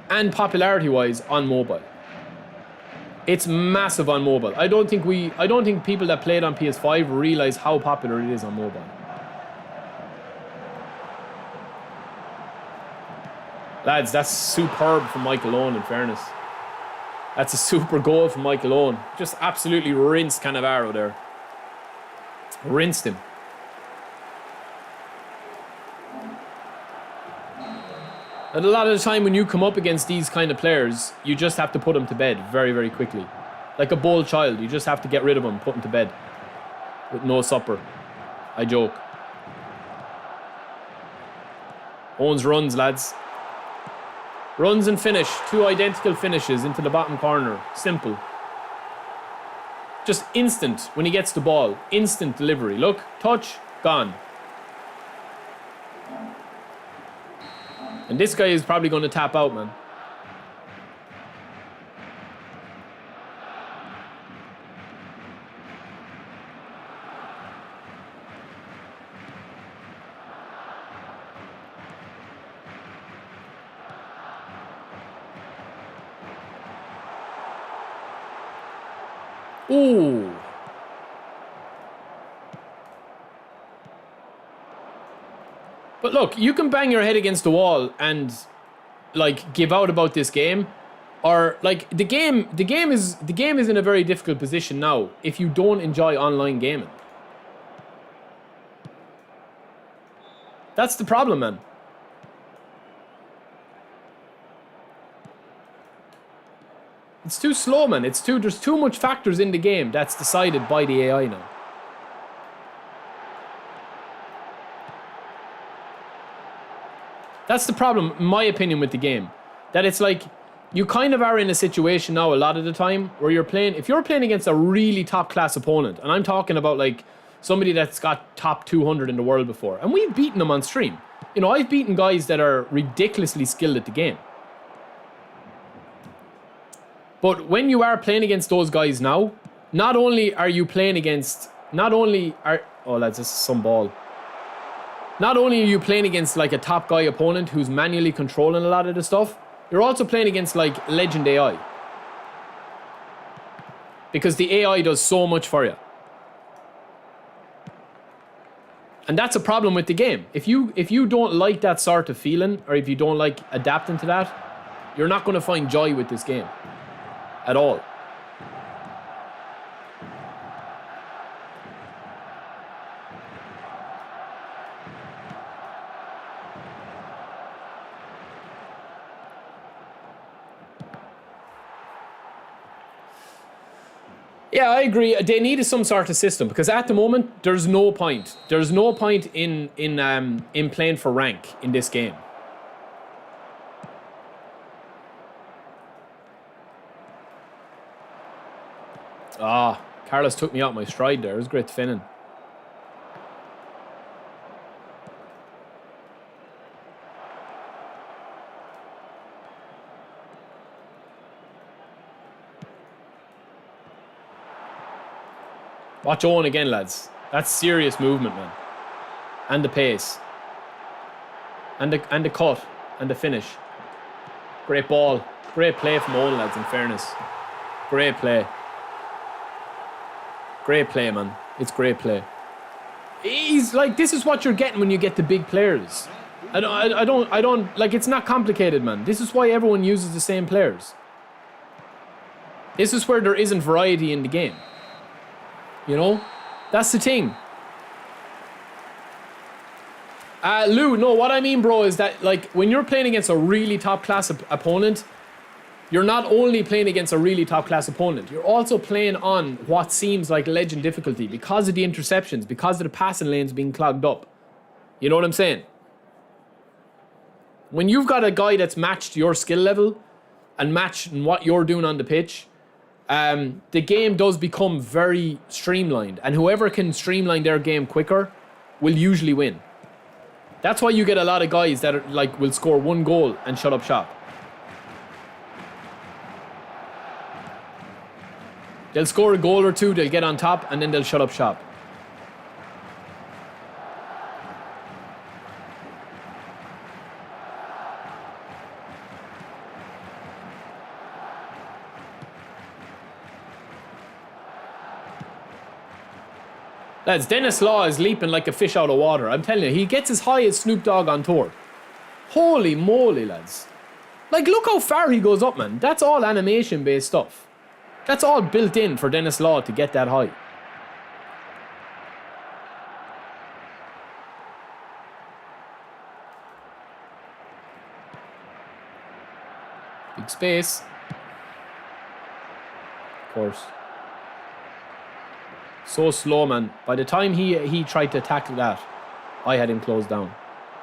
and popularity-wise, on mobile. It's massive on mobile. I don't think people that play it on PS5 realize how popular it is on mobile. Lads, that's superb from Michael Owen, in fairness. That's a super goal from Michael Owen. Just absolutely rinsed Cannavaro there. Rinsed him. And a lot of the time when you come up against these kind of players, you just have to put them to bed very, very quickly. Like a bold child, you just have to get rid of them, put them to bed. With no supper. I joke. Owens runs, lads. Runs and finish. Two identical finishes into the bottom corner. Simple. Just instant when he gets the ball. Instant delivery. Look, touch, gone. And this guy is probably going to tap out, man. Ooh. But look, you can bang your head against the wall and give out about this game, or the game is in a very difficult position now if you don't enjoy online gaming. That's the problem, man. It's too slow, man. There's too much factors in the game that's decided by the AI now. That's the problem, in my opinion, with the game. That it's like, you kind of are in a situation now a lot of the time where if you're playing against a really top class opponent, and I'm talking about somebody that's got top 200 in the world before, and we've beaten them on stream. You know, I've beaten guys that are ridiculously skilled at the game. But when you are playing against those guys now, not only are you playing against, oh lads, this is some ball. not only are you playing against like a top guy opponent who's manually controlling a lot of the stuff, you're also playing against like legend AI. Because the AI does so much for you. And that's a problem with the game. If you don't like that sort of feeling, or if you don't like adapting to that, you're not going to find joy with this game. At all. Yeah, I agree. They needed some sort of system because at the moment there's no point. There's no point in playing for rank in this game. Ah, Carlos took me out my stride there. It was great defending. Watch Owen again, lads. That's serious movement, man. And the pace. And the cut. And the finish. Great ball. Great play from Owen, lads, in fairness. Great play. Great play, man. It's great play. He's like, this is what you're getting when you get the big players. I don't, like, it's not complicated, man. This is why everyone uses the same players. This is where there isn't variety in the game. You know? That's the thing. Lou, no, what I mean, bro, is that, like, when you're playing against a really top-class opponent, you're not only playing against a really top-class opponent, you're also playing on what seems like legend difficulty because of the interceptions, because of the passing lanes being clogged up. You know what I'm saying? When you've got a guy that's matched your skill level and matched what you're doing on the pitch, the game does become very streamlined, and whoever can streamline their game quicker will usually win. That's why you get a lot of guys that are, like, will score one goal and shut up shop. They'll score a goal or two, they'll get on top, and then they'll shut up shop. Lads, Dennis Law is leaping like a fish out of water. I'm telling you, he gets as high as Snoop Dogg on tour. Holy moly, lads. Like, look how far he goes up, man. That's all animation-based stuff. That's all built in for Dennis Law to get that high. Big space. Of course. So slow, man. By the time he tried to tackle that, I had him closed down.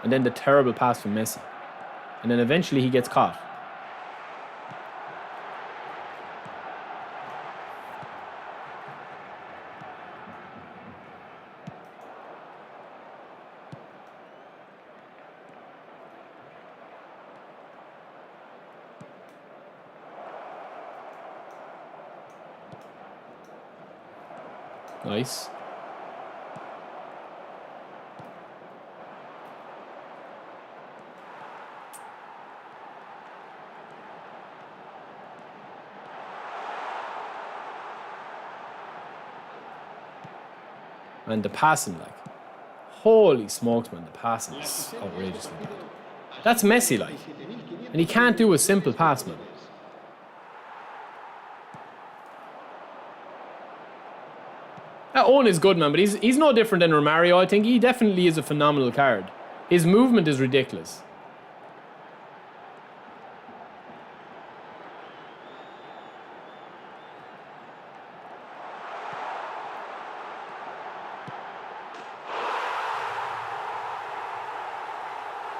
And then the terrible pass from Messi. And then eventually he gets caught. Nice. And the passing, like, holy smokes, man, the passing is outrageously bad. That's Messi, like, and he can't do a simple pass, man. Owen is good, man, but he's no different than Romario. I think he definitely is a phenomenal card. His movement is ridiculous.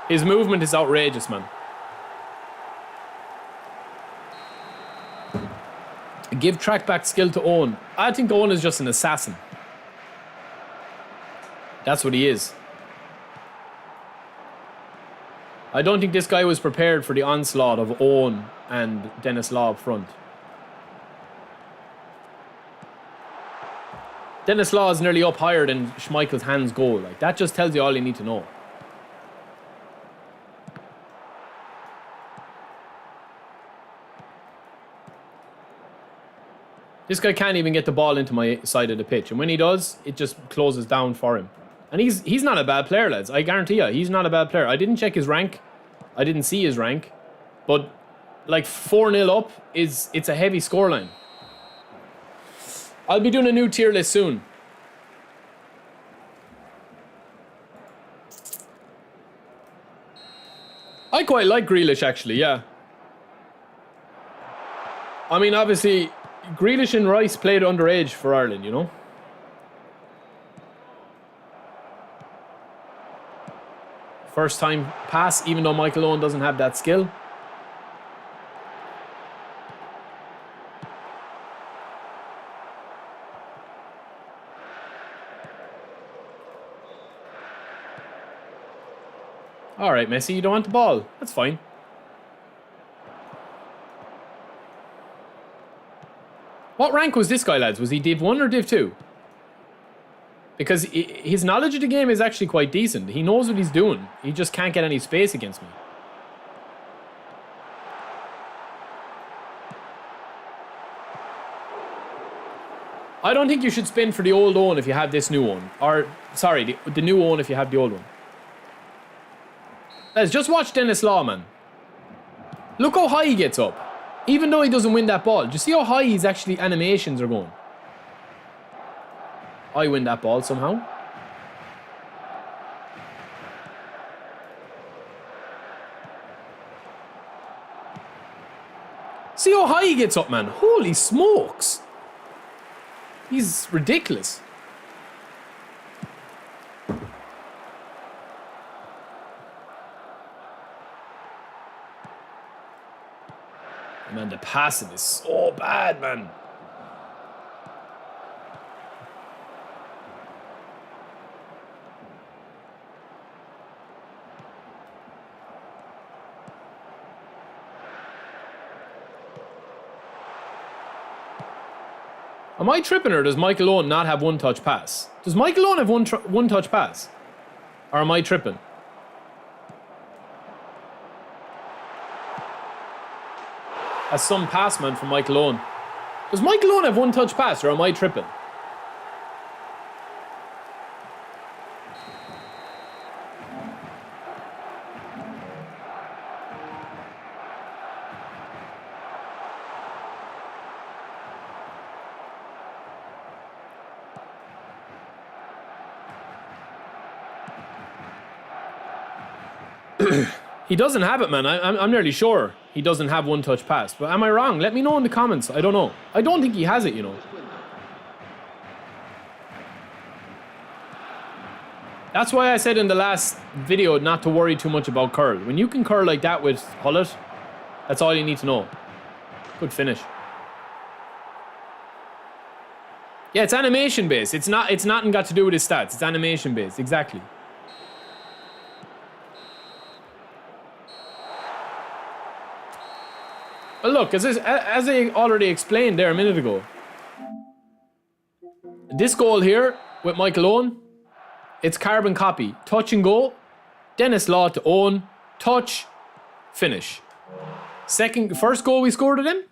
His movement is outrageous, man. Give track back skill to Owen. I think Owen is just an assassin. That's what he is. I don't think this guy was prepared for the onslaught of Owen and Dennis Law up front. Dennis Law is nearly up higher than Schmeichel's hands go. Like, that just tells you all you need to know. This guy can't even get the ball into my side of the pitch. And when he does, it just closes down for him. And he's not a bad player, lads. I guarantee you, he's not a bad player. I didn't check his rank. I didn't see his rank. But, like, 4-0 up, it's a heavy scoreline. I'll be doing a new tier list soon. I quite like Grealish, actually, yeah. I mean, obviously, Grealish and Rice played underage for Ireland, you know? First time pass, even though Michael Owen doesn't have that skill. All right, Messi, you don't want the ball. That's fine. What rank was this guy, lads? Was he Div 1 or Div 2? Because his knowledge of the game is actually quite decent. He knows what he's doing. He just can't get any space against me. I don't think you should spin for the old Owen if you have this new one. Or, sorry, the new Owen if you have the old one. Let's just watch Dennis Law, man. Look how high he gets up. Even though he doesn't win that ball. Do you see how high his actually animations are going? I win that ball somehow. See how high he gets up, man. Holy smokes. He's ridiculous. Man, the passing is so bad, man. Am I tripping, or does Michael Owen not have one-touch pass? Does Michael Owen have one-touch pass? Or am I tripping? That's some pass, man, from Michael Owen. Does Michael Owen have one-touch pass, or am I tripping? He doesn't have it, man. I'm nearly sure he doesn't have one-touch pass. But am I wrong? Let me know in the comments. I don't know. I don't think he has it, you know. That's why I said in the last video not to worry too much about curl. When you can curl like that with Hullet, that's all you need to know. Good finish. Yeah, it's animation based. It's nothing got to do with his stats. It's animation based. Exactly. But look, as I already explained there a minute ago, this goal here with Michael Owen, it's carbon copy. Touch and go. Dennis Law to Owen. Touch. Finish. First goal we scored at him.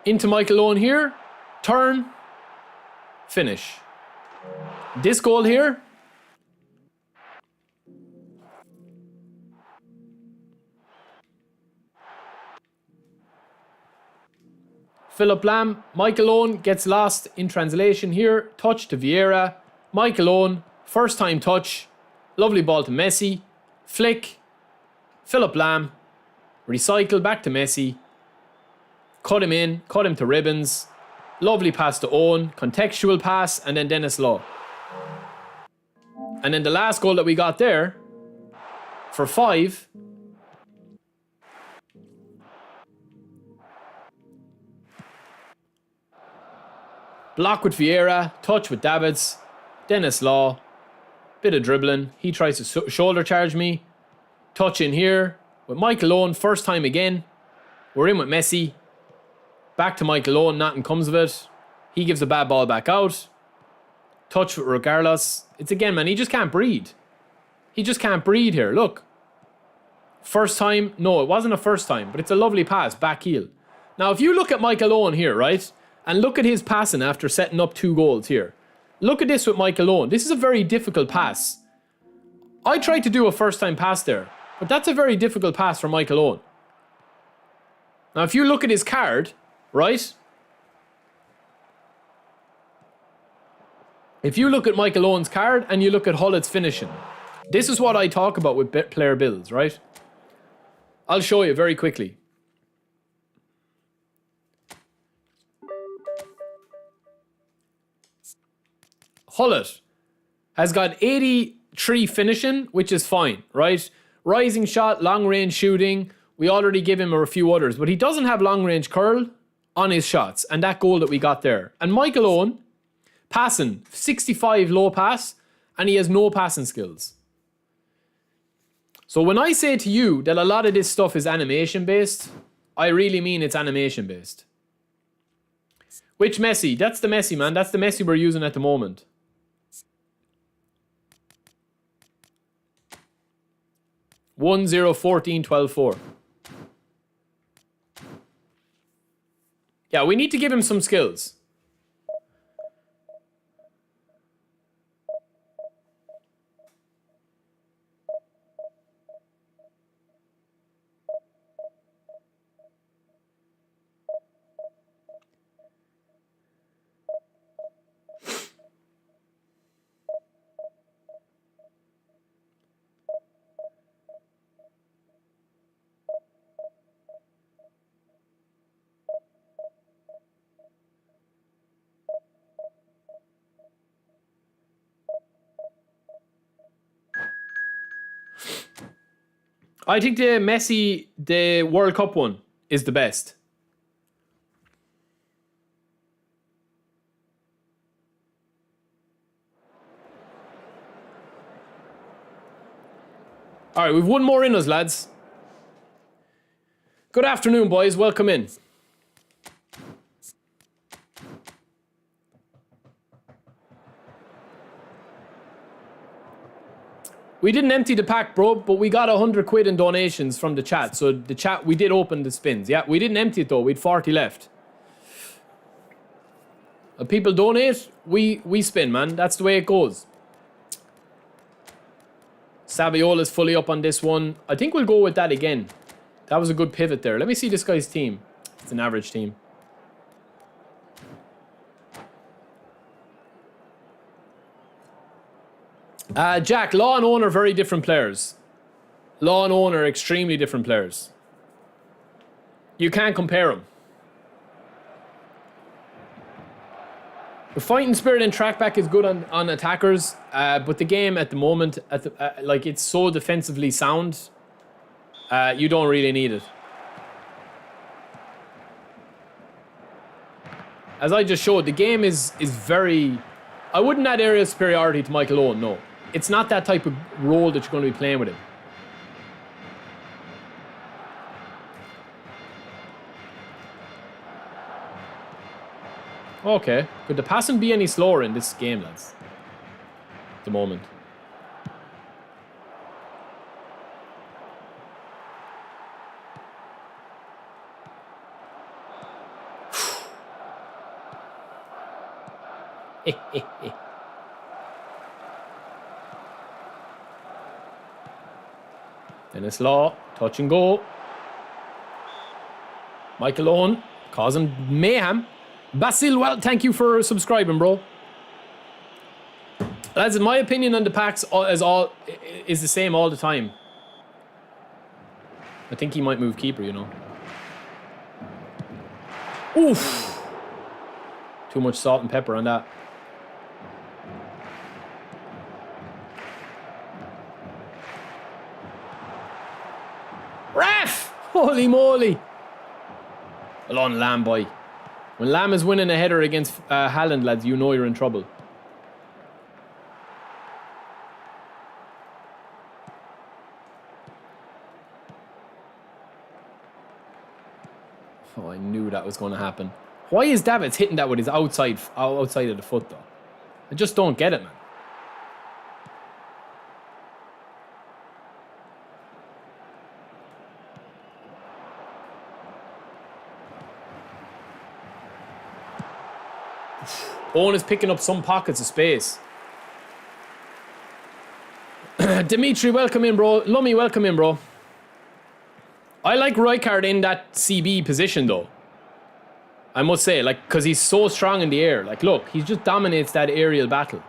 Into Michael Owen here. Turn. Finish. This goal here. Philip Lam, Michael Owen gets lost in translation here. Touch to Vieira. Michael Owen, first time touch. Lovely ball to Messi. Flick. Philip Lam. Recycle back to Messi. Cut him in. Cut him to ribbons. Lovely pass to Owen. Contextual pass. And then Dennis Law. And then the last goal that we got there, for 5... block with Vieira, touch with Davids, Dennis Law, bit of dribbling. He tries to shoulder charge me. Touch in here with Michael Owen, first time again. We're in with Messi. Back to Michael Owen, nothing comes of it. He gives the bad ball back out. Touch with regardless. It's again, man, he just can't breathe. He just can't breathe here, look. First time, no, it wasn't a first time, but it's a lovely pass, back heel. Now, if you look at Michael Owen here, right? And look at his passing after setting up 2 goals here. Look at this with Michael Owen. This is a very difficult pass. I tried to do a first-time pass there, but that's a very difficult pass for Michael Owen. Now, if you look at his card, right? If you look at Michael Owen's card and you look at Hullett's finishing, this is what I talk about with player builds, right? I'll show you very quickly. Hullett has got 83 finishing, which is fine, right? Rising shot, long range shooting. We already give him a few others, but he doesn't have long range curl on his shots, and that goal that we got there. And Michael Owen, passing, 65 low pass, and he has no passing skills. So when I say to you that a lot of this stuff is animation based, I really mean it's animation based. Which Messi? That's the Messi, man. That's the Messi we're using at the moment. One 0 14 12 4. Yeah, we need to give him some skills. I think the World Cup one is the best. All right, we've one more in us, lads. Good afternoon, boys. Welcome in. We didn't empty the pack, bro, but we got 100 quid in donations from the chat. So the chat, we did open the spins. Yeah, we didn't empty it though. We had 40 left. If people donate, we spin, man. That's the way it goes. Saviola's fully up on this one. I think we'll go with that again. That was a good pivot there. Let me see this guy's team. It's an average team. Jack, Law and Owen are very different players. Law and Owen are extremely different players. You can't compare them. The fighting spirit and trackback is good on attackers, but the game at the moment, like it's so defensively sound, you don't really need it. As I just showed, the game is very... I wouldn't add area superiority to Michael Owen, no. It's not that type of role that you're going to be playing with him. Okay. Could the passing be any slower in this game, lads? At the moment. Dennis Law, touch and go. Michael Owen, causing mayhem. Basil, well, thank you for subscribing, bro. Lads, in my opinion on the packs is the same all the time. I think he might move keeper, you know. Oof. Too much salt and pepper on that. Ref! Holy moly! Well on Lamb, boy. When Lamb is winning a header against Haaland, lads, you know you're in trouble. Oh, I knew that was going to happen. Why is Davids hitting that with his outside of the foot, though? I just don't get it, man. Owen is picking up some pockets of space. Dimitri, welcome in, bro. Lummy, welcome in, bro. I like Rijkaard in that CB position, though. I must say, like, because he's so strong in the air. Like, look, he just dominates that aerial battle.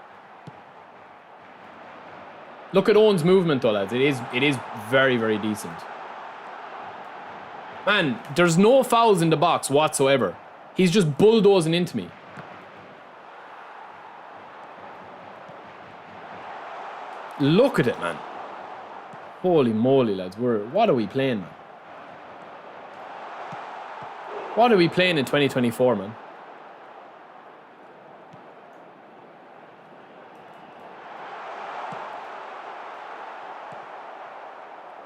Look at Owen's movement, though, lads. It is very, very decent. Man, there's no fouls in the box whatsoever. He's just bulldozing into me. Look at it, man. Holy moly, lads. What are we playing, man? What are we playing in 2024, man?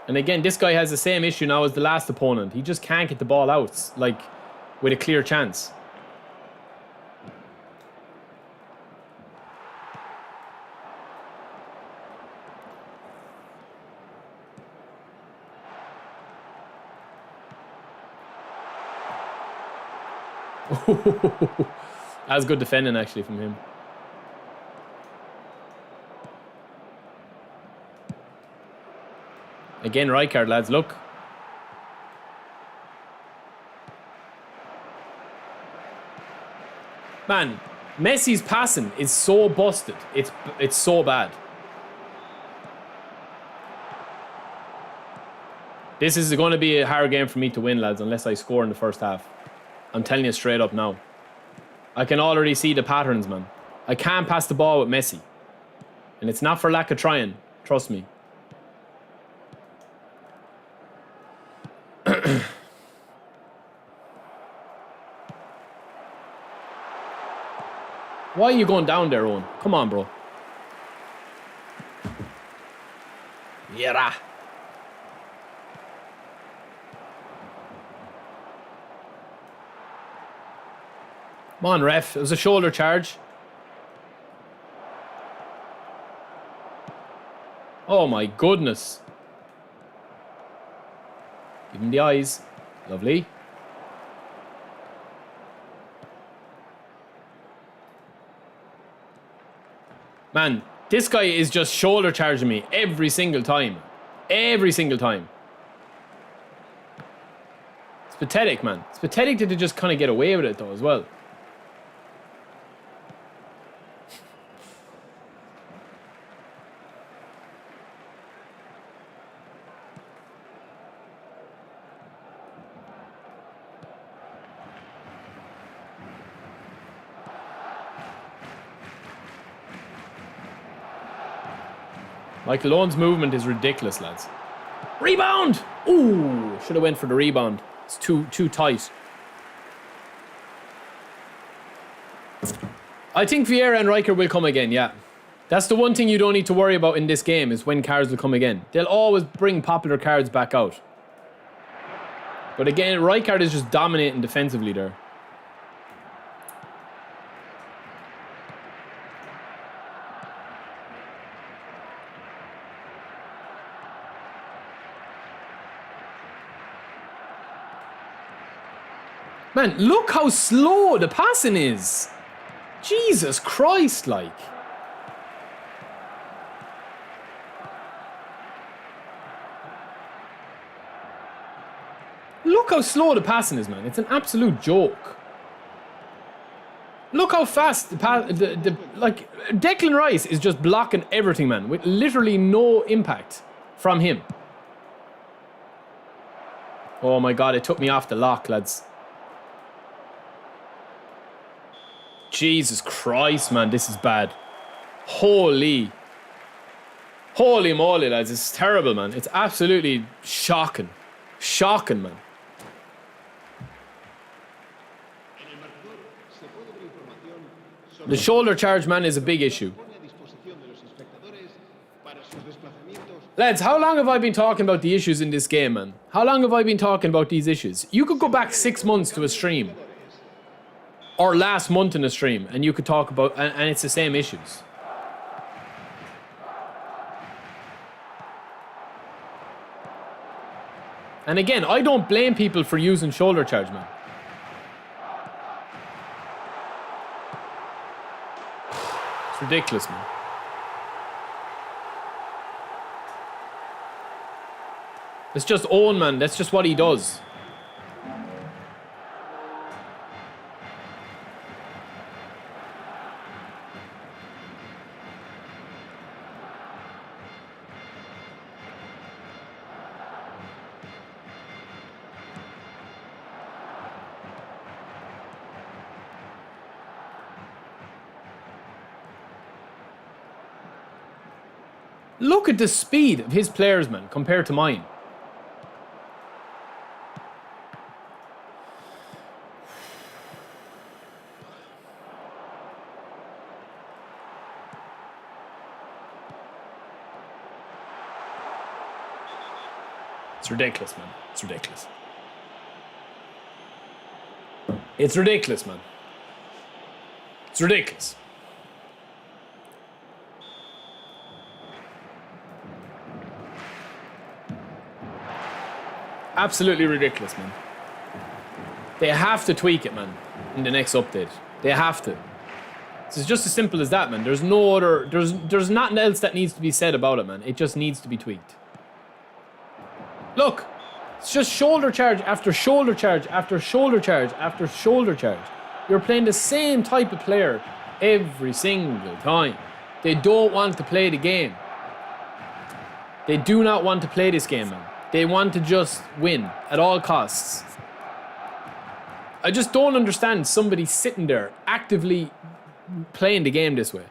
And again, this guy has the same issue now as the last opponent. He just can't get the ball out, like, with a clear chance. That was good defending, actually, from him. Again, Rijkaard, lads, look. Man, Messi's passing is so busted. It's so bad. This is going to be a hard game for me to win, lads, unless I score in the first half. I'm telling you straight up now. I can already see the patterns, man. I can't pass the ball with Messi. And it's not for lack of trying. Trust me. Why are you going down there, Owen? Come on, bro. Yeah. Come on, ref. It was a shoulder charge. Oh, my goodness. Give him the eyes. Lovely. Man, this guy is just shoulder charging me every single time. Every single time. It's pathetic, man. It's pathetic that they just kind of get away with it, though, as well. Michael Owen's movement is ridiculous, lads. Rebound! Ooh, should have went for the rebound. It's too tight. I think Vieira and Rijkaard will come again, yeah. That's the one thing you don't need to worry about in this game, is when cards will come again. They'll always bring popular cards back out. But again, Rijkaard is just dominating defensively there. Man, look how slow the passing is. Jesus Christ, like. Look how slow the passing is, man. It's an absolute joke. Look how fast like, Declan Rice is just blocking everything, man, with literally no impact from him. Oh my God, it took me off the lock, lads. Jesus Christ, man, this is bad. Holy moly, lads. It's terrible, man. It's absolutely shocking. Shocking, man. The shoulder charge, man, is a big issue. Lads, how long have I been talking about the issues in this game, man? How long have I been talking about these issues? You could go back 6 months to a stream. Or last month in a stream, and you could talk about, and it's the same issues. And again, I don't blame people for using shoulder charge, man. It's ridiculous, man. It's just Owen, man. That's just what he does. Look at the speed of his players, man, compared to mine. It's ridiculous, man. It's ridiculous. It's ridiculous, man. It's ridiculous. Absolutely ridiculous, man. They have to tweak it, man, in the next update. They have to. It's just as simple as that, man. There's no other... There's nothing else that needs to be said about it, man. It just needs to be tweaked. Look. It's just shoulder charge after shoulder charge after shoulder charge after shoulder charge. You're playing the same type of player every single time. They don't want to play the game. They do not want to play this game, man. They want to just win at all costs. I just don't understand somebody sitting there actively playing the game this way.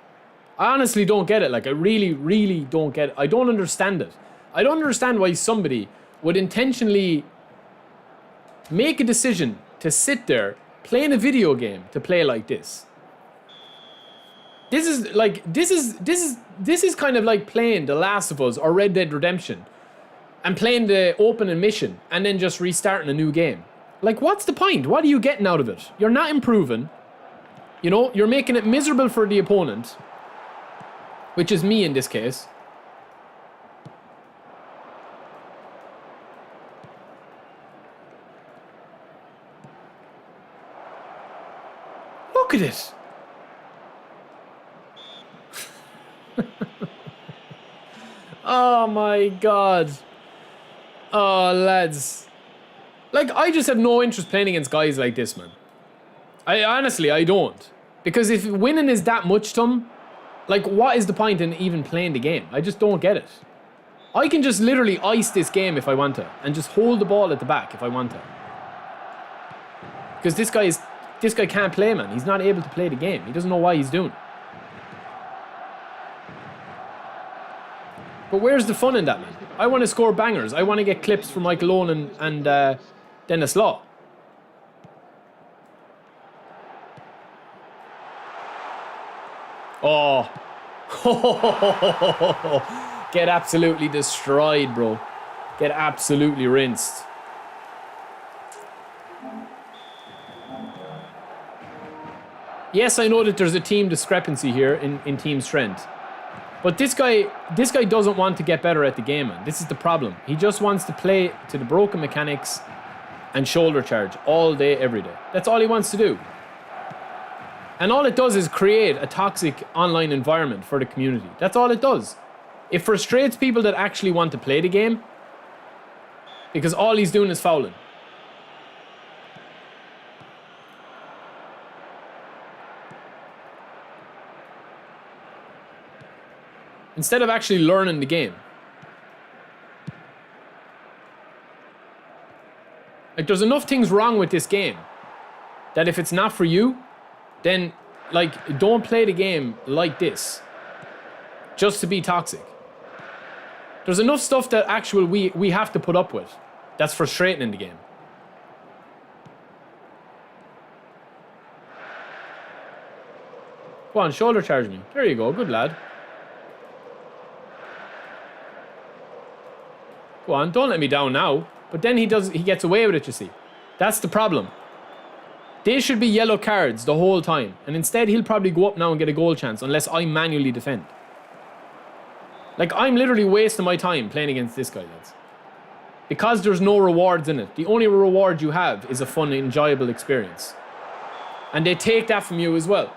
I honestly don't get it. Like, I really, really don't get it. I don't understand it. I don't understand why somebody would intentionally make a decision to sit there playing a video game to play like this. This is kind of like playing The Last of Us or Red Dead Redemption and playing the opening mission and then just restarting a new game. Like, what's the point? What are you getting out of it? You're not improving. You know, you're making it miserable for the opponent, which is me in this case. Look at it. Oh my God. Oh, lads. Like, I just have no interest playing against guys like this, man. I don't. Because if winning is that much to them, like, what is the point in even playing the game? I just don't get it. I can just literally ice this game if I want to, and just hold the ball at the back if I want to. Because this guy can't play, man. He's not able to play the game. He doesn't know what he's doing. But where's the fun in that, man? I want to score bangers. I want to get clips from Michael Owen and Dennis Law. Oh. Get absolutely destroyed, bro. Get absolutely rinsed. Yes, I know that there's a team discrepancy here in team strength. But this guy doesn't want to get better at the game, man. This is the problem. He just wants to play to the broken mechanics and shoulder charge all day, every day. That's all he wants to do. And all it does is create a toxic online environment for the community. That's all it does. It frustrates people that actually want to play the game because all he's doing is fouling. Instead of actually learning the game. Like, there's enough things wrong with this game that if it's not for you, then, like, don't play the game like this just to be toxic. There's enough stuff that actually we have to put up with that's frustrating in the game. Go on, shoulder charge me. There you go, good lad. Go on, don't let me down now. But then he gets away with it, you see. That's the problem. They should be yellow cards the whole time. And instead, he'll probably go up now and get a goal chance unless I manually defend. Like, I'm literally wasting my time playing against this guy, lads. Because there's no rewards in it. The only reward you have is a fun, enjoyable experience. And they take that from you as well.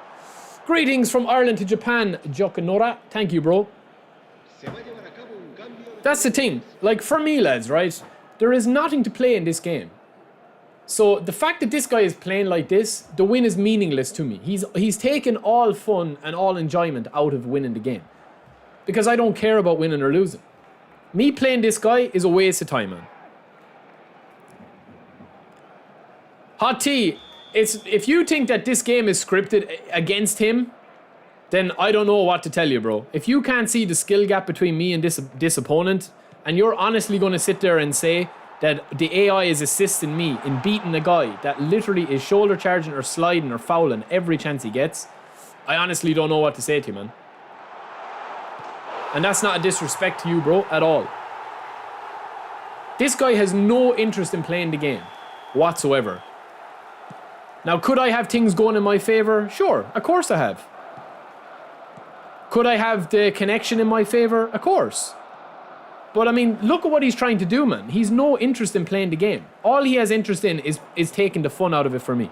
Greetings from Ireland to Japan, Jokanora. Thank you, bro. That's the thing. Like, for me, lads, right? There is nothing to play in this game. So the fact that this guy is playing like this, the win is meaningless to me. He's taken all fun and all enjoyment out of winning the game. Because I don't care about winning or losing. Me playing this guy is a waste of time, man. Hot T, if you think that this game is scripted against him, then I don't know what to tell you, bro. If you can't see the skill gap between me and this opponent, and you're honestly going to sit there and say that the AI is assisting me in beating a guy that literally is shoulder charging or sliding or fouling every chance he gets, I honestly don't know what to say to you, man. And that's not a disrespect to you, bro, at all. This guy has no interest in playing the game whatsoever. Now, could I have things going in my favor? Sure, of course I have. Could I have the connection in my favor? Of course. But I mean, look at what he's trying to do, man. He's no interest in playing the game. All he has interest in is taking the fun out of it for me.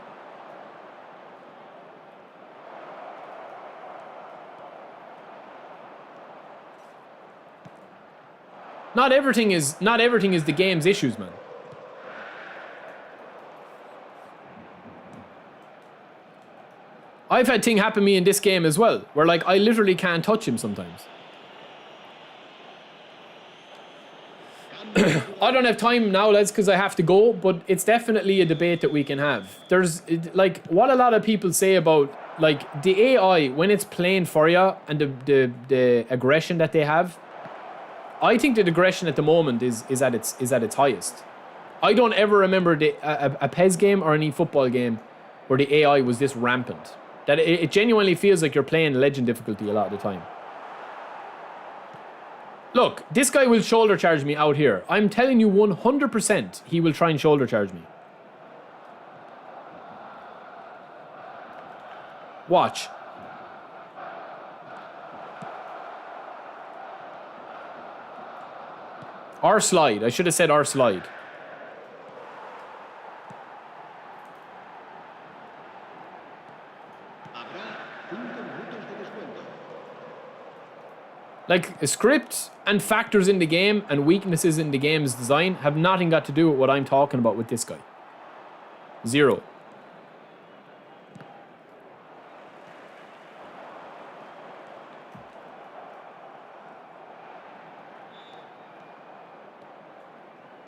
Not everything is the game's issues, man. I've had things happen to me in this game as well, where like I literally can't touch him sometimes. I don't have time now, lads, because I have to go, but it's definitely a debate that we can have. There's, like, what a lot of people say about, like, the AI, when it's playing for you, and the aggression that they have, I think the aggression at the moment is at its highest. I don't ever remember a PES game or any football game where the AI was this rampant. That it genuinely feels like you're playing legend difficulty a lot of the time. Look, this guy will shoulder charge me out here. I'm telling you 100% he will try and shoulder charge me. Watch. R slide. I should have said R slide. Like, a script and factors in the game and weaknesses in the game's design have nothing got to do with what I'm talking about with this guy. Zero.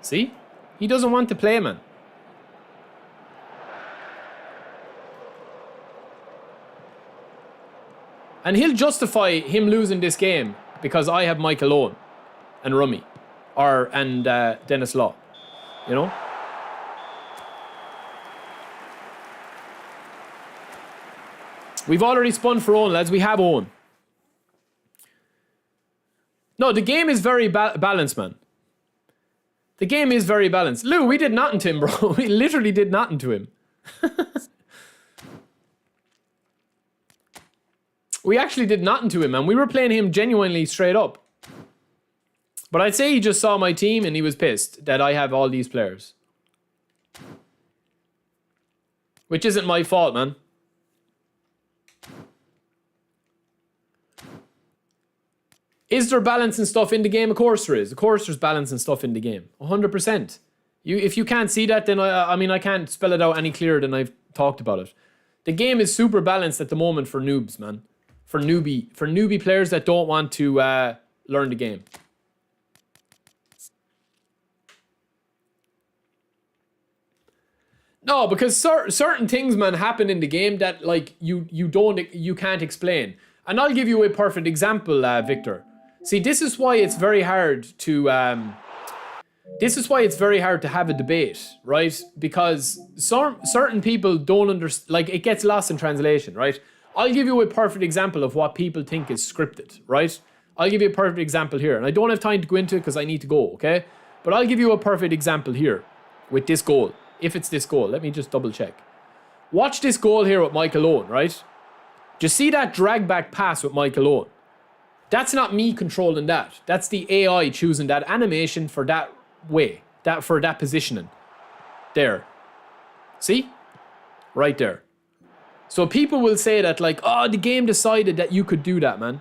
See? He doesn't want to play, man. And he'll justify him losing this game because I have Michael Owen and Rummy and Dennis Law, you know? We've already spun for Owen, lads. We have Owen. No, the game is very balanced, man. The game is very balanced. Lou, we did nothing to him, bro. We literally did nothing to him. We actually did nothing to him, man. We were playing him genuinely straight up. But I'd say he just saw my team and he was pissed that I have all these players. Which isn't my fault, man. Is there balance and stuff in the game? Of course there is. Of course there's balance and stuff in the game. 100%. If you can't see that, then I mean, I can't spell it out any clearer than I've talked about it. The game is super balanced at the moment for noobs, man. For newbie players that don't want to learn the game. No, because certain things, man, happen in the game that like you can't explain. And I'll give you a perfect example, Victor. See, this is why it's very hard to have a debate, right? Because certain people don't understand, like, it gets lost in translation, right? I'll give you a perfect example of what people think is scripted, right? I'll give you a perfect example here. And I don't have time to go into it because I need to go, okay? But I'll give you a perfect example here with this goal. If it's this goal, let me just double check. Watch this goal here with Michael Owen, right? Do you see that drag back pass with Michael Owen? That's not me controlling that. That's the AI choosing that animation for that way, for that positioning. There. See? Right there. So people will say that like, oh, the game decided that you could do that, man.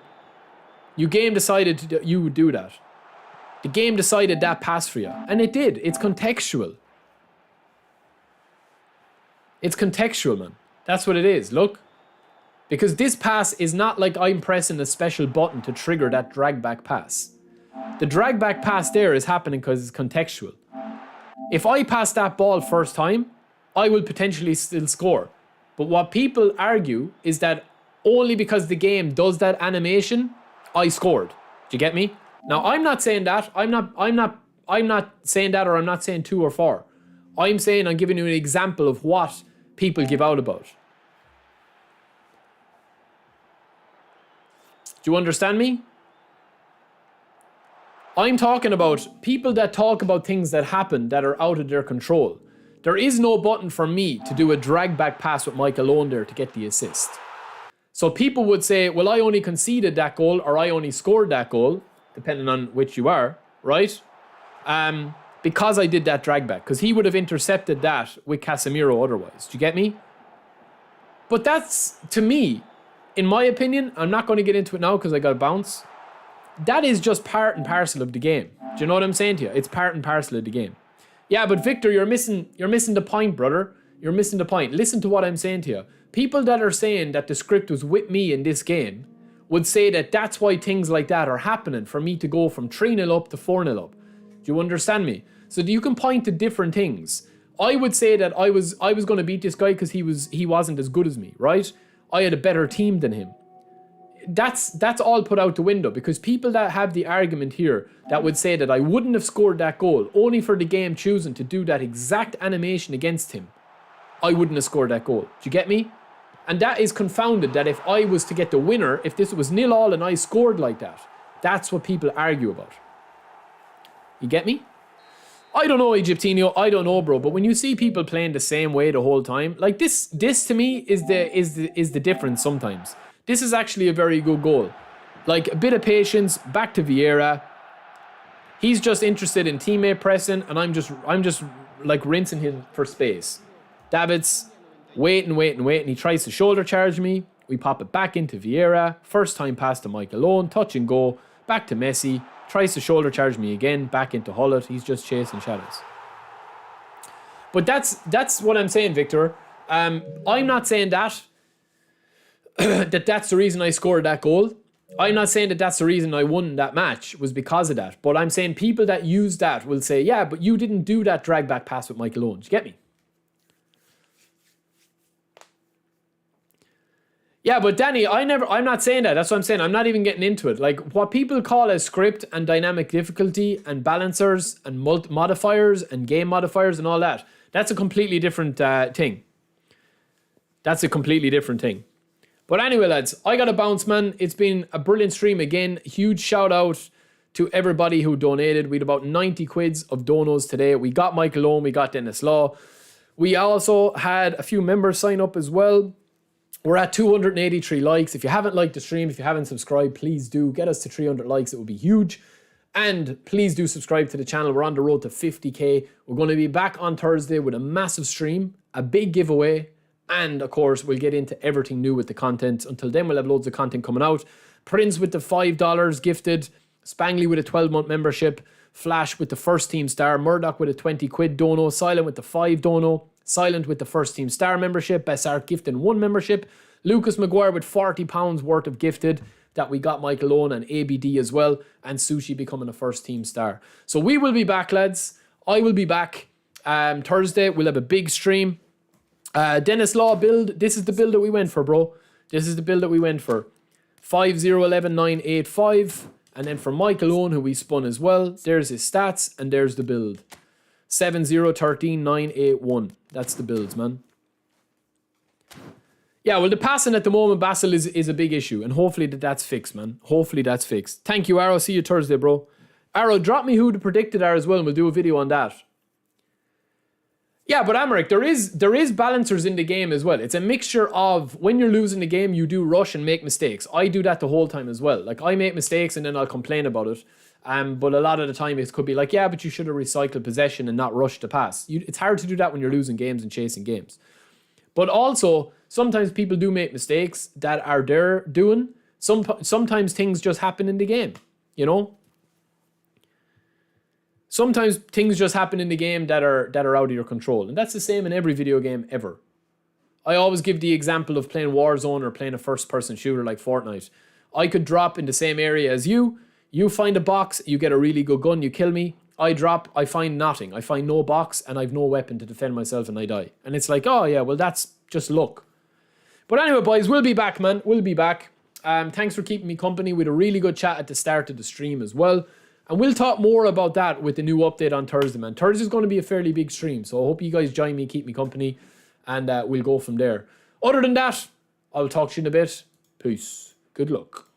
Your game decided that you would do that. The game decided that pass for you. And it did. It's contextual. It's contextual, man. That's what it is. Look. Because this pass is not like I'm pressing a special button to trigger that drag back pass. The drag back pass there is happening because it's contextual. If I pass that ball first time, I will potentially still score. But what people argue is that only because the game does that animation, I scored. Do you get me? Now I'm not saying that. I'm not saying that, or I'm not saying 2 or 4. I'm saying I'm giving you an example of what people give out about. Do you understand me? I'm talking about people that talk about things that happen that are out of their control. There is no button for me to do a drag back pass with Michael Owen there to get the assist. So people would say, well, I only conceded that goal, or I only scored that goal, depending on which you are, right? Because I did that drag back, because he would have intercepted that with Casemiro otherwise. Do you get me? But that's, to me, in my opinion, I'm not going to get into it now because I got to bounce. That is just part and parcel of the game. Do you know what I'm saying to you? It's part and parcel of the game. Yeah, but Victor, you're missing the point, brother. You're missing the point. Listen to what I'm saying to you. People that are saying that the script was with me in this game would say that that's why things like that are happening, for me to go from 3-0 up to 4-0 up. Do you understand me? So you can point to different things. I would say that I was going to beat this guy because he wasn't as good as me, right? I had a better team than him. That's all put out the window, because people that have the argument here that would say that I wouldn't have scored that goal only for the game choosing to do that exact animation against him, I wouldn't have scored that goal. Do you get me? And that is confounded, that if I was to get the winner, if this was 0-0 and I scored like that, that's what people argue about. You get me? I don't know, Egyptinio, I don't know, bro, but when you see people playing the same way the whole time, like this to me is the difference sometimes. This is actually a very good goal. Like, a bit of patience, back to Vieira. He's just interested in teammate pressing, and I'm just like rinsing him for space. Davids, waiting. He tries to shoulder charge me. We pop it back into Vieira. First time pass to Michael Owen, touch and go. Back to Messi. Tries to shoulder charge me again. Back into Hullet. He's just chasing shadows. But that's what I'm saying, Victor. I'm not saying that. That's the reason I scored that goal. I'm not saying that that's the reason I won that match was because of that. But I'm saying people that use that will say, yeah, but you didn't do that drag back pass with Michael Owen. Do you get me? Yeah, but Danny, I'm not saying that. That's what I'm saying. I'm not even getting into it. Like, what people call a script and dynamic difficulty and balancers and modifiers and game modifiers and all that, that's a completely different thing. That's a completely different thing. But anyway, lads, I got to bounce, man. It's been a brilliant stream again. Huge shout out to everybody who donated. We had about 90 quids of donos today. We got Michael Owen, we got Dennis Law. We also had a few members sign up as well. We're at 283 likes. If you haven't liked the stream, if you haven't subscribed, please do. Get us to 300 likes. It would be huge. And please do subscribe to the channel. We're on the road to 50k. We're going to be back on Thursday with a massive stream, a big giveaway, and of course, we'll get into everything new with the content. Until then, we'll have loads of content coming out. Prince with the $5 gifted, Spangley with a 12-month membership, Flash with the first team star, Murdoch with a 20 quid dono, Silent with the 5 dono, Silent with the first team star membership, Bessart gifting 1 membership, Lucas Maguire with £40 worth of gifted that we got Michael Owen and ABD as well, and Sushi becoming a first team star. So we will be back, lads. I will be back Thursday. We'll have a big stream. Dennis Law build. This is the build that we went for, bro. This is the build that we went for. 5011985. And then for Michael Owen, who we spun as well, there's his stats and there's the build. 7013981. That's the builds, man. Yeah, well, the passing at the moment, Basil, is a big issue. And hopefully that's fixed, man. Hopefully that's fixed. Thank you, Arrow. See you Thursday, bro. Arrow, drop me who the predicted are as well, and we'll do a video on that. Yeah, but Amaric, there is balancers in the game as well. It's a mixture of when you're losing the game, you do rush and make mistakes. I do that the whole time as well. Like, I make mistakes and then I'll complain about it. But a lot of the time it could be like, yeah, but you should have recycled possession and not rushed the pass. It's hard to do that when you're losing games and chasing games. But also, Sometimes people do make mistakes that are their doing. Sometimes things just happen in the game, you know? Sometimes things just happen in the game that are out of your control. And that's the same in every video game ever. I always give the example of playing Warzone or playing a first-person shooter like Fortnite. I could drop in the same area as you. You find a box, you get a really good gun, you kill me. I drop, I find nothing. I find no box and I've no weapon to defend myself and I die. And it's like, oh yeah, well that's just luck. But anyway, boys, we'll be back, man. We'll be back. Thanks for keeping me company. We had a really good chat at the start of the stream as well. And we'll talk more about that with the new update on Thursday, man. Thursday's going to be a fairly big stream. So I hope you guys join me, keep me company. And we'll go from there. Other than that, I'll talk to you in a bit. Peace. Good luck.